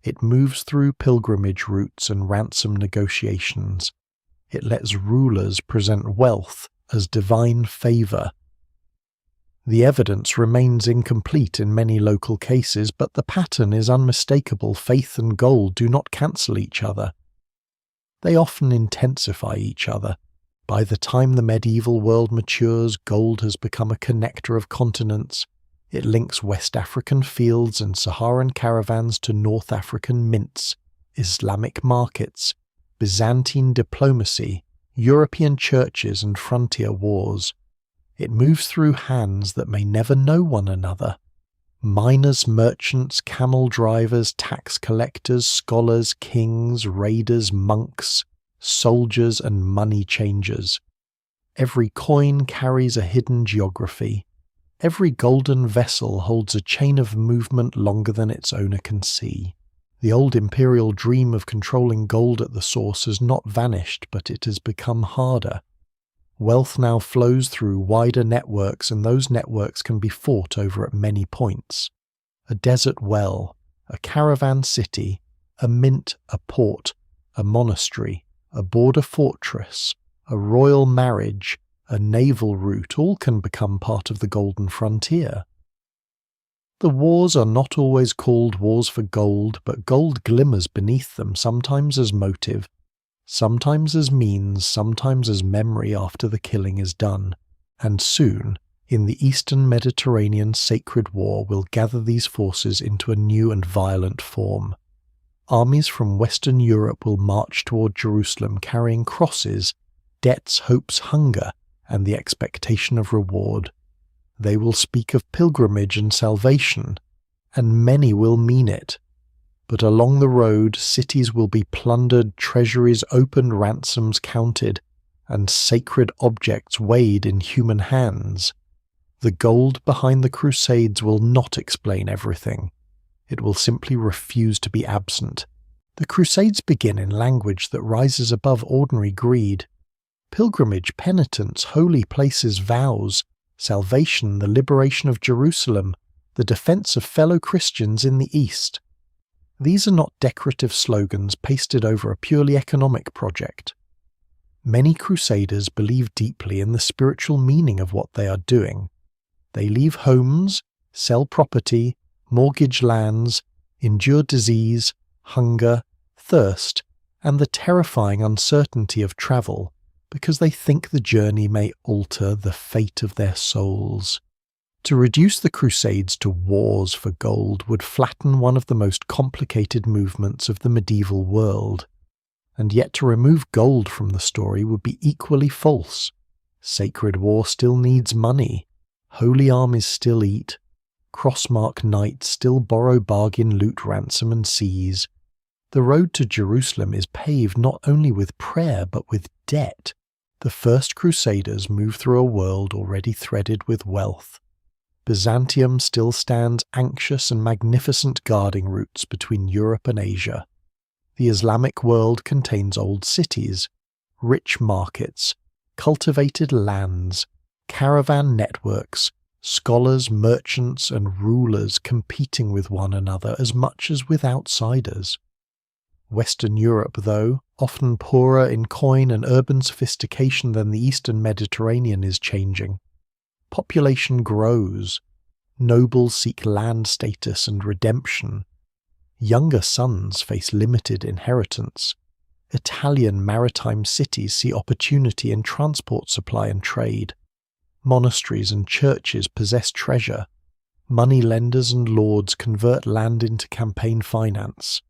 It moves through pilgrimage routes and ransom negotiations. It lets rulers present wealth as divine favor. The evidence remains incomplete in many local cases, but the pattern is unmistakable. Faith and gold do not cancel each other. They often intensify each other. By the time the medieval world matures, gold has become a connector of continents. It links West African fields and Saharan caravans to North African mints, Islamic markets, Byzantine diplomacy, European churches and frontier wars. It moves through hands that may never know one another. Miners, merchants, camel drivers, tax collectors, scholars, kings, raiders, monks, soldiers and money changers. Every coin carries a hidden geography. Every golden vessel holds a chain of movement longer than its owner can see. The old imperial dream of controlling gold at the source has not vanished, but it has become harder. Wealth now flows through wider networks, and those networks can be fought over at many points. A desert well, a caravan city, a mint, a port, a monastery, a border fortress, a royal marriage, a naval route, all can become part of the golden frontier. The wars are not always called wars for gold, but gold glimmers beneath them, sometimes as motive, sometimes as means, sometimes as memory after the killing is done. And soon, in the Eastern Mediterranean sacred war will gather these forces into a new and violent form. Armies from Western Europe will march toward Jerusalem carrying crosses, debts, hopes, hunger, and the expectation of reward. They will speak of pilgrimage and salvation, and many will mean it. But along the road, cities will be plundered, treasuries opened, ransoms counted, and sacred objects weighed in human hands. The gold behind the Crusades will not explain everything. It will simply refuse to be absent. The Crusades begin in language that rises above ordinary greed. Pilgrimage, penitence, holy places, vows, salvation, the liberation of Jerusalem, the defense of fellow Christians in the East. These are not decorative slogans pasted over a purely economic project. Many crusaders believe deeply in the spiritual meaning of what they are doing. They leave homes, sell property, mortgage lands, endure disease, hunger, thirst, and the terrifying uncertainty of travel, because they think the journey may alter the fate of their souls. To reduce the Crusades to wars for gold would flatten one of the most complicated movements of the medieval world. And yet to remove gold from the story would be equally false. Sacred war still needs money. Holy armies still eat. Crossmark knights still borrow, bargain, loot, ransom and seize. The road to Jerusalem is paved not only with prayer but with debt. The first Crusaders move through a world already threaded with wealth. Byzantium still stands anxious and magnificent guarding routes between Europe and Asia. The Islamic world contains old cities, rich markets, cultivated lands, caravan networks, scholars, merchants, and rulers competing with one another as much as with outsiders. Western Europe, though, often poorer in coin and urban sophistication than the Eastern Mediterranean, is changing. Population grows. Nobles seek land status and redemption. Younger sons face limited inheritance. Italian maritime cities see opportunity in transport supply and trade. Monasteries and churches possess treasure. Moneylenders and lords convert land into campaign finance.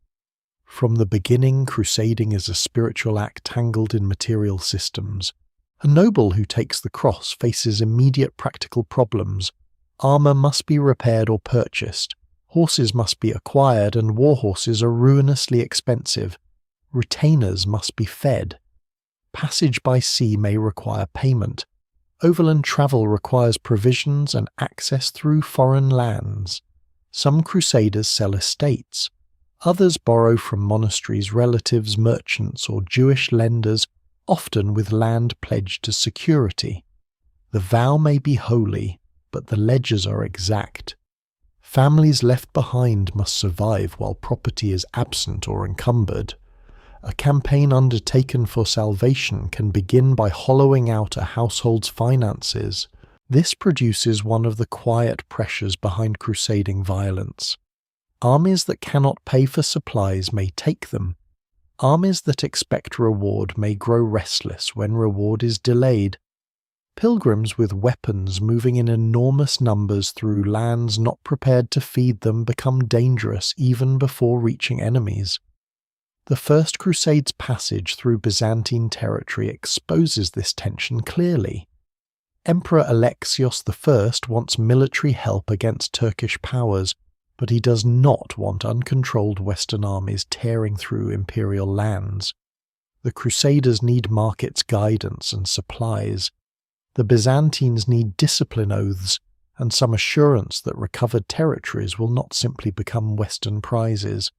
From the beginning, crusading is a spiritual act tangled in material systems. A noble who takes the cross faces immediate practical problems. Armor must be repaired or purchased. Horses must be acquired, and war horses are ruinously expensive. Retainers must be fed. Passage by sea may require payment. Overland travel requires provisions and access through foreign lands. Some crusaders sell estates. Others borrow from monasteries, relatives, merchants, or Jewish lenders, often with land pledged as security. The vow may be holy, but the ledgers are exact. Families left behind must survive while property is absent or encumbered. A campaign undertaken for salvation can begin by hollowing out a household's finances. This produces one of the quiet pressures behind crusading violence. Armies that cannot pay for supplies may take them. Armies that expect reward may grow restless when reward is delayed. Pilgrims with weapons moving in enormous numbers through lands not prepared to feed them become dangerous even before reaching enemies. The First Crusade's passage through Byzantine territory exposes this tension clearly. Emperor Alexios I wants military help against Turkish powers, but he does not want uncontrolled Western armies tearing through imperial lands. The Crusaders need markets, guidance, and supplies. The Byzantines need discipline oaths and some assurance that recovered territories will not simply become Western prizes.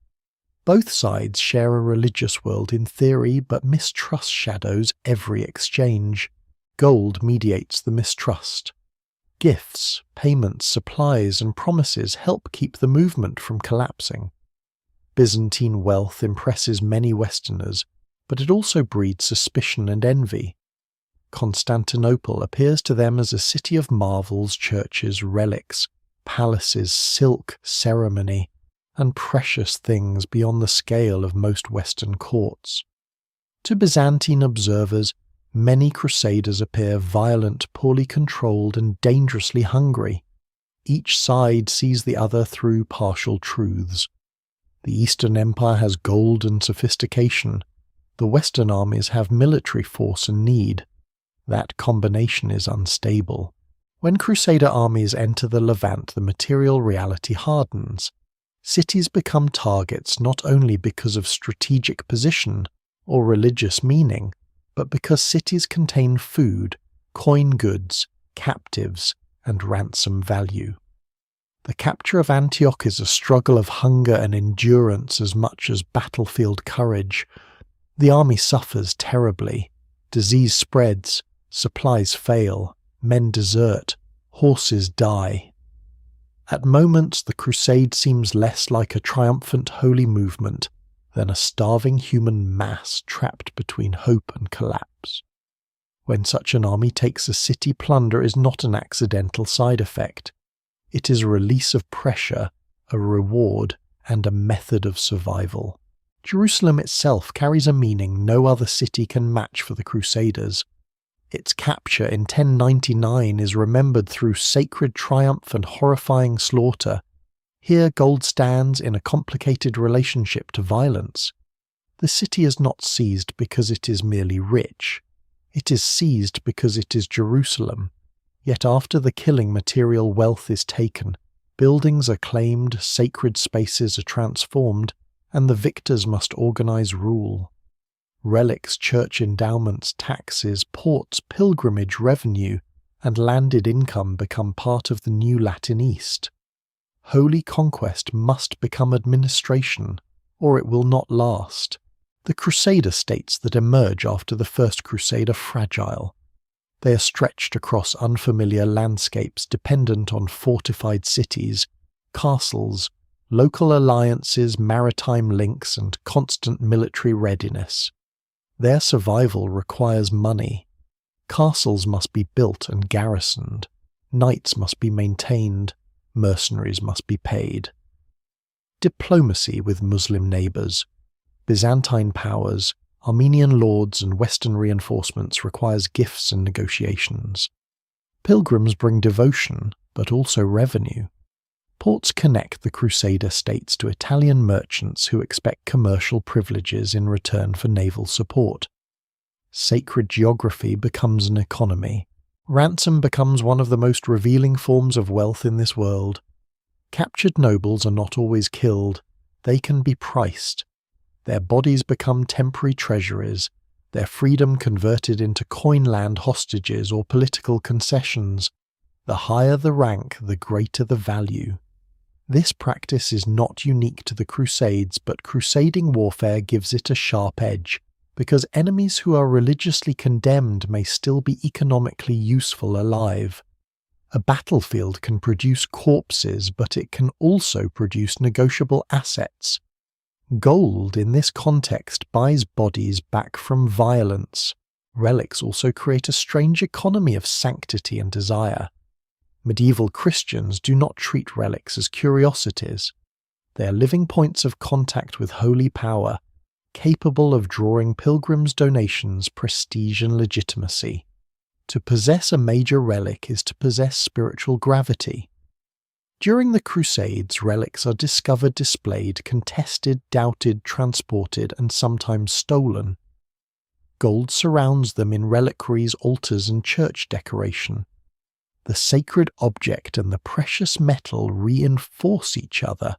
Both sides share a religious world in theory, but mistrust shadows every exchange. Gold mediates the mistrust. Gifts, payments, supplies, and promises help keep the movement from collapsing. Byzantine wealth impresses many Westerners, but it also breeds suspicion and envy. Constantinople appears to them as a city of marvels, churches, relics, palaces, silk, ceremony, and precious things beyond the scale of most Western courts. To Byzantine observers, many crusaders appear violent, poorly controlled, and dangerously hungry. Each side sees the other through partial truths. The Eastern Empire has gold and sophistication. The Western armies have military force and need. That combination is unstable. When Crusader armies enter the Levant, the material reality hardens. Cities become targets not only because of strategic position or religious meaning, but because cities contain food, coin goods, captives, and ransom value. The capture of Antioch is a struggle of hunger and endurance as much as battlefield courage. The army suffers terribly. Disease spreads, supplies fail, men desert, horses die. At moments, the crusade seems less like a triumphant holy movement than a starving human mass trapped between hope and collapse. When such an army takes a city, plunder is not an accidental side effect. It is a release of pressure, a reward, and a method of survival. Jerusalem itself carries a meaning no other city can match for the Crusaders. Its capture in 1099 is remembered through sacred triumph and horrifying slaughter. Here gold stands in a complicated relationship to violence. The city is not seized because it is merely rich. It is seized because it is Jerusalem. Yet after the killing, material wealth is taken, buildings are claimed, sacred spaces are transformed, and the victors must organize rule. Relics, church endowments, taxes, ports, pilgrimage revenue, and landed income become part of the new Latin East. Holy conquest must become administration, or it will not last. The Crusader states that emerge after the First Crusade are fragile. They are stretched across unfamiliar landscapes dependent on fortified cities, castles, local alliances, maritime links, and constant military readiness. Their survival requires money. Castles must be built and garrisoned. Knights must be maintained. Mercenaries must be paid. Diplomacy with Muslim neighbours, Byzantine powers, Armenian lords and Western reinforcements requires gifts and negotiations. Pilgrims bring devotion, but also revenue. Ports connect the Crusader states to Italian merchants who expect commercial privileges in return for naval support. Sacred geography becomes an economy. Ransom becomes one of the most revealing forms of wealth in this world. Captured nobles are not always killed. They can be priced. Their bodies become temporary treasuries, their freedom converted into coin-land hostages or political concessions. The higher the rank, the greater the value. This practice is not unique to the Crusades, but crusading warfare gives it a sharp edge, because enemies who are religiously condemned may still be economically useful alive. A battlefield can produce corpses, but it can also produce negotiable assets. Gold, in this context, buys bodies back from violence. Relics also create a strange economy of sanctity and desire. Medieval Christians do not treat relics as curiosities. They are living points of contact with holy power, capable of drawing pilgrims' donations, prestige and legitimacy. To possess a major relic is to possess spiritual gravity. During the Crusades, relics are discovered, displayed, contested, doubted, transported, and sometimes stolen. Gold surrounds them in reliquaries, altars, and church decoration. The sacred object and the precious metal reinforce each other,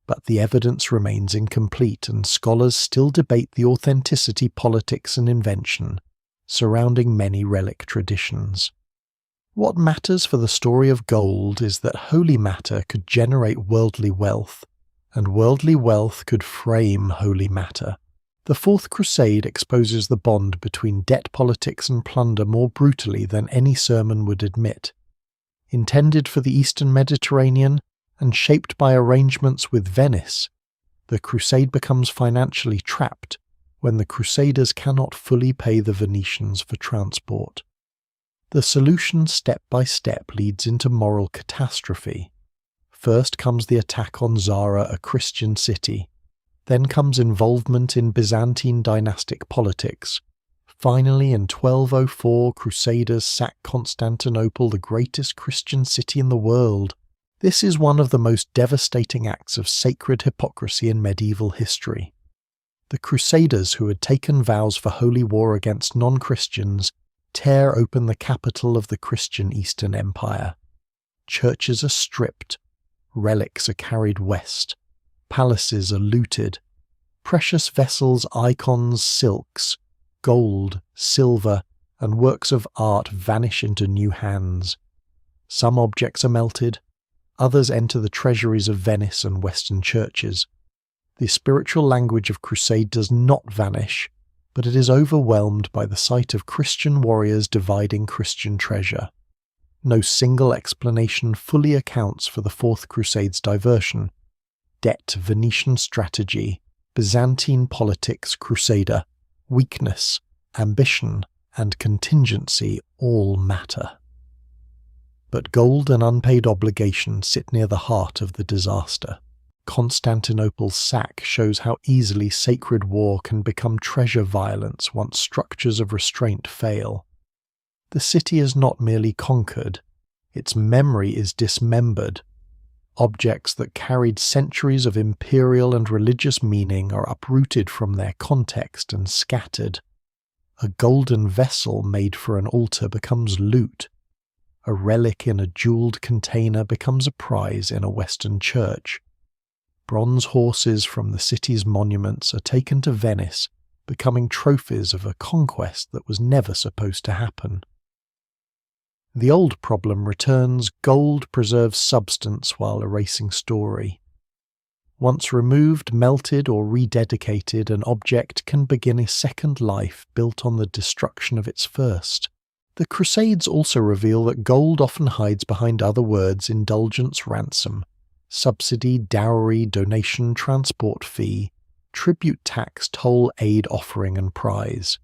but the evidence remains incomplete, and scholars still debate the authenticity, politics, and invention surrounding many relic traditions. What matters for the story of gold is that holy matter could generate worldly wealth, and worldly wealth could frame holy matter. The Fourth Crusade exposes the bond between debt politics and plunder more brutally than any sermon would admit. Intended for the Eastern Mediterranean and shaped by arrangements with Venice, the crusade becomes financially trapped when the Crusaders cannot fully pay the Venetians for transport. The solution step by step leads into moral catastrophe. First comes the attack on Zara, a Christian city. Then comes involvement in Byzantine dynastic politics. Finally, in 1204, Crusaders sack Constantinople, the greatest Christian city in the world. This is one of the most devastating acts of sacred hypocrisy in medieval history. The Crusaders, who had taken vows for holy war against non-Christians, tear open the capital of the Christian Eastern Empire. Churches are stripped, relics are carried west, palaces are looted, precious vessels, icons, silks, gold, silver, and works of art vanish into new hands. Some objects are melted, others enter the treasuries of Venice and Western churches. The spiritual language of crusade does not vanish, but it is overwhelmed by the sight of Christian warriors dividing Christian treasure. No single explanation fully accounts for the Fourth Crusade's diversion. Debt, Venetian strategy, Byzantine politics, Crusader, weakness, ambition, and contingency all matter. But gold and unpaid obligations sit near the heart of the disaster. Constantinople's sack shows how easily sacred war can become treasure violence once structures of restraint fail. The city is not merely conquered, its memory is dismembered. Objects that carried centuries of imperial and religious meaning are uprooted from their context and scattered. A golden vessel made for an altar becomes loot. A relic in a jeweled container becomes a prize in a Western church. Bronze horses from the city's monuments are taken to Venice, becoming trophies of a conquest that was never supposed to happen. The old problem returns: gold preserves substance while erasing story. Once removed, melted, or rededicated, an object can begin a second life built on the destruction of its first. The Crusades also reveal that gold often hides behind other words: indulgence, ransom, subsidy, dowry, donation, transport fee, tribute, tax, toll, aid, offering, and prize.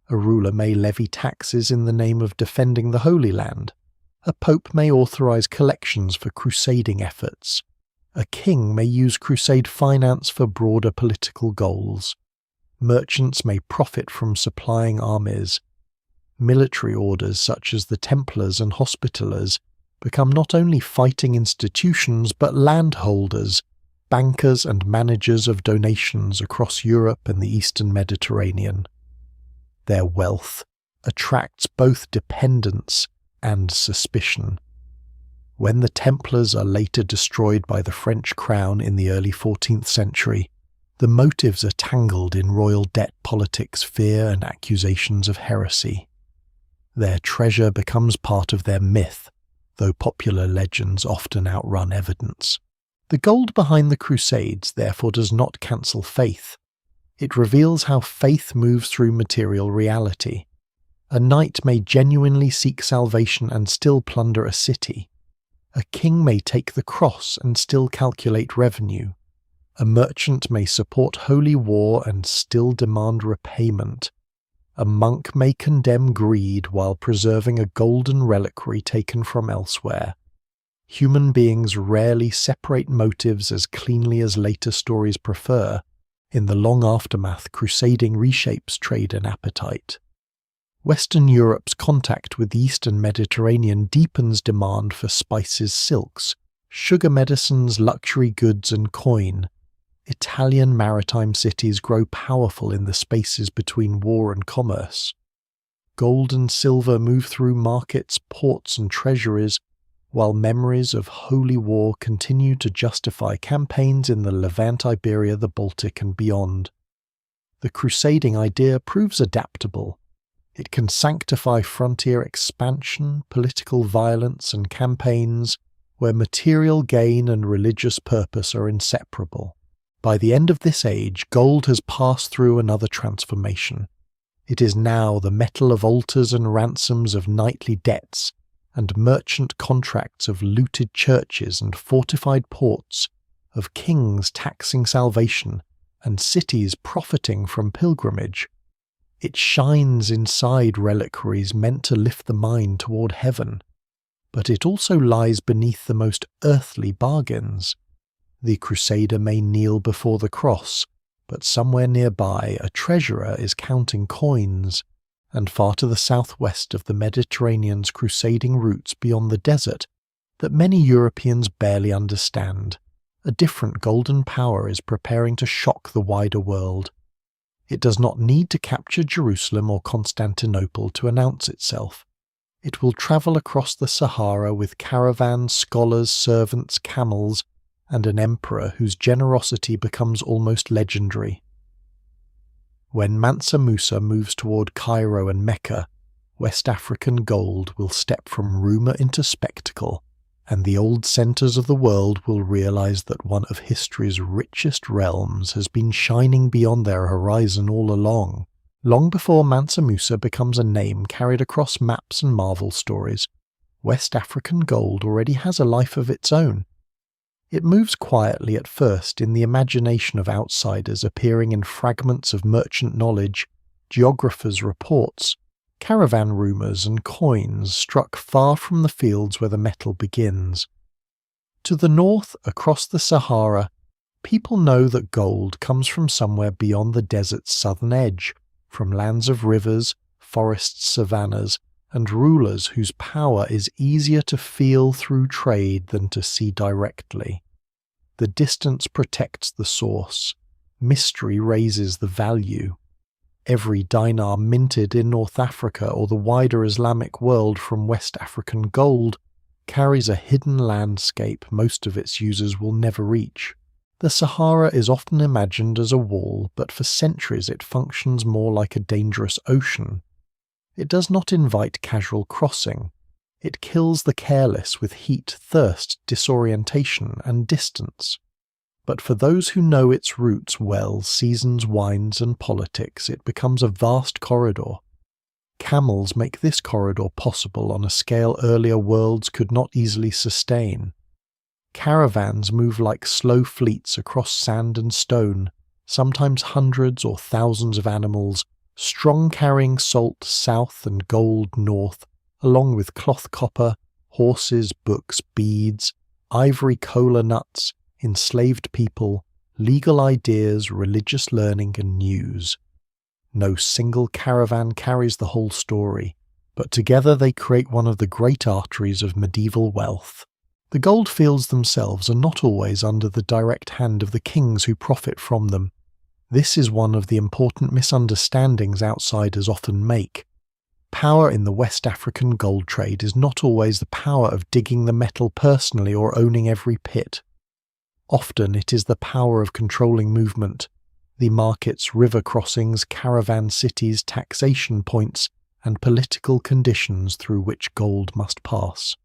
A ruler may levy taxes in the name of defending the Holy Land. A pope may authorize collections for crusading efforts. A king may use crusade finance for broader political goals. Merchants may profit from supplying armies. Military orders such as the Templars and Hospitallers become not only fighting institutions but landholders, bankers and managers of donations across Europe and the Eastern Mediterranean. Their wealth attracts both dependence and suspicion. When the Templars are later destroyed by the French crown in the early 14th century, The motives are tangled in royal debt politics, fear, and accusations of heresy. Their treasure becomes part of their myth, though popular legends often outrun evidence. The gold behind the Crusades therefore does not cancel faith. It reveals how faith moves through material reality. A knight may genuinely seek salvation and still plunder a city. A king may take the cross and still calculate revenue. A merchant may support holy war and still demand repayment. A monk may condemn greed while preserving a golden reliquary taken from elsewhere. Human beings rarely separate motives as cleanly as later stories prefer. In the long aftermath, crusading reshapes trade and appetite. Western Europe's contact with the Eastern Mediterranean deepens demand for spices, silks, sugar medicines, luxury goods, and coin. Italian maritime cities grow powerful in the spaces between war and commerce. Gold and silver move through markets, ports, and treasuries, while memories of holy war continue to justify campaigns in the Levant, Iberia, the Baltic, and beyond. The crusading idea proves adaptable. It can sanctify frontier expansion, political violence, and campaigns where material gain and religious purpose are inseparable. By the end of this age, gold has passed through another transformation. It is now the metal of altars and ransoms of knightly debts, and merchant contracts of looted churches and fortified ports, of kings taxing salvation, and cities profiting from pilgrimage. It shines inside reliquaries meant to lift the mind toward heaven, but it also lies beneath the most earthly bargains. The crusader may kneel before the cross, but somewhere nearby a treasurer is counting coins, and far to the southwest of the Mediterranean's crusading routes beyond the desert that many Europeans barely understand, a different golden power is preparing to shock the wider world. It does not need to capture Jerusalem or Constantinople to announce itself. It will travel across the Sahara with caravans, scholars, servants, camels, and an emperor whose generosity becomes almost legendary. When Mansa Musa moves toward Cairo and Mecca, West African gold will step from rumour into spectacle, and the old centres of the world will realise that one of history's richest realms has been shining beyond their horizon all along. Long before Mansa Musa becomes a name carried across maps and Marvel stories, West African gold already has a life of its own. It moves quietly at first in the imagination of outsiders, appearing in fragments of merchant knowledge, geographers' reports, caravan rumours, and coins struck far from the fields where the metal begins. To the north, across the Sahara, people know that gold comes from somewhere beyond the desert's southern edge, from lands of rivers, forests, savannas, and rulers whose power is easier to feel through trade than to see directly. The distance protects the source. Mystery raises the value. Every dinar minted in North Africa or the wider Islamic world from West African gold carries a hidden landscape most of its users will never reach. The Sahara is often imagined as a wall, but for centuries it functions more like a dangerous ocean. It does not invite casual crossing. It kills the careless with heat, thirst, disorientation, and distance. But for those who know its roots well, seasons, wines, and politics, it becomes a vast corridor. Camels make this corridor possible on a scale earlier worlds could not easily sustain. Caravans move like slow fleets across sand and stone, sometimes hundreds or thousands of animals, strong carrying salt south and gold north, along with cloth copper, horses, books, beads, ivory cola nuts, enslaved people, legal ideas, religious learning, and news. No single caravan carries the whole story, but together they create one of the great arteries of medieval wealth. The gold fields themselves are not always under the direct hand of the kings who profit from them. This is one of the important misunderstandings outsiders often make. Power in the West African gold trade is not always the power of digging the metal personally or owning every pit. Often it is the power of controlling movement, The markets, river crossings, caravan cities, taxation points, and political conditions through which gold must pass.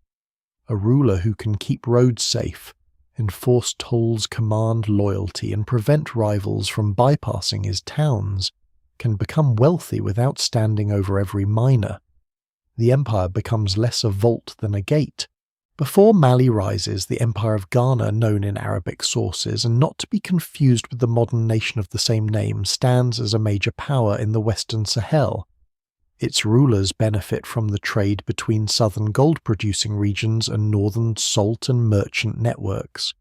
A ruler who can keep roads safe, enforce tolls, command loyalty, and prevent rivals from bypassing his towns can become wealthy without standing over every miner. The empire becomes less a vault than a gate. Before Mali rises, the Empire of Ghana, known in Arabic sources and not to be confused with the modern nation of the same name, stands as a major power in the Western Sahel. Its rulers benefit from the trade between southern gold-producing regions and northern salt and merchant networks.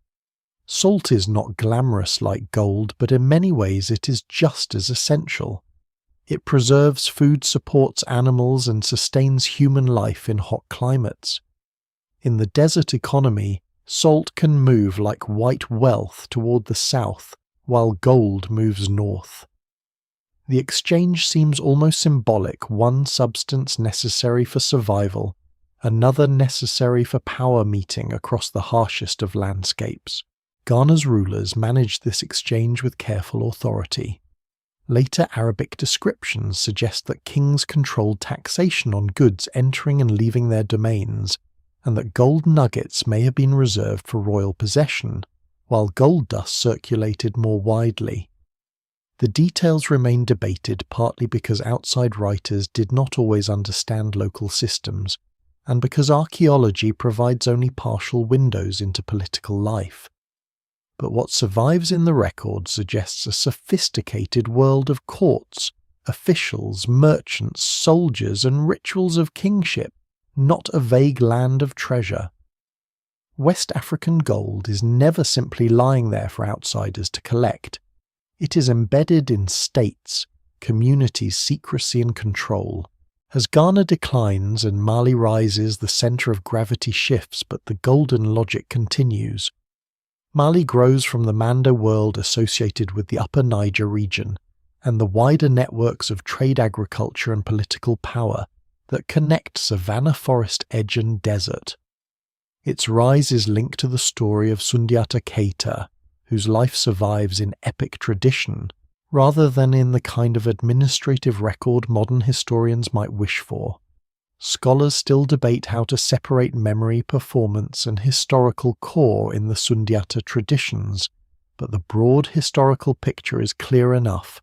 Salt is not glamorous like gold, but in many ways it is just as essential. It preserves food, supports animals, and sustains human life in hot climates. In the desert economy, salt can move like white wealth toward the south, while gold moves north. The exchange seems almost symbolic, one substance necessary for survival, another necessary for power meeting across the harshest of landscapes. Ghana's rulers managed this exchange with careful authority. Later Arabic descriptions suggest that kings controlled taxation on goods entering and leaving their domains, and that gold nuggets may have been reserved for royal possession, while gold dust circulated more widely. The details remain debated, partly because outside writers did not always understand local systems, and because archaeology provides only partial windows into political life. But what survives in the record suggests a sophisticated world of courts, officials, merchants, soldiers, and rituals of kingship, not a vague land of treasure. West African gold is never simply lying there for outsiders to collect. It is embedded in states, communities' secrecy and control. As Ghana declines and Mali rises, the centre of gravity shifts, but the golden logic continues. Mali grows from the Manda world associated with the Upper Niger region, and the wider networks of trade, agriculture, and political power that connect savanna, forest edge, and desert. Its rise is linked to the story of Sundiata Keita, whose life survives in epic tradition, rather than in the kind of administrative record modern historians might wish for. Scholars still debate how to separate memory, performance, and historical core in the Sundiata traditions, but the broad historical picture is clear enough.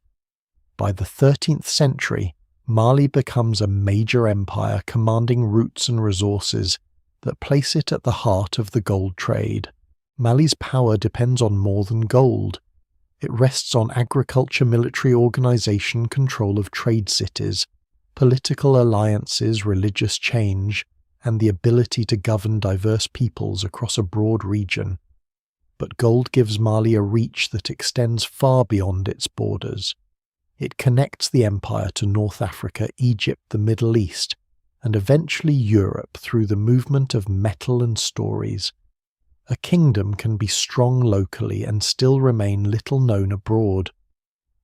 By the 13th century, Mali becomes a major empire commanding routes and resources that place it at the heart of the gold trade. Mali's power depends on more than gold. It rests on agriculture, military organization, control of trade cities, political alliances, religious change, and the ability to govern diverse peoples across a broad region. But gold gives Mali a reach that extends far beyond its borders. It connects the empire to North Africa, Egypt, the Middle East, and eventually Europe through the movement of metal and stories. A kingdom can be strong locally and still remain little known abroad.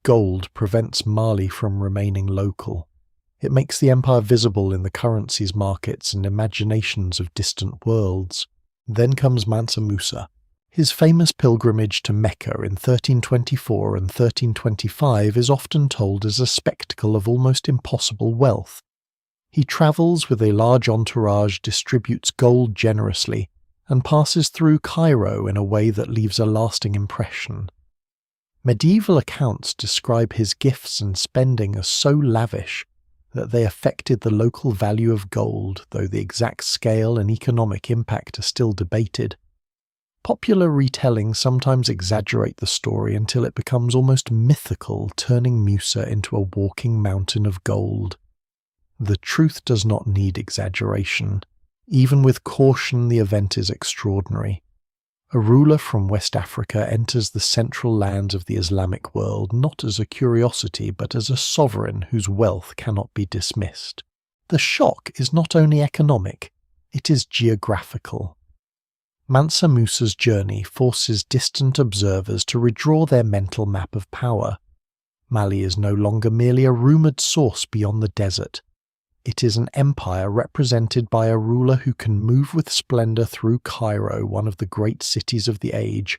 Gold prevents Mali from remaining local. It makes the empire visible in the currencies markets and imaginations of distant worlds. Then comes Mansa Musa. His famous pilgrimage to Mecca in 1324 and 1325 is often told as a spectacle of almost impossible wealth. He travels with a large entourage, distributes gold generously, and passes through Cairo in a way that leaves a lasting impression. Medieval accounts describe his gifts and spending as so lavish that they affected the local value of gold, though the exact scale and economic impact are still debated. Popular retellings sometimes exaggerate the story until it becomes almost mythical, turning Musa into a walking mountain of gold. The truth does not need exaggeration. Even with caution, the event is extraordinary. A ruler from West Africa enters the central lands of the Islamic world not as a curiosity but as a sovereign whose wealth cannot be dismissed. The shock is not only economic, it is geographical. Mansa Musa's journey forces distant observers to redraw their mental map of power. Mali is no longer merely a rumoured source beyond the desert. It is an empire represented by a ruler who can move with splendour through Cairo, one of the great cities of the age,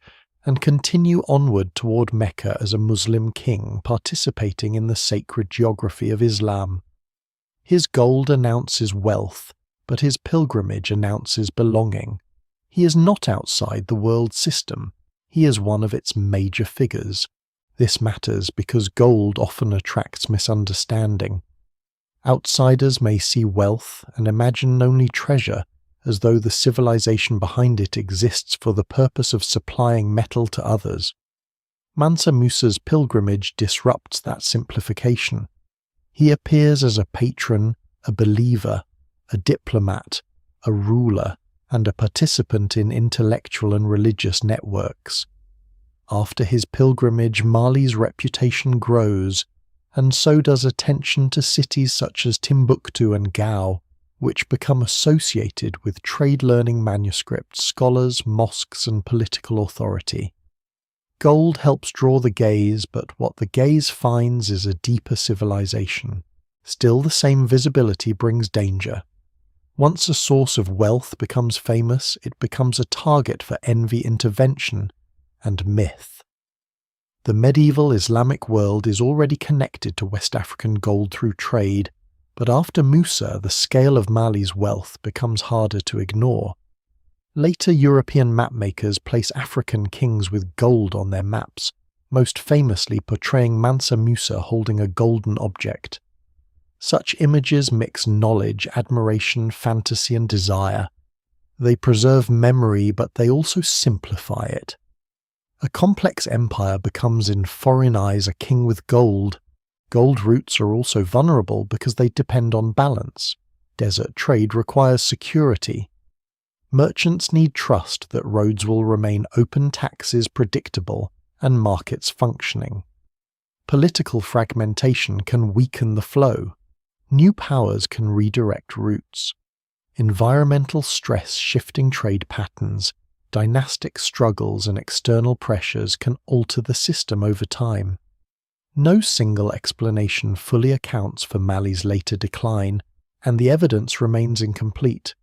and continue onward toward Mecca as a Muslim king participating in the sacred geography of Islam. His gold announces wealth, but his pilgrimage announces belonging. He is not outside the world system, he is one of its major figures. This matters because gold often attracts misunderstanding. Outsiders may see wealth and imagine only treasure, as though the civilization behind it exists for the purpose of supplying metal to others. Mansa Musa's pilgrimage disrupts that simplification. He appears as a patron, a believer, a diplomat, a ruler, and a participant in intellectual and religious networks. After his pilgrimage, Mali's reputation grows, and so does attention to cities such as Timbuktu and Gao, which become associated with trade-learning manuscripts, scholars, mosques, and political authority. Gold helps draw the gaze, but what the gaze finds is a deeper civilization. Still, the same visibility brings danger. Once a source of wealth becomes famous, it becomes a target for envy, intervention, and myth. The medieval Islamic world is already connected to West African gold through trade, but after Musa, the scale of Mali's wealth becomes harder to ignore. Later European mapmakers place African kings with gold on their maps, most famously portraying Mansa Musa holding a golden object. Such images mix knowledge, admiration, fantasy, and desire. They preserve memory, but they also simplify it. A complex empire becomes in foreign eyes a king with gold. Gold routes are also vulnerable because they depend on balance. Desert trade requires security. Merchants need trust that roads will remain open, taxes predictable, and markets functioning. Political fragmentation can weaken the flow. New powers can redirect routes. Environmental stress shifting trade patterns, dynastic struggles and external pressures can alter the system over time. No single explanation fully accounts for Mali's later decline, and the evidence remains incomplete.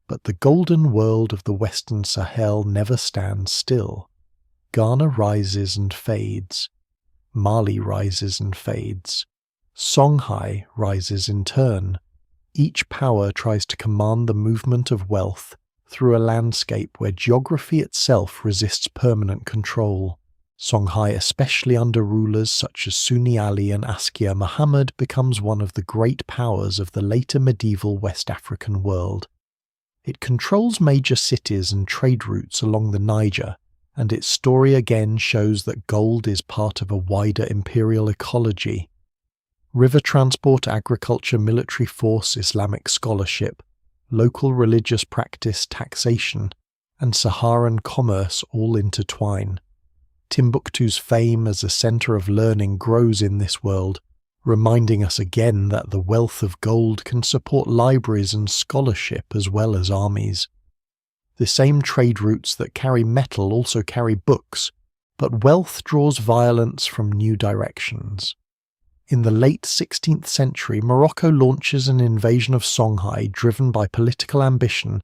But the golden world of the Western Sahel never stands still. Ghana rises and fades. Mali rises and fades. Songhai rises in turn. Each power tries to command the movement of wealth through a landscape where geography itself resists permanent control. Songhai, especially under rulers such as Sunni Ali and Askia Muhammad, becomes one of the great powers of the later medieval West African world. It controls major cities and trade routes along the Niger, and its story again shows that gold is part of a wider imperial ecology. River transport, agriculture, military force, Islamic scholarship, local religious practice, taxation, and Saharan commerce all intertwine. Timbuktu's fame as a centre of learning grows in this world, reminding us again that the wealth of gold can support libraries and scholarship as well as armies. The same trade routes that carry metal also carry books, but wealth draws violence from new directions. In the late 16th century, Morocco launches an invasion of Songhai driven by political ambition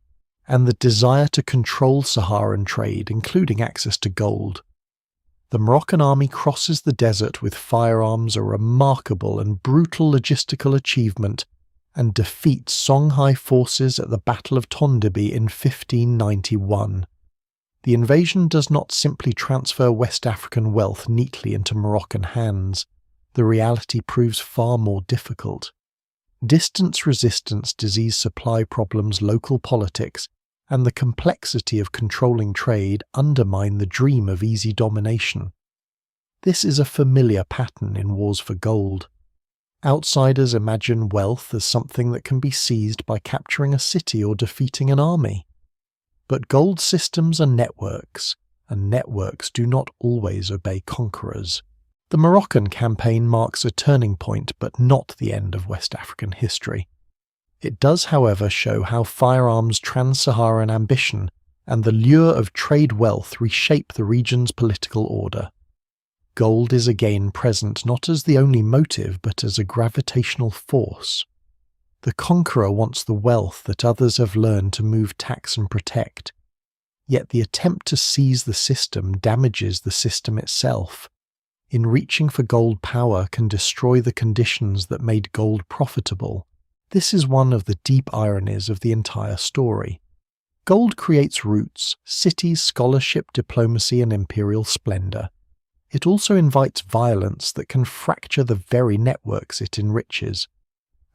and the desire to control Saharan trade, including access to gold. The Moroccan army crosses the desert with firearms, a remarkable and brutal logistical achievement, and defeats Songhai forces at the Battle of Tondibi in 1591. The invasion does not simply transfer West African wealth neatly into Moroccan hands. The reality proves far more difficult. Distance resistance, disease supply problems, local politics, and the complexity of controlling trade undermine the dream of easy domination. This is a familiar pattern in wars for gold. Outsiders imagine wealth as something that can be seized by capturing a city or defeating an army. But gold systems are networks, and networks do not always obey conquerors. The Moroccan campaign marks a turning point, but not the end of West African history. It does, however, show how firearms, trans-Saharan ambition, and the lure of trade wealth reshape the region's political order. Gold is again present not as the only motive, but as a gravitational force. The conqueror wants the wealth that others have learned to move, tax, and protect. Yet the attempt to seize the system damages the system itself. In reaching for gold, power can destroy the conditions that made gold profitable. This is one of the deep ironies of the entire story. Gold creates roots, cities, scholarship, diplomacy, and imperial splendor. It also invites violence that can fracture the very networks it enriches.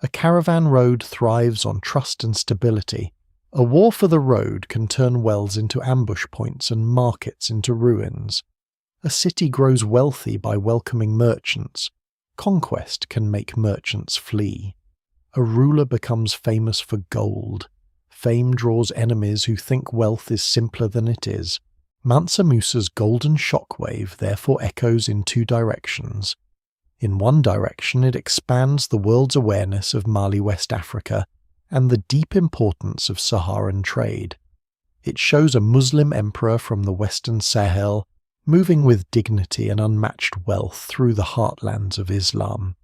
A caravan road thrives on trust and stability. A war for the road can turn wells into ambush points and markets into ruins. A city grows wealthy by welcoming merchants. Conquest can make merchants flee. A ruler becomes famous for gold. Fame draws enemies who think wealth is simpler than it is. Mansa Musa's golden shockwave therefore echoes in two directions. In one direction, it expands the world's awareness of Mali, West Africa, and the deep importance of Saharan trade. It shows a Muslim emperor from the Western Sahel moving with dignity and unmatched wealth through the heartlands of Islam.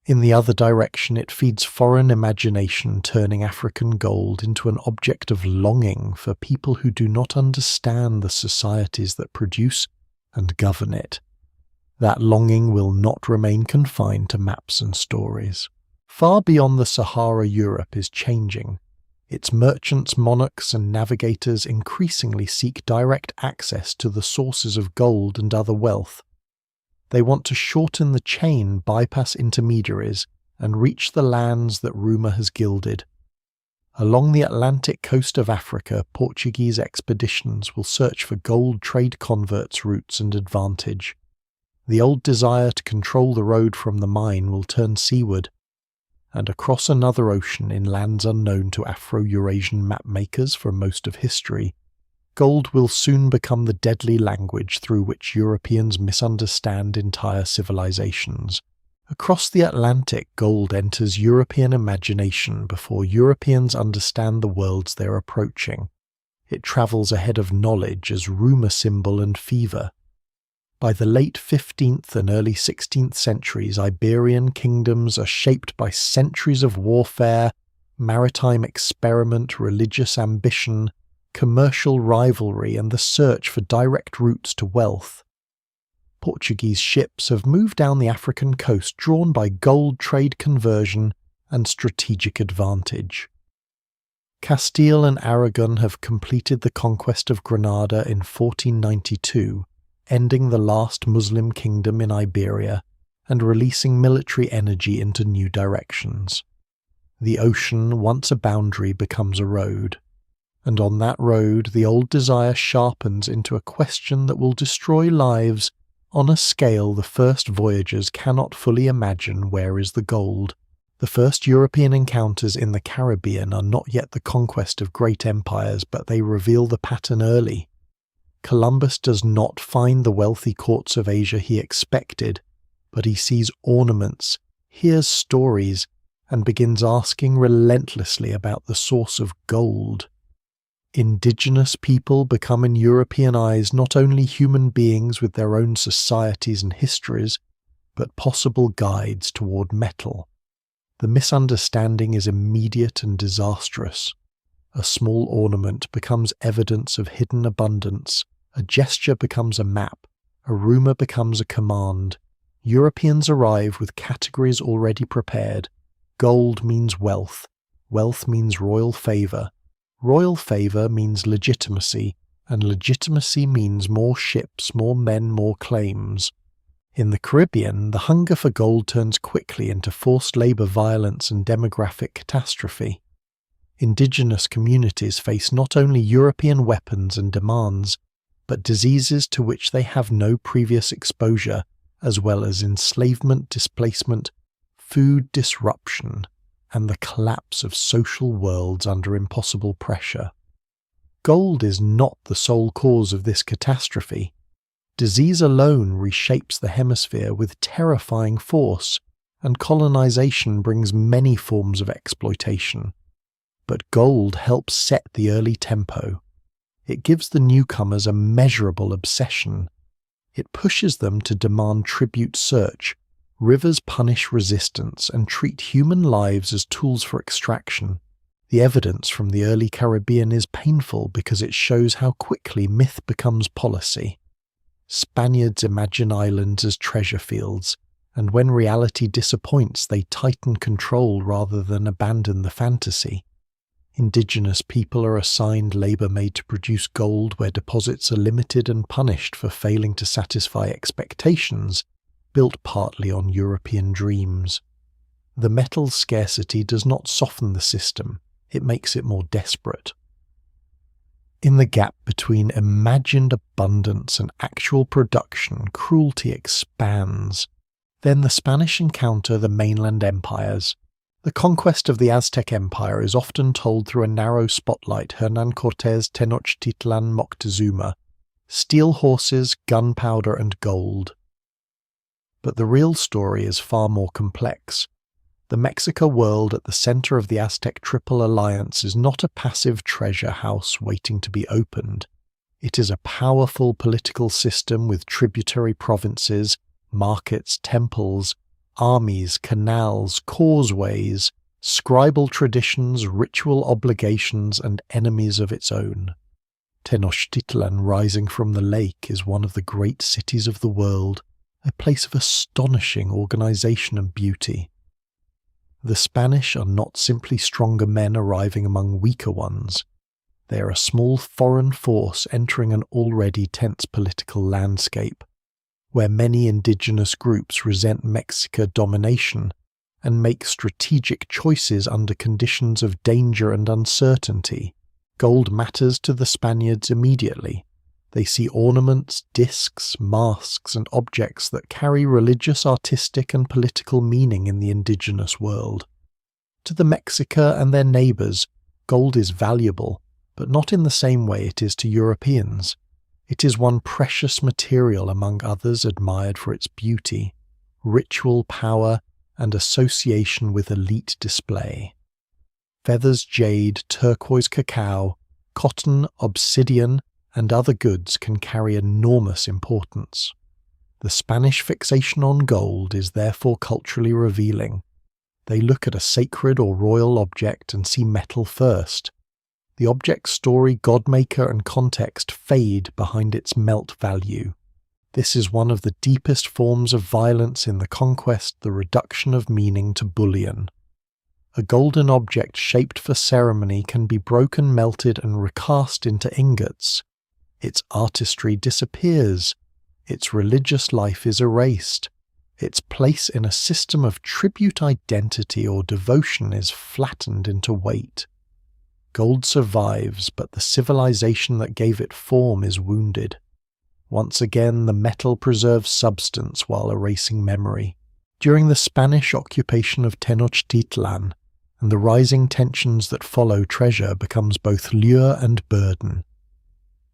In the other direction, it feeds foreign imagination, turning African gold into an object of longing for people who do not understand the societies that produce and govern it. That longing will not remain confined to maps and stories. Far beyond the Sahara, Europe is changing. Its merchants, monarchs, and navigators increasingly seek direct access to the sources of gold and other wealth. They want to shorten the chain, bypass intermediaries, and reach the lands that rumour has gilded. Along the Atlantic coast of Africa, Portuguese expeditions will search for gold trade converts' routes and advantage. The old desire to control the road from the mine will turn seaward, and across another ocean in lands unknown to Afro-Eurasian mapmakers for most of history, gold will soon become the deadly language through which Europeans misunderstand entire civilizations. Across the Atlantic, gold enters European imagination before Europeans understand the worlds they're approaching. It travels ahead of knowledge as rumour symbol and fever. By the late 15th and early 16th centuries, Iberian kingdoms are shaped by centuries of warfare, maritime experiment, religious ambition, commercial rivalry, and the search for direct routes to wealth. Portuguese ships have moved down the African coast drawn by gold trade conversion and strategic advantage. Castile and Aragon have completed the conquest of Granada in 1492, ending the last Muslim kingdom in Iberia and releasing military energy into new directions. The ocean, once a boundary, becomes a road. And on that road, the old desire sharpens into a question that will destroy lives on a scale the first voyagers cannot fully imagine. Where is the gold? The first European encounters in the Caribbean are not yet the conquest of great empires, but they reveal the pattern early. Columbus does not find the wealthy courts of Asia he expected, but he sees ornaments, hears stories, and begins asking relentlessly about the source of gold. Indigenous people become in European eyes not only human beings with their own societies and histories, but possible guides toward metal. The misunderstanding is immediate and disastrous. A small ornament becomes evidence of hidden abundance. A gesture becomes a map. A rumour becomes a command. Europeans arrive with categories already prepared. Gold means wealth. Wealth means royal favour. Royal favour means legitimacy, and legitimacy means more ships, more men, more claims. In the Caribbean, the hunger for gold turns quickly into forced labour violence and demographic catastrophe. Indigenous communities face not only European weapons and demands, but diseases to which they have no previous exposure, as well as enslavement, displacement, food disruption, and the collapse of social worlds under impossible pressure. Gold is not the sole cause of this catastrophe. Disease alone reshapes the hemisphere with terrifying force, and colonization brings many forms of exploitation. But gold helps set the early tempo. It gives the newcomers a measurable obsession. It pushes them to demand tribute search. Rivers punish resistance and treat human lives as tools for extraction. The evidence from the early Caribbean is painful because it shows how quickly myth becomes policy. Spaniards imagine islands as treasure fields, and when reality disappoints, they tighten control rather than abandon the fantasy. Indigenous people are assigned labour made to produce gold where deposits are limited and punished for failing to satisfy expectations, built partly on European dreams. The metal's scarcity does not soften the system, it makes it more desperate. In the gap between imagined abundance and actual production, cruelty expands. Then the Spanish encounter the mainland empires. The conquest of the Aztec Empire is often told through a narrow spotlight: Hernán Cortés, Tenochtitlan, Moctezuma, steel horses, gunpowder and gold. But the real story is far more complex. The Mexica world at the center of the Aztec Triple Alliance is not a passive treasure house waiting to be opened. It is a powerful political system with tributary provinces, markets, temples, armies, canals, causeways, scribal traditions, ritual obligations, and enemies of its own. Tenochtitlan, rising from the lake, is one of the great cities of the world, a place of astonishing organization and beauty. The Spanish are not simply stronger men arriving among weaker ones. They are a small foreign force entering an already tense political landscape, where many indigenous groups resent Mexican domination and make strategic choices under conditions of danger and uncertainty. Gold matters to the Spaniards immediately. They see ornaments, discs, masks, and objects that carry religious, artistic, and political meaning in the indigenous world. To the Mexica and their neighbours, gold is valuable, but not in the same way it is to Europeans. It is one precious material among others admired for its beauty, ritual power, and association with elite display. Feathers, jade, turquoise cacao, cotton, obsidian, and other goods can carry enormous importance. The Spanish fixation on gold is therefore culturally revealing. They look at a sacred or royal object and see metal first. The object's story, godmaker, and context fade behind its melt value. This is one of the deepest forms of violence in the conquest, the reduction of meaning to bullion. A golden object shaped for ceremony can be broken, melted, and recast into ingots. Its artistry disappears. Its religious life is erased. Its place in a system of tribute identity or devotion is flattened into weight. Gold survives, but the civilization that gave it form is wounded. Once again, the metal preserves substance while erasing memory. During the Spanish occupation of Tenochtitlan, and the rising tensions that follow, treasure becomes both lure and burden.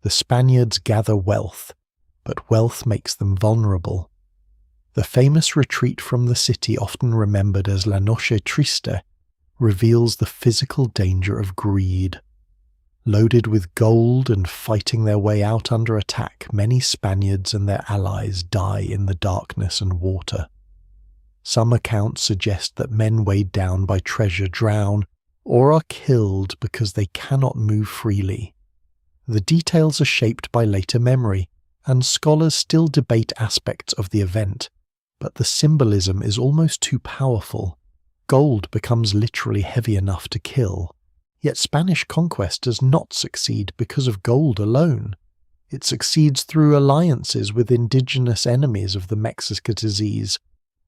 The Spaniards gather wealth, but wealth makes them vulnerable. The famous retreat from the city, often remembered as La Noche Triste, reveals the physical danger of greed. Loaded with gold and fighting their way out under attack, many Spaniards and their allies die in the darkness and water. Some accounts suggest that men weighed down by treasure drown or are killed because they cannot move freely. The details are shaped by later memory, and scholars still debate aspects of the event, but the symbolism is almost too powerful. Gold becomes literally heavy enough to kill. Yet Spanish conquest does not succeed because of gold alone. It succeeds through alliances with indigenous enemies of the Mexica disease,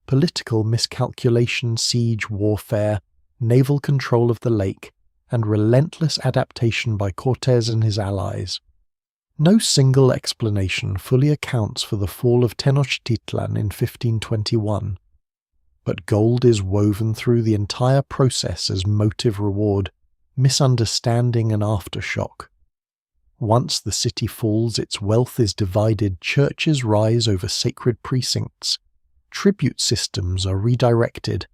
political miscalculation, siege warfare, naval control of the lake, and relentless adaptation by Cortés and his allies. No single explanation fully accounts for the fall of Tenochtitlan in 1521. But gold is woven through the entire process as motive-reward, misunderstanding and aftershock. Once the city falls, its wealth is divided, churches rise over sacred precincts, tribute systems are redirected,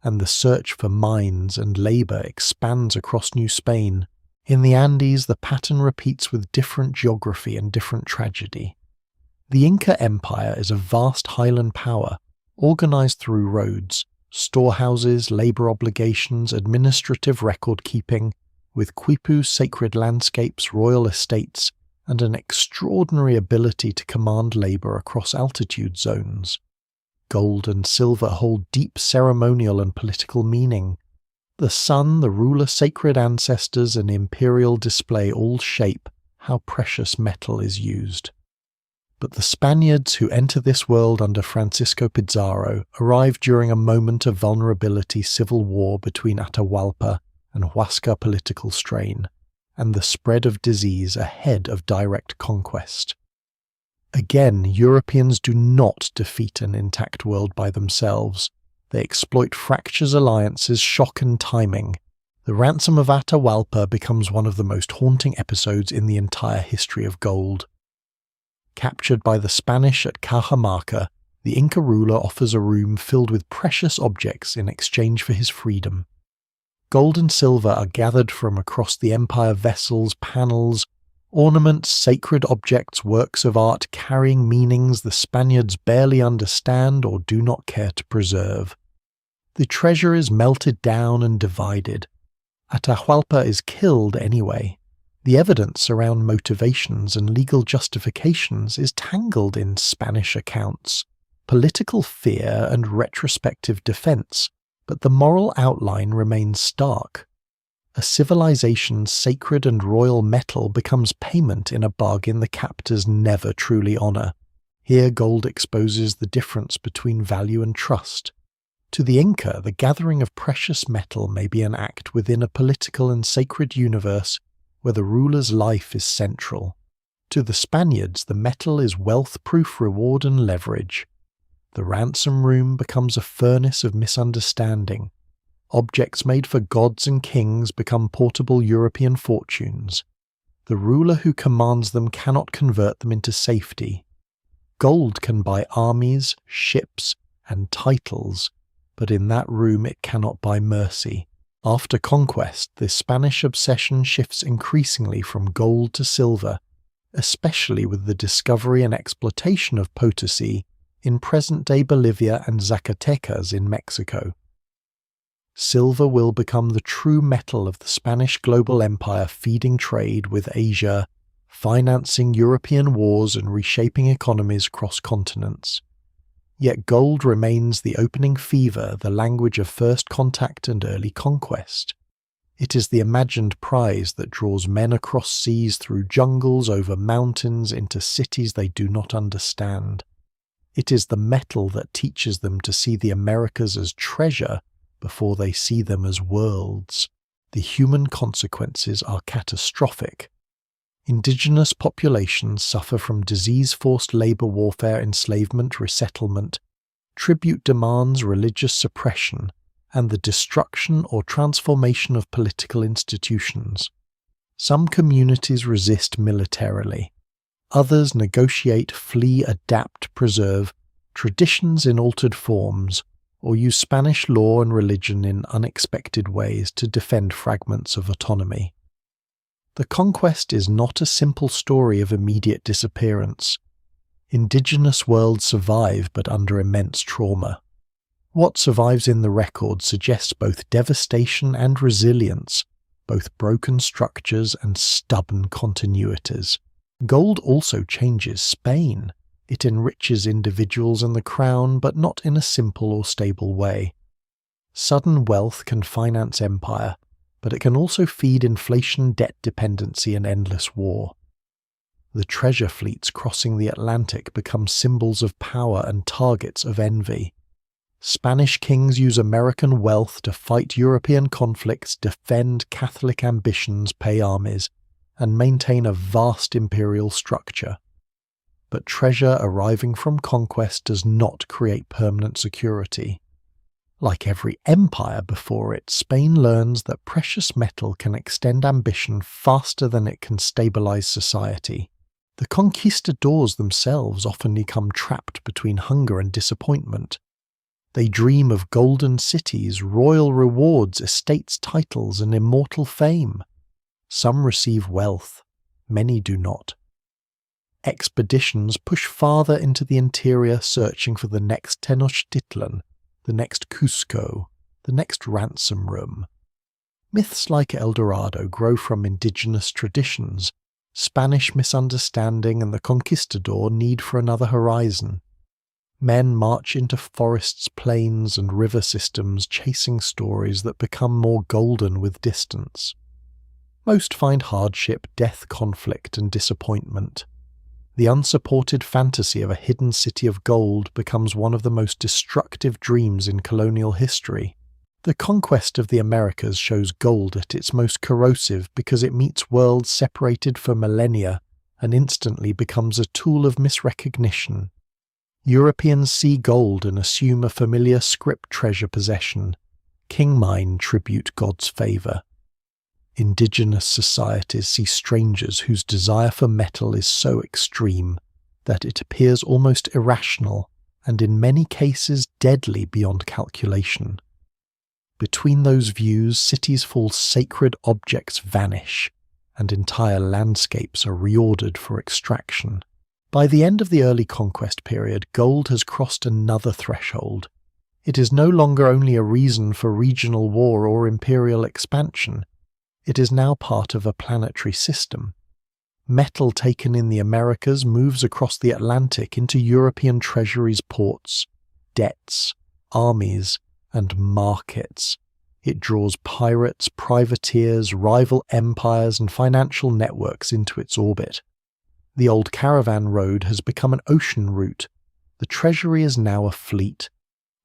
and the search for mines and labour expands across New Spain. In the Andes, the pattern repeats with different geography and different tragedy. The Inca Empire is a vast highland power, organized through roads, storehouses, labor obligations, administrative record-keeping, with Quipu's sacred landscapes, royal estates, and an extraordinary ability to command labor across altitude zones. Gold and silver hold deep ceremonial and political meaning. The sun, the ruler, sacred ancestors, and imperial display all shape how precious metal is used. But the Spaniards who enter this world under Francisco Pizarro arrive during a moment of vulnerability civil war between Atahualpa and Huasca political strain, and the spread of disease ahead of direct conquest. Again, Europeans do not defeat an intact world by themselves. They exploit fractures, alliances, shock and timing. The ransom of Atahualpa becomes one of the most haunting episodes in the entire history of gold. Captured by the Spanish at Cajamarca, the Inca ruler offers a room filled with precious objects in exchange for his freedom. Gold and silver are gathered from across the empire, vessels, panels, ornaments, sacred objects, works of art carrying meanings the Spaniards barely understand or do not care to preserve. The treasure is melted down and divided. Atahualpa is killed anyway. The evidence around motivations and legal justifications is tangled in Spanish accounts, political fear and retrospective defense, but the moral outline remains stark. A civilization's sacred and royal metal becomes payment in a bargain the captors never truly honor. Here gold exposes the difference between value and trust. To the Inca, the gathering of precious metal may be an act within a political and sacred universe where the ruler's life is central. To the Spaniards, the metal is wealth-proof reward and leverage. The ransom room becomes a furnace of misunderstanding. Objects made for gods and kings become portable European fortunes. The ruler who commands them cannot convert them into safety. Gold can buy armies, ships, and titles, but in that room it cannot buy mercy. After conquest, the Spanish obsession shifts increasingly from gold to silver, especially with the discovery and exploitation of Potosi in present-day Bolivia and Zacatecas in Mexico. Silver will become the true metal of the Spanish global empire, feeding trade with Asia, financing European wars and reshaping economies across continents. Yet gold remains the opening fever, the language of first contact and early conquest. It is the imagined prize that draws men across seas, through jungles, over mountains, into cities they do not understand. It is the metal that teaches them to see the Americas as treasure before they see them as worlds. The human consequences are catastrophic. Indigenous populations suffer from disease-forced labor warfare, enslavement, resettlement, tribute demands, religious suppression, and the destruction or transformation of political institutions. Some communities resist militarily. Others negotiate, flee, adapt, preserve traditions in altered forms, or use Spanish law and religion in unexpected ways to defend fragments of autonomy. The conquest is not a simple story of immediate disappearance. Indigenous worlds survive, but under immense trauma. What survives in the record suggests both devastation and resilience, both broken structures and stubborn continuities. Gold also changes Spain. It enriches individuals and the crown, but not in a simple or stable way. Sudden wealth can finance empire, but it can also feed inflation, debt dependency, and endless war. The treasure fleets crossing the Atlantic become symbols of power and targets of envy. Spanish kings use American wealth to fight European conflicts, defend Catholic ambitions, pay armies, and maintain a vast imperial structure. But treasure arriving from conquest does not create permanent security. Like every empire before it, Spain learns that precious metal can extend ambition faster than it can stabilize society. The conquistadors themselves often become trapped between hunger and disappointment. They dream of golden cities, royal rewards, estates, titles, and immortal fame. Some receive wealth, many do not. Expeditions push farther into the interior, searching for the next Tenochtitlan, the next Cusco, the next ransom room. Myths like El Dorado grow from indigenous traditions, Spanish misunderstanding and the conquistador need for another horizon. Men march into forests, plains, and river systems chasing stories that become more golden with distance. Most find hardship, death, conflict, and disappointment. The unsupported fantasy of a hidden city of gold becomes one of the most destructive dreams in colonial history. The conquest of the Americas shows gold at its most corrosive because it meets worlds separated for millennia and instantly becomes a tool of misrecognition. Europeans see gold and assume a familiar script treasure possession. King mine tribute God's favour. Indigenous societies see strangers whose desire for metal is so extreme that it appears almost irrational and in many cases deadly beyond calculation. Between those views, cities full sacred objects vanish, and entire landscapes are reordered for extraction. By the end of the early conquest period, gold has crossed another threshold. It is no longer only a reason for regional war or imperial expansion. It is now part of a planetary system. Metal taken in the Americas moves across the Atlantic into European treasuries' ports, debts, armies, and markets. It draws pirates, privateers, rival empires, and financial networks into its orbit. The old caravan road has become an ocean route. The treasury is now a fleet,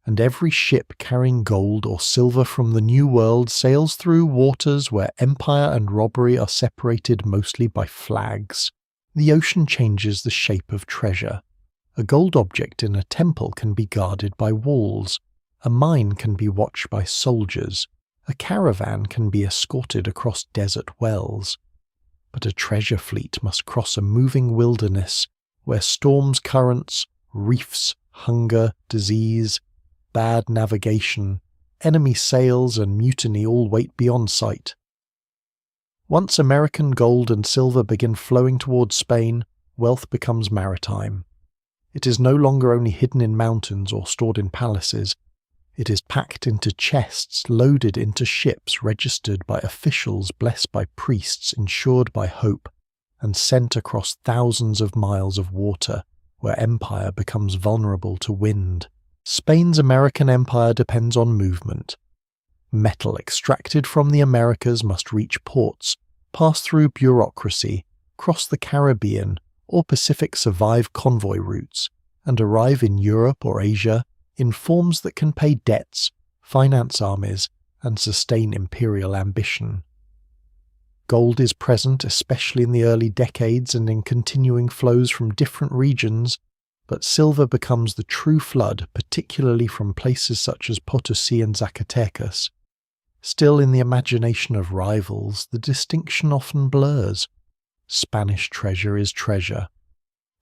and every ship carrying gold or silver from the New World sails through waters where empire and robbery are separated mostly by flags. The ocean changes the shape of treasure. A gold object in a temple can be guarded by walls. A mine can be watched by soldiers. A caravan can be escorted across desert wells. But a treasure fleet must cross a moving wilderness where storms, currents, reefs, hunger, disease, bad navigation, enemy sails, and mutiny all wait beyond sight. Once American gold and silver begin flowing towards Spain, wealth becomes maritime. It is no longer only hidden in mountains or stored in palaces. It is packed into chests, loaded into ships, registered by officials, blessed by priests, insured by hope, and sent across thousands of miles of water, where empire becomes vulnerable to wind. Spain's American empire depends on movement. Metal extracted from the Americas must reach ports, pass through bureaucracy, cross the Caribbean or Pacific survive convoy routes, and arrive in Europe or Asia in forms that can pay debts, finance armies, and sustain imperial ambition. Gold is present especially in the early decades and in continuing flows from different regions, but silver becomes the true flood, particularly from places such as Potosí and Zacatecas. Still, in the imagination of rivals, the distinction often blurs. Spanish treasure is treasure.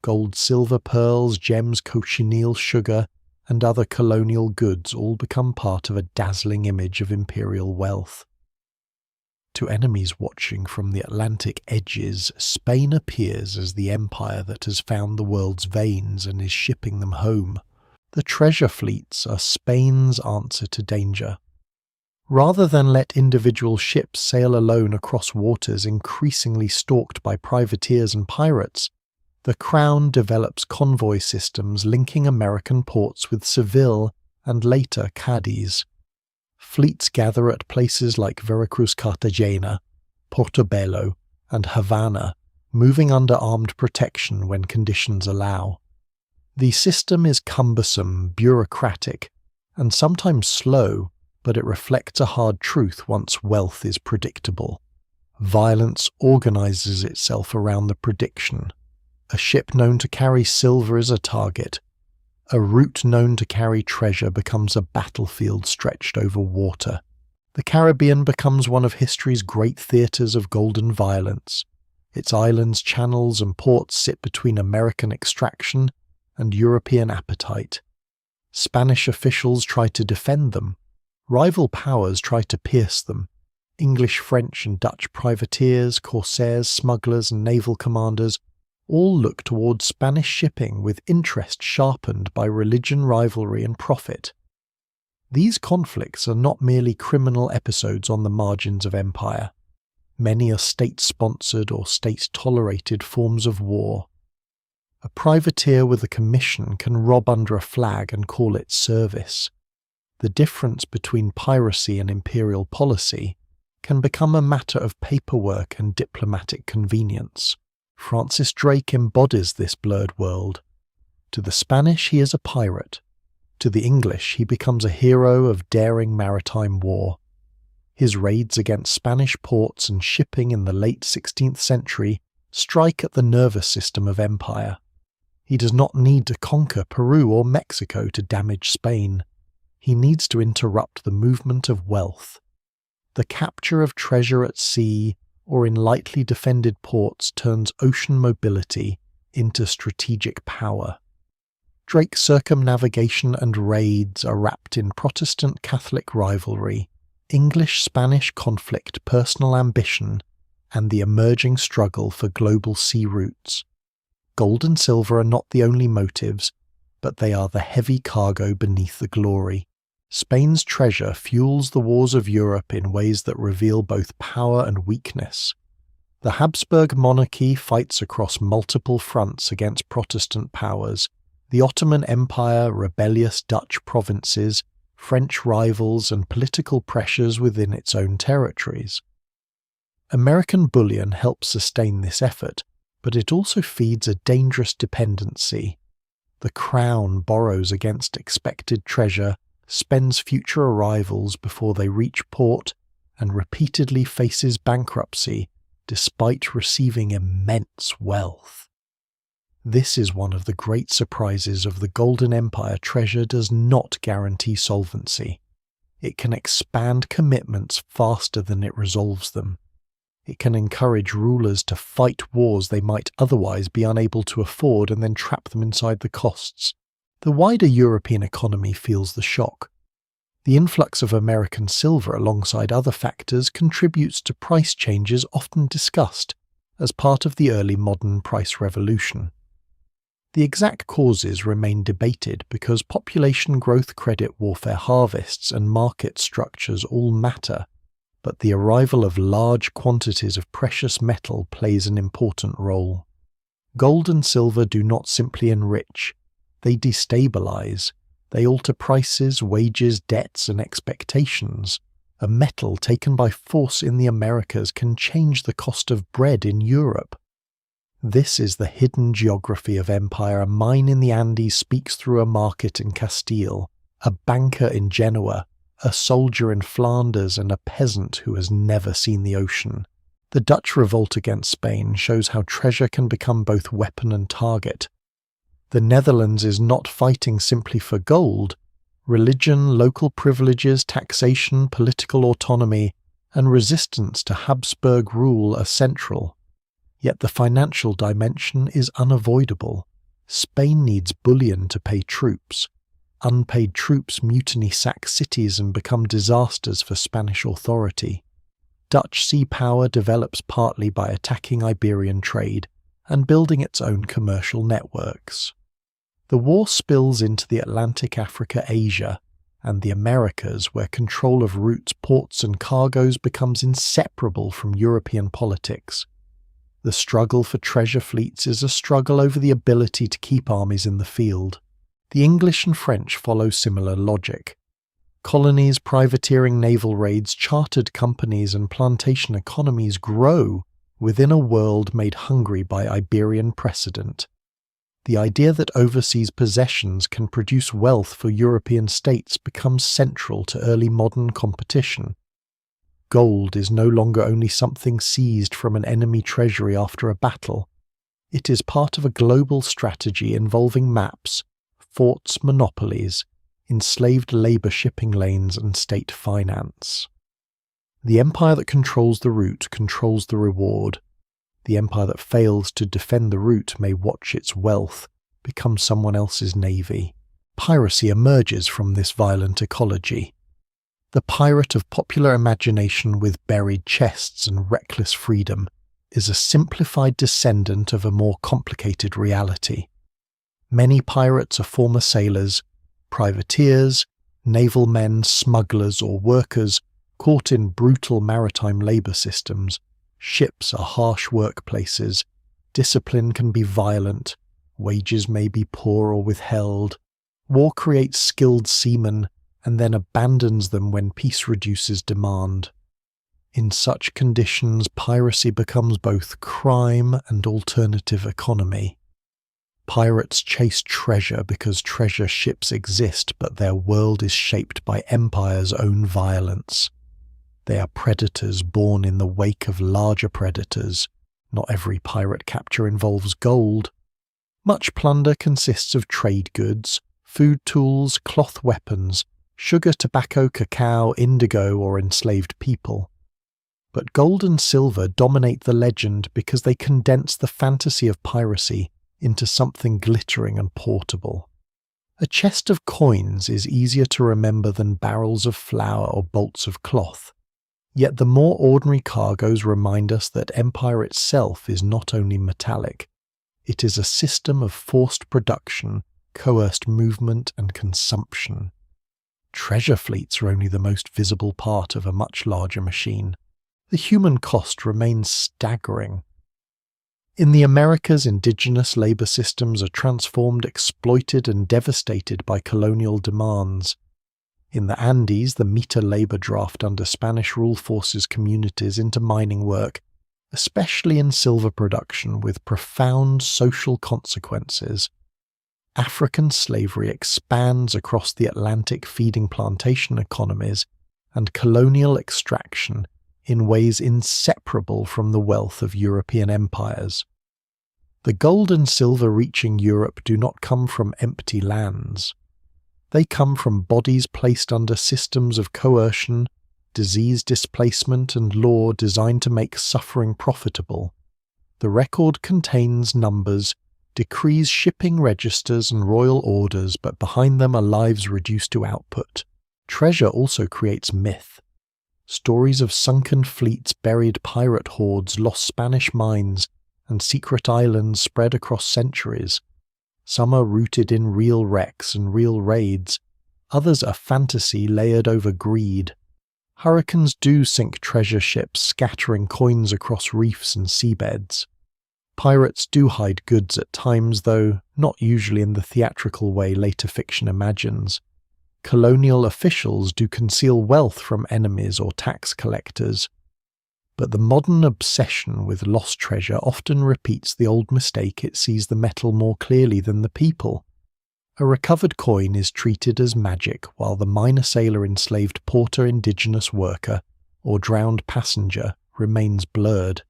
Gold, silver, pearls, gems, cochineal, sugar, and other colonial goods all become part of a dazzling image of imperial wealth. To enemies watching from the Atlantic edges, Spain appears as the empire that has found the world's veins and is shipping them home. The treasure fleets are Spain's answer to danger. Rather than let individual ships sail alone across waters increasingly stalked by privateers and pirates, the Crown develops convoy systems linking American ports with Seville and later Cadiz. Fleets gather at places like Veracruz, Cartagena, Portobello, and Havana, moving under armed protection when conditions allow. The system is cumbersome, bureaucratic, and sometimes slow, but it reflects a hard truth once wealth is predictable. Violence organizes itself around the prediction. A ship known to carry silver is a target. A route known to carry treasure becomes a battlefield stretched over water. The Caribbean becomes one of history's great theatres of golden violence. Its islands, channels, and ports sit between American extraction and European appetite. Spanish officials try to defend them. Rival powers try to pierce them. English, French, and Dutch privateers, corsairs, smugglers, and naval commanders all look towards Spanish shipping with interest sharpened by religion, rivalry, and profit. These conflicts are not merely criminal episodes on the margins of empire. Many are state-sponsored or state-tolerated forms of war. A privateer with a commission can rob under a flag and call it service. The difference between piracy and imperial policy can become a matter of paperwork and diplomatic convenience. Francis Drake embodies this blurred world. To the Spanish, he is a pirate. To the English, he becomes a hero of daring maritime war. His raids against Spanish ports and shipping in the late 16th century strike at the nervous system of empire. He does not need to conquer Peru or Mexico to damage Spain. He needs to interrupt the movement of wealth. The capture of treasure at sea or in lightly defended ports turns ocean mobility into strategic power. Drake's circumnavigation and raids are wrapped in Protestant-Catholic rivalry, English-Spanish conflict, personal ambition, and the emerging struggle for global sea routes. Gold and silver are not the only motives, but they are the heavy cargo beneath the glory. Spain's treasure fuels the wars of Europe in ways that reveal both power and weakness. The Habsburg monarchy fights across multiple fronts against Protestant powers, the Ottoman Empire, rebellious Dutch provinces, French rivals, and political pressures within its own territories. American bullion helps sustain this effort, but it also feeds a dangerous dependency. The crown borrows against expected treasure, spends future arrivals before they reach port, and repeatedly faces bankruptcy despite receiving immense wealth. This is one of the great surprises of the Golden Empire. Treasure does not guarantee solvency. It can expand commitments faster than it resolves them. It can encourage rulers to fight wars they might otherwise be unable to afford and then trap them inside the costs. The wider European economy feels the shock. The influx of American silver alongside other factors contributes to price changes often discussed as part of the early modern price revolution. The exact causes remain debated because population growth, credit warfare harvests, and market structures all matter, but the arrival of large quantities of precious metal plays an important role. Gold and silver do not simply enrich, they destabilize. They alter prices, wages, debts, and expectations. A metal taken by force in the Americas can change the cost of bread in Europe. This is the hidden geography of empire. A mine in the Andes speaks through a market in Castile, a banker in Genoa, a soldier in Flanders, and a peasant who has never seen the ocean. The Dutch revolt against Spain shows how treasure can become both weapon and target. The Netherlands is not fighting simply for gold. Religion, local privileges, taxation, political autonomy, and resistance to Habsburg rule are central. Yet the financial dimension is unavoidable. Spain needs bullion to pay troops. Unpaid troops mutiny, sack cities, and become disasters for Spanish authority. Dutch sea power develops partly by attacking Iberian trade and building its own commercial networks. The war spills into the Atlantic, Africa, Asia, and the Americas, where control of routes, ports, and cargoes becomes inseparable from European politics. The struggle for treasure fleets is a struggle over the ability to keep armies in the field. The English and French follow similar logic. Colonies, privateering, naval raids, chartered companies, and plantation economies grow within a world made hungry by Iberian precedent. The idea that overseas possessions can produce wealth for European states becomes central to early modern competition. Gold is no longer only something seized from an enemy treasury after a battle. It is part of a global strategy involving maps, forts, monopolies, enslaved labour shipping lanes, and state finance. The empire that controls the route controls the reward. The empire that fails to defend the route may watch its wealth become someone else's navy. Piracy emerges from this violent ecology. The pirate of popular imagination with buried chests and reckless freedom is a simplified descendant of a more complicated reality. Many pirates are former sailors, privateers, Naval men, smugglers, or workers caught in brutal maritime labour systems. Ships are harsh workplaces. Discipline can be violent. Wages may be poor or withheld. War creates skilled seamen and then abandons them when peace reduces demand. In such conditions, piracy becomes both crime and alternative economy. Pirates chase treasure because treasure ships exist, but their world is shaped by empire's own violence. They are predators born in the wake of larger predators. Not every pirate capture involves gold. Much plunder consists of trade goods, food tools, cloth weapons, sugar, tobacco, cacao, indigo, or enslaved people. But gold and silver dominate the legend because they condense the fantasy of piracy into something glittering and portable. A chest of coins is easier to remember than barrels of flour or bolts of cloth. Yet the more ordinary cargoes remind us that empire itself is not only metallic, it is a system of forced production, coerced movement and consumption. Treasure fleets are only the most visible part of a much larger machine. The human cost remains staggering. In the Americas, indigenous labor systems are transformed, exploited, and devastated by colonial demands. In the Andes, the meter labor draft under Spanish rule forces communities into mining work, especially in silver production, with profound social consequences. African slavery expands across the Atlantic, feeding plantation economies and colonial extraction in ways inseparable from the wealth of European empires. The gold and silver reaching Europe do not come from empty lands. They come from bodies placed under systems of coercion, disease displacement, and law designed to make suffering profitable. The record contains numbers, decrees, shipping registers, and royal orders, but behind them are lives reduced to output. Treasure also creates myth. Stories of sunken fleets, buried pirate hoards, lost Spanish mines, and secret islands spread across centuries. Some are rooted in real wrecks and real raids. Others are fantasy layered over greed. Hurricanes do sink treasure ships, scattering coins across reefs and seabeds. Pirates do hide goods at times, though not usually in the theatrical way later fiction imagines. Colonial officials do conceal wealth from enemies or tax collectors. But the modern obsession with lost treasure often repeats the old mistake: it sees the metal more clearly than the people. A recovered coin is treated as magic, while the minor sailor, enslaved porter, indigenous worker, or drowned passenger remains blurred.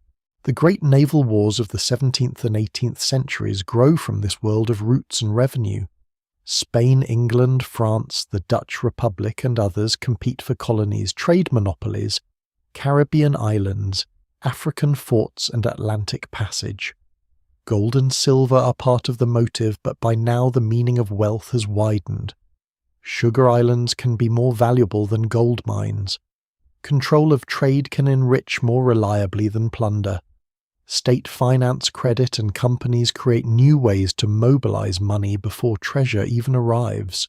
The great naval wars of the 17th and 18th centuries grow from this world of roots and revenue. Spain, England, France, the Dutch Republic, and others compete for colonies, trade monopolies, Caribbean islands, African forts, and Atlantic passage. Gold and silver are part of the motive, but by now the meaning of wealth has widened. Sugar islands can be more valuable than gold mines. Control of trade can enrich more reliably than plunder. State finance, credit, and companies create new ways to mobilize money before treasure even arrives.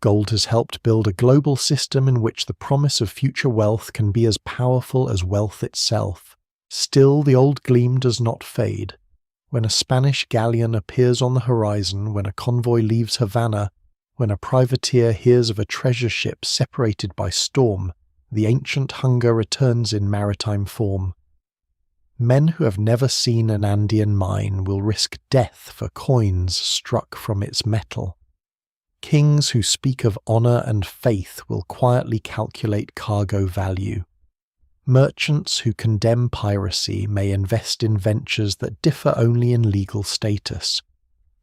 Gold has helped build a global system in which the promise of future wealth can be as powerful as wealth itself. Still, the old gleam does not fade. When a Spanish galleon appears on the horizon, when a convoy leaves Havana, when a privateer hears of a treasure ship separated by storm, the ancient hunger returns in maritime form. Men who have never seen an Andean mine will risk death for coins struck from its metal. Kings who speak of honor and faith will quietly calculate cargo value. Merchants who condemn piracy may invest in ventures that differ only in legal status.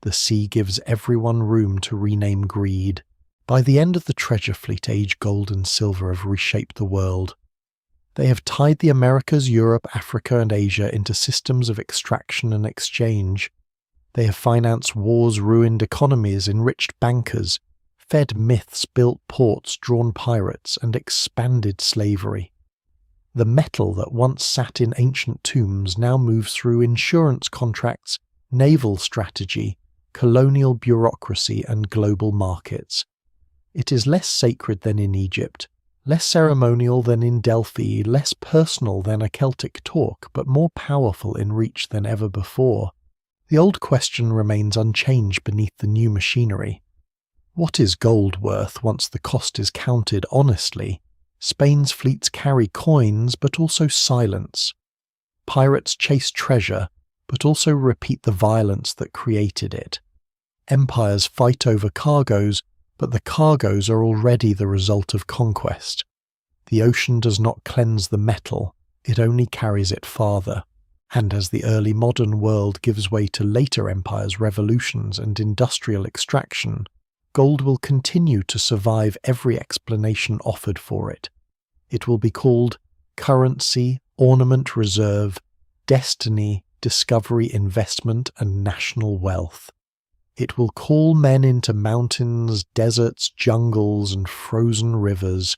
The sea gives everyone room to rename greed. By the end of the treasure fleet age, gold and silver have reshaped the world. They have tied the Americas, Europe, Africa, and Asia into systems of extraction and exchange. They have financed wars, ruined economies, enriched bankers, fed myths, built ports, drawn pirates, and expanded slavery. The metal that once sat in ancient tombs now moves through insurance contracts, naval strategy, colonial bureaucracy, and global markets. It is less sacred than in Egypt, less ceremonial than in Delphi, less personal than a Celtic talk, but more powerful in reach than ever before. The old question remains unchanged beneath the new machinery. What is gold worth once the cost is counted honestly? Spain's fleets carry coins, but also silence. Pirates chase treasure, but also repeat the violence that created it. Empires fight over cargoes, but the cargoes are already the result of conquest. The ocean does not cleanse the metal, it only carries it farther. And as the early modern world gives way to later empires' revolutions and industrial extraction, gold will continue to survive every explanation offered for it. It will be called currency, ornament, reserve, destiny, discovery, investment, and national wealth. It will call men into mountains, deserts, jungles, and frozen rivers.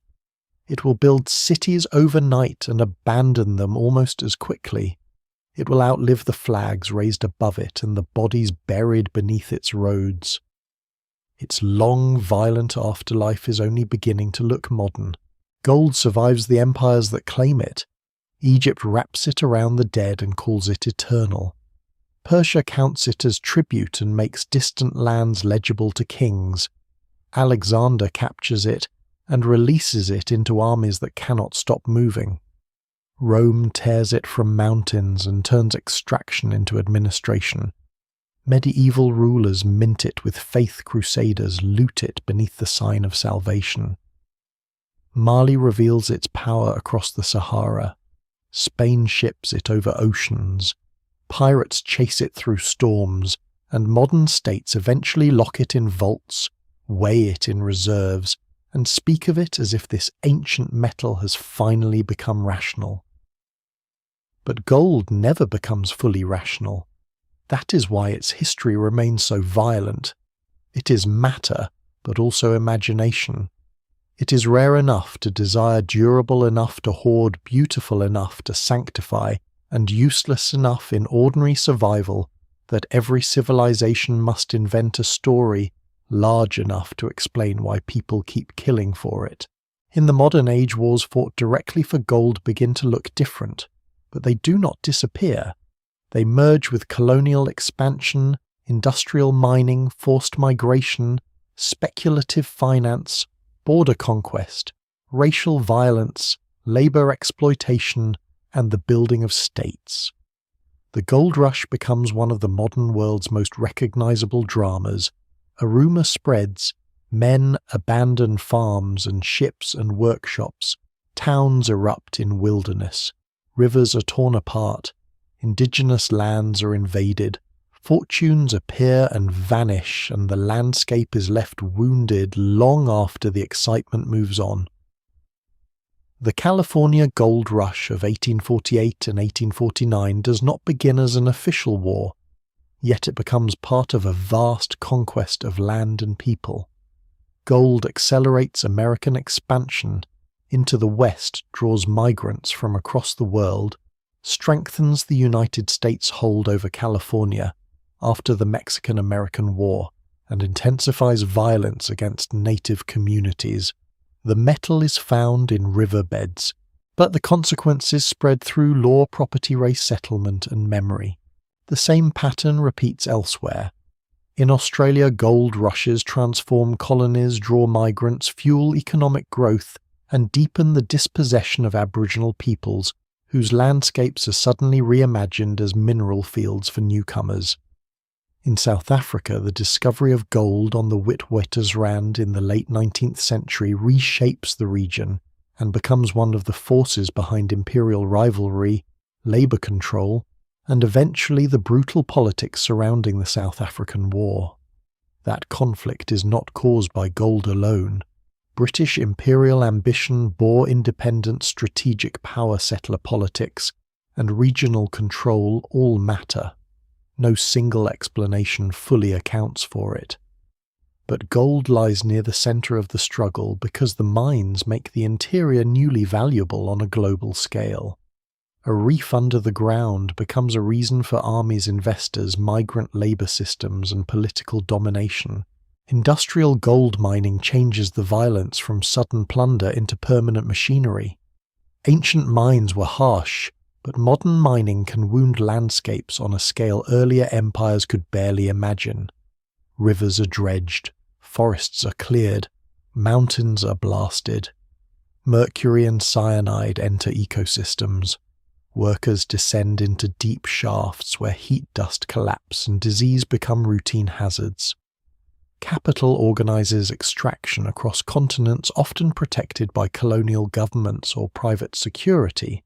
It will build cities overnight and abandon them almost as quickly. It will outlive the flags raised above it and the bodies buried beneath its roads. Its long, violent afterlife is only beginning to look modern. Gold survives the empires that claim it. Egypt wraps it around the dead and calls it eternal. Persia counts it as tribute and makes distant lands legible to kings. Alexander captures it and releases it into armies that cannot stop moving. Rome tears it from mountains and turns extraction into administration. Medieval rulers mint it with faith crusaders, loot it beneath the sign of salvation. Mali reveals its power across the Sahara. Spain ships it over oceans. Pirates chase it through storms, and modern states eventually lock it in vaults, weigh it in reserves, and speak of it as if this ancient metal has finally become rational. But gold never becomes fully rational. That is why its history remains so violent. It is matter, but also imagination. It is rare enough to desire, durable enough to hoard, beautiful enough to sanctify, and useless enough in ordinary survival that every civilization must invent a story large enough to explain why people keep killing for it. In the modern age, wars fought directly for gold begin to look different, but they do not disappear. They merge with colonial expansion, industrial mining, forced migration, speculative finance, border conquest, racial violence, labor exploitation, and the building of states. The gold rush becomes one of the modern world's most recognizable dramas. A rumor spreads, men abandon farms and ships and workshops, towns erupt in wilderness, rivers are torn apart, indigenous lands are invaded, fortunes appear and vanish, and the landscape is left wounded long after the excitement moves on. The California Gold Rush of 1848 and 1849 does not begin as an official war, yet it becomes part of a vast conquest of land and people. Gold accelerates American expansion into the West, draws migrants from across the world, strengthens the United States' hold over California after the Mexican-American War, and intensifies violence against native communities. The metal is found in riverbeds, but the consequences spread through law, property, race settlement, and memory. The same pattern repeats elsewhere. In Australia, gold rushes transform colonies, draw migrants, fuel economic growth, and deepen the dispossession of Aboriginal peoples, whose landscapes are suddenly reimagined as mineral fields for newcomers. In South Africa, the discovery of gold on the Witwatersrand in the late 19th century reshapes the region and becomes one of the forces behind imperial rivalry, labour control, and eventually the brutal politics surrounding the South African War. That conflict is not caused by gold alone. British imperial ambition, Boer independence, strategic power settler politics, and regional control all matter. No single explanation fully accounts for it. But gold lies near the centre of the struggle because the mines make the interior newly valuable on a global scale. A reef under the ground becomes a reason for armies, investors, migrant labour systems, and political domination. Industrial gold mining changes the violence from sudden plunder into permanent machinery. Ancient mines were harsh, but modern mining can wound landscapes on a scale earlier empires could barely imagine. Rivers are dredged, forests are cleared, mountains are blasted. Mercury and cyanide enter ecosystems. Workers descend into deep shafts where heat dust collapse and disease become routine hazards. Capital organizes extraction across continents often protected by colonial governments or private security.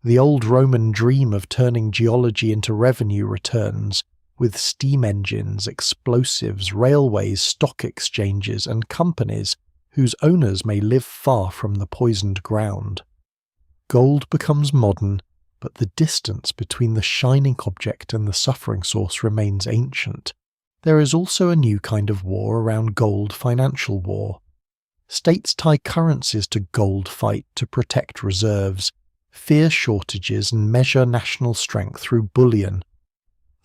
The old Roman dream of turning geology into revenue returns, with steam engines, explosives, railways, stock exchanges, and companies whose owners may live far from the poisoned ground. Gold becomes modern, but the distance between the shining object and the suffering source remains ancient. There is also a new kind of war around gold, financial war. States tie currencies to gold fight to protect reserves, fear shortages and measure national strength through bullion.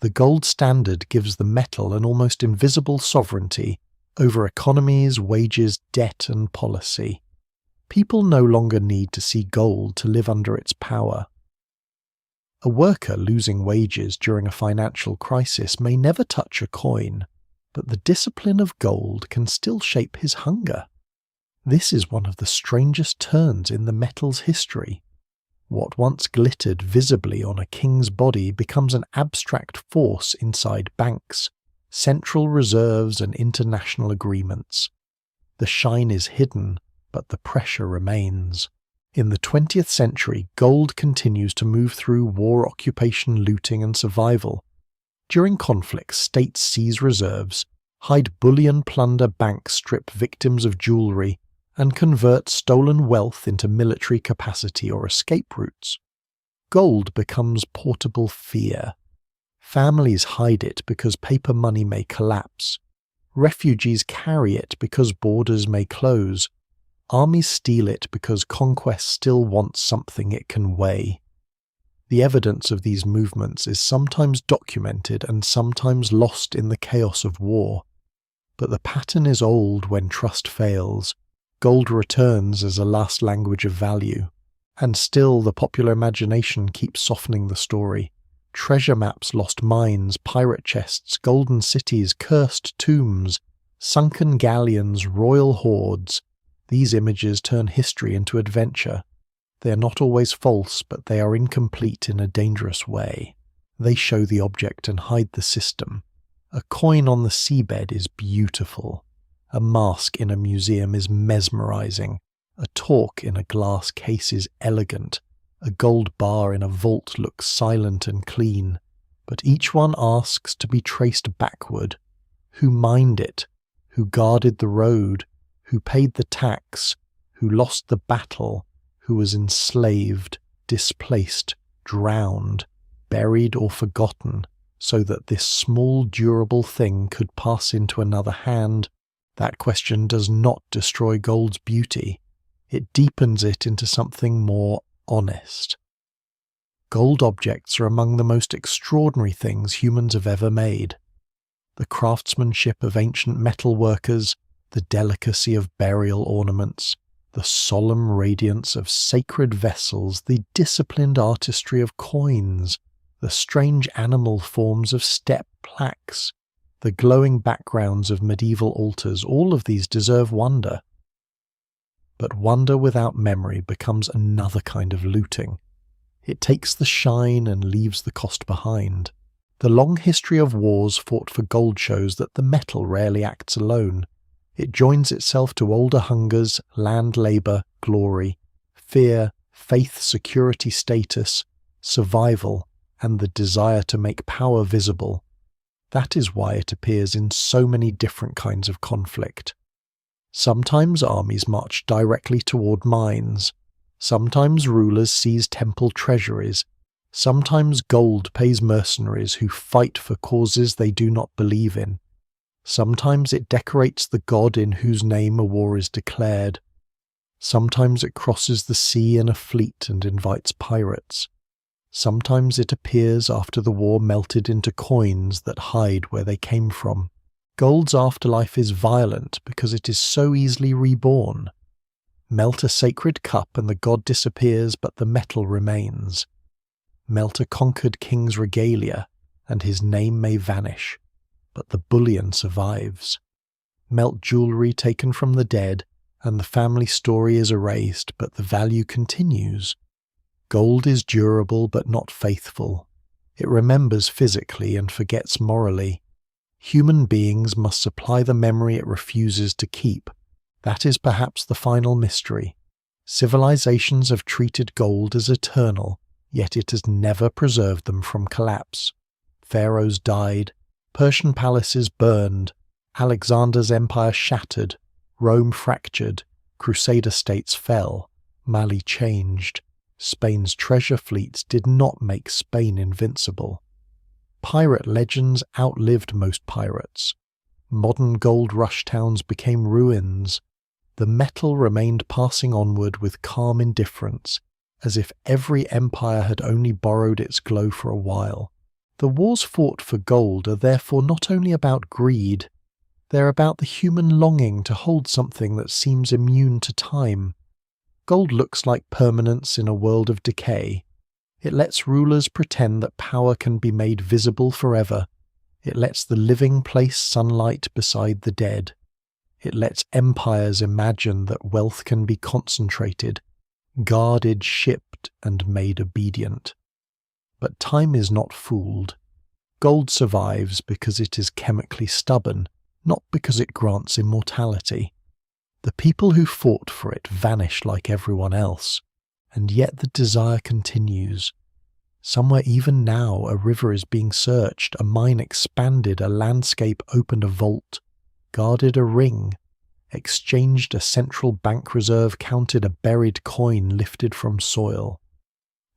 The gold standard gives the metal an almost invisible sovereignty over economies, wages, debt and policy. People no longer need to see gold to live under its power. A worker losing wages during a financial crisis may never touch a coin, but the discipline of gold can still shape his hunger. This is one of the strangest turns in the metal's history. What once glittered visibly on a king's body becomes an abstract force inside banks, central reserves and international agreements. The shine is hidden, but the pressure remains. In the 20th century, gold continues to move through war, occupation, looting and survival. During conflicts, states seize reserves, hide bullion, plunder banks, strip victims of jewelry, and convert stolen wealth into military capacity or escape routes. Gold becomes portable fear. Families hide it because paper money may collapse. Refugees carry it because borders may close. Armies steal it because conquest still wants something it can weigh. The evidence of these movements is sometimes documented and sometimes lost in the chaos of war. But the pattern is old when trust fails. Gold returns as a last language of value. And still the popular imagination keeps softening the story. Treasure maps, lost mines, pirate chests, golden cities, cursed tombs, sunken galleons, royal hoards. These images turn history into adventure. They are not always false, but they are incomplete in a dangerous way. They show the object and hide the system. A coin on the seabed is beautiful. A mask in a museum is mesmerizing. A talk in a glass case is elegant. A gold bar in a vault looks silent and clean. But each one asks to be traced backward. Who mined it? Who guarded the road? Who paid the tax? Who lost the battle? Who was enslaved, displaced, drowned, buried or forgotten, so that this small durable thing could pass into another hand? That question does not destroy gold's beauty. It deepens it into something more honest. Gold objects are among the most extraordinary things humans have ever made. The craftsmanship of ancient metal workers, the delicacy of burial ornaments, the solemn radiance of sacred vessels, the disciplined artistry of coins, the strange animal forms of step plaques, the glowing backgrounds of medieval altars, all of these deserve wonder. But wonder without memory becomes another kind of looting. It takes the shine and leaves the cost behind. The long history of wars fought for gold shows that the metal rarely acts alone. It joins itself to older hungers, land labour, glory, fear, faith, security, status, survival, and the desire to make power visible. That is why it appears in so many different kinds of conflict. Sometimes armies march directly toward mines. Sometimes rulers seize temple treasuries. Sometimes gold pays mercenaries who fight for causes they do not believe in. Sometimes it decorates the god in whose name a war is declared. Sometimes it crosses the sea in a fleet and invites pirates. Sometimes it appears after the war melted into coins that hide where they came from. Gold's afterlife is violent because it is so easily reborn. Melt a sacred cup and the god disappears, but the metal remains. Melt a conquered king's regalia, and his name may vanish, but the bullion survives. Melt jewelry taken from the dead, and the family story is erased, but the value continues. Gold is durable but not faithful. It remembers physically and forgets morally. Human beings must supply the memory it refuses to keep. That is perhaps the final mystery. Civilizations have treated gold as eternal, yet it has never preserved them from collapse. Pharaohs died, Persian palaces burned, Alexander's empire shattered, Rome fractured, Crusader states fell, Mali changed. Spain's treasure fleets did not make Spain invincible. Pirate legends outlived most pirates. Modern gold rush towns became ruins. The metal remained passing onward with calm indifference, as if every empire had only borrowed its glow for a while. The wars fought for gold are therefore not only about greed, they're about the human longing to hold something that seems immune to time. Gold looks like permanence in a world of decay. It lets rulers pretend that power can be made visible forever. It lets the living place sunlight beside the dead. It lets empires imagine that wealth can be concentrated, guarded, shipped, and made obedient. But time is not fooled. Gold survives because it is chemically stubborn, not because it grants immortality. The people who fought for it vanish like everyone else, and yet the desire continues. Somewhere even now a river is being searched, a mine expanded, a landscape opened a vault, guarded a ring, exchanged a central bank reserve, counted a buried coin lifted from soil.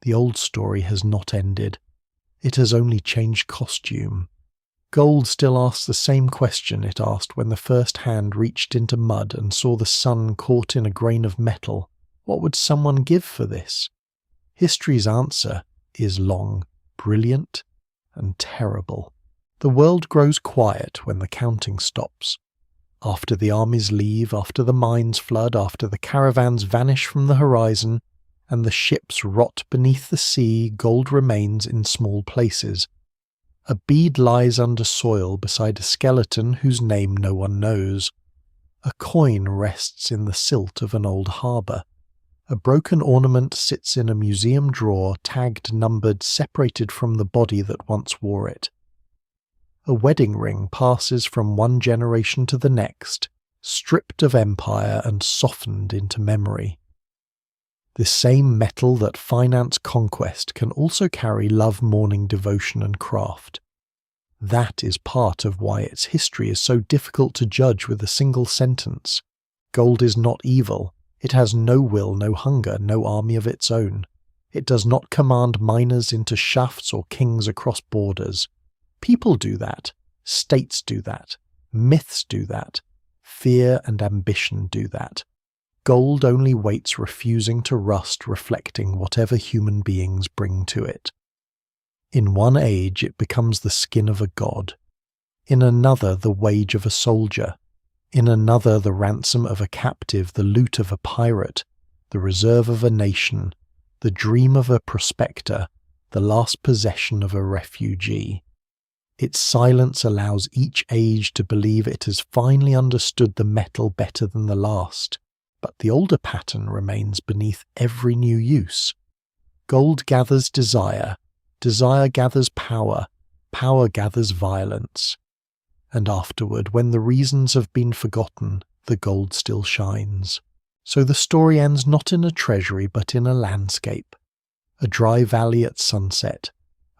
The old story has not ended. It has only changed costume. Gold still asks the same question it asked when the first hand reached into mud and saw the sun caught in a grain of metal. What would someone give for this? History's answer is long, brilliant, and terrible. The world grows quiet when the counting stops. After the armies leave, after the mines flood, after the caravans vanish from the horizon, and the ships rot beneath the sea, gold remains in small places. A bead lies under soil beside a skeleton whose name no one knows. A coin rests in the silt of an old harbour. A broken ornament sits in a museum drawer, tagged, numbered, separated from the body that once wore it. A wedding ring passes from one generation to the next, stripped of empire and softened into memory. This same metal that financed conquest can also carry love, mourning, devotion, and craft. That is part of why its history is so difficult to judge with a single sentence. Gold is not evil. It has no will, no hunger, no army of its own. It does not command miners into shafts or kings across borders. People do that. States do that. Myths do that. Fear and ambition do that. Gold only waits, refusing to rust, reflecting whatever human beings bring to it. In one age it becomes the skin of a god. In another the wage of a soldier. In another the ransom of a captive, the loot of a pirate, the reserve of a nation, the dream of a prospector, the last possession of a refugee. Its silence allows each age to believe it has finally understood the metal better than the last. But the older pattern remains beneath every new use. Gold gathers desire, desire gathers power, power gathers violence. And afterward, when the reasons have been forgotten, the gold still shines. So the story ends not in a treasury but in a landscape. A dry valley at sunset,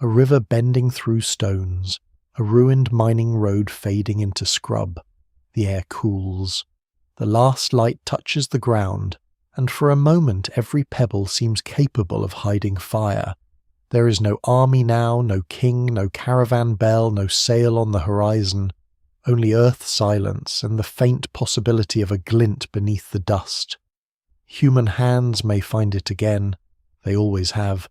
a river bending through stones, a ruined mining road fading into scrub. The air cools. The last light touches the ground, and for a moment every pebble seems capable of hiding fire. There is no army now, no king, no caravan bell, no sail on the horizon, only earth silence and the faint possibility of a glint beneath the dust. Human hands may find it again, they always have,